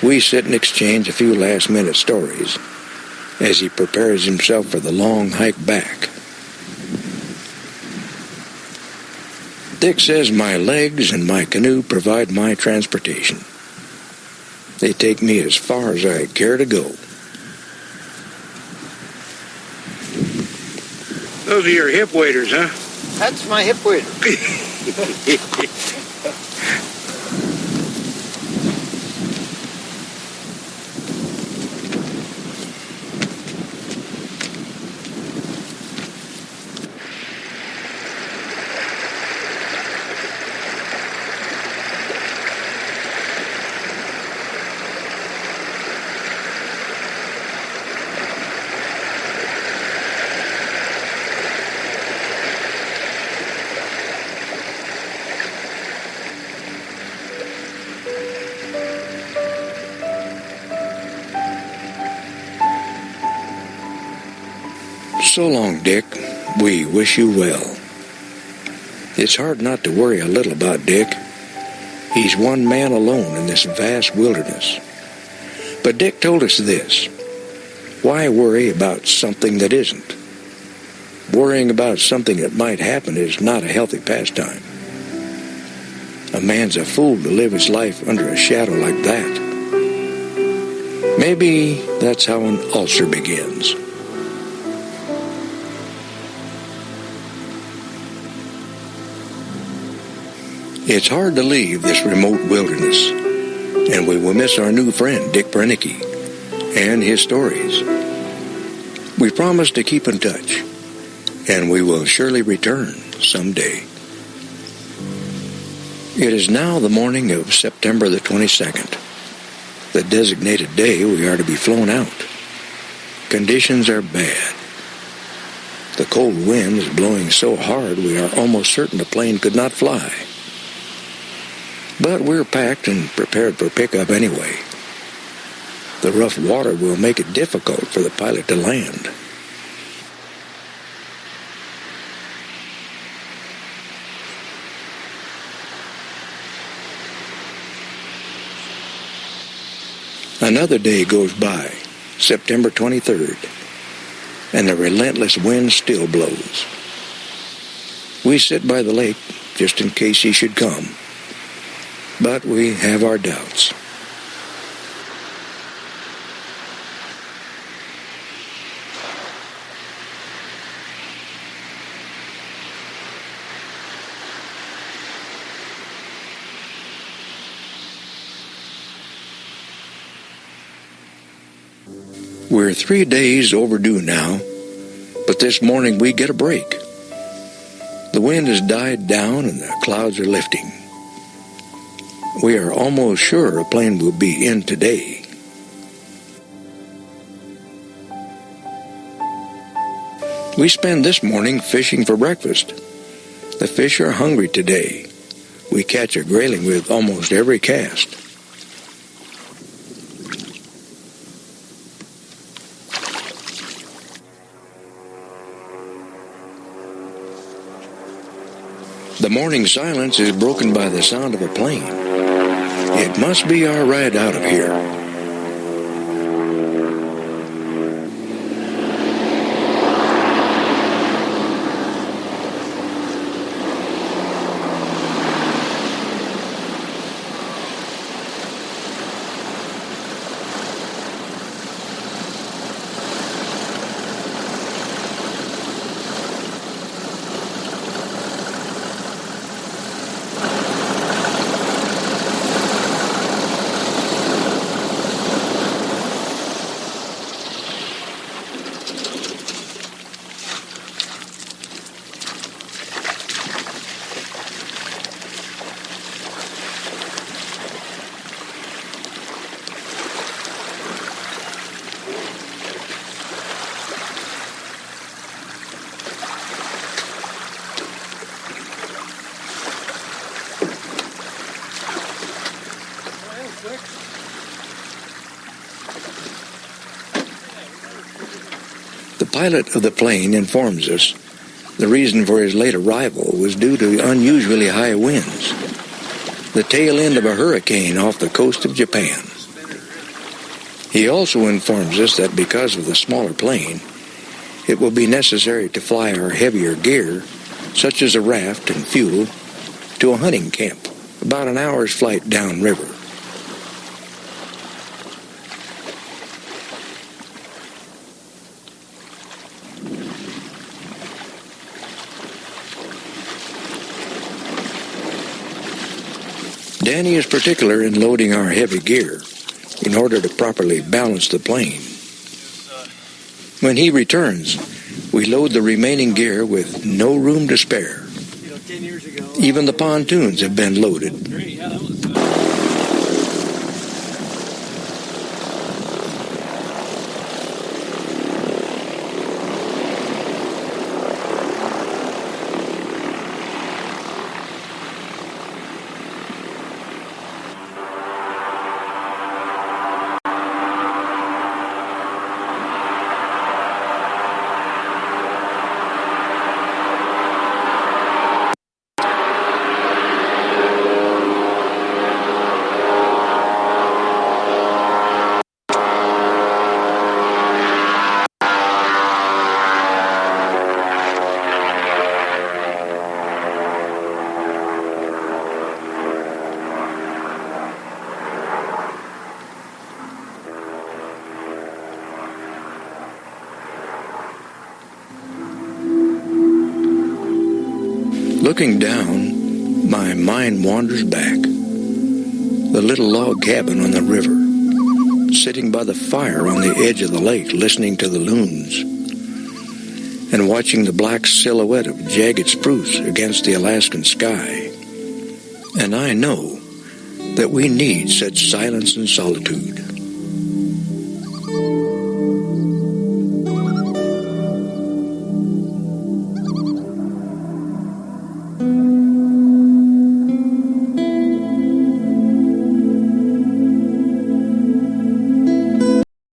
[SPEAKER 2] We sit and exchange a few last-minute stories as he prepares himself for the long hike back. Dick says my legs and my canoe provide my transportation. They take me as far as I care to go.
[SPEAKER 3] Those are your hip waders, huh?
[SPEAKER 5] That's my hip wader.
[SPEAKER 2] So long, Dick. We wish you well. It's hard not to worry a little about Dick. He's one man alone in this vast wilderness. But Dick told us this: why worry about something that isn't? Worrying about something that might happen is not a healthy pastime. A man's a fool to live his life under a shadow like that. Maybe that's how an ulcer begins. It's hard to leave this remote wilderness, and we will miss our new friend, Dick Proenneke, and his stories. We promise to keep in touch, and we will surely return someday. It is now the morning of September the 22nd, the designated day we are to be flown out. Conditions are bad. The cold wind is blowing so hard we are almost certain the plane could not fly. But we're packed and prepared for pickup anyway. The rough water will make it difficult for the pilot to land. Another day goes by, September 23rd, and the relentless wind still blows. We sit by the lake just in case he should come, but we have our doubts. We're 3 days overdue now, but this morning we get a break. The wind has died down and the clouds are lifting. We are almost sure a plane will be in today. We spend this morning fishing for breakfast. The fish are hungry today. We catch a grayling with almost every cast. The morning silence is broken by the sound of a plane. It must be our ride out of here. The pilot of the plane informs us the reason for his late arrival was due to unusually high winds, the tail end of a hurricane off the coast of Japan. He also informs us that because of the smaller plane, it will be necessary to fly our heavier gear, such as a raft and fuel, to a hunting camp, about an hour's flight downriver. Danny is particular in loading our heavy gear in order to properly balance the plane. When he returns, we load the remaining gear with no room to spare.
[SPEAKER 5] 10 years ago.
[SPEAKER 2] Even the pontoons have been loaded. Looking down, my mind wanders back. The little log cabin on the river, sitting by the fire on the edge of the lake listening to the loons, and watching the black silhouette of jagged spruce against the Alaskan sky. And I know that we need such silence and solitude.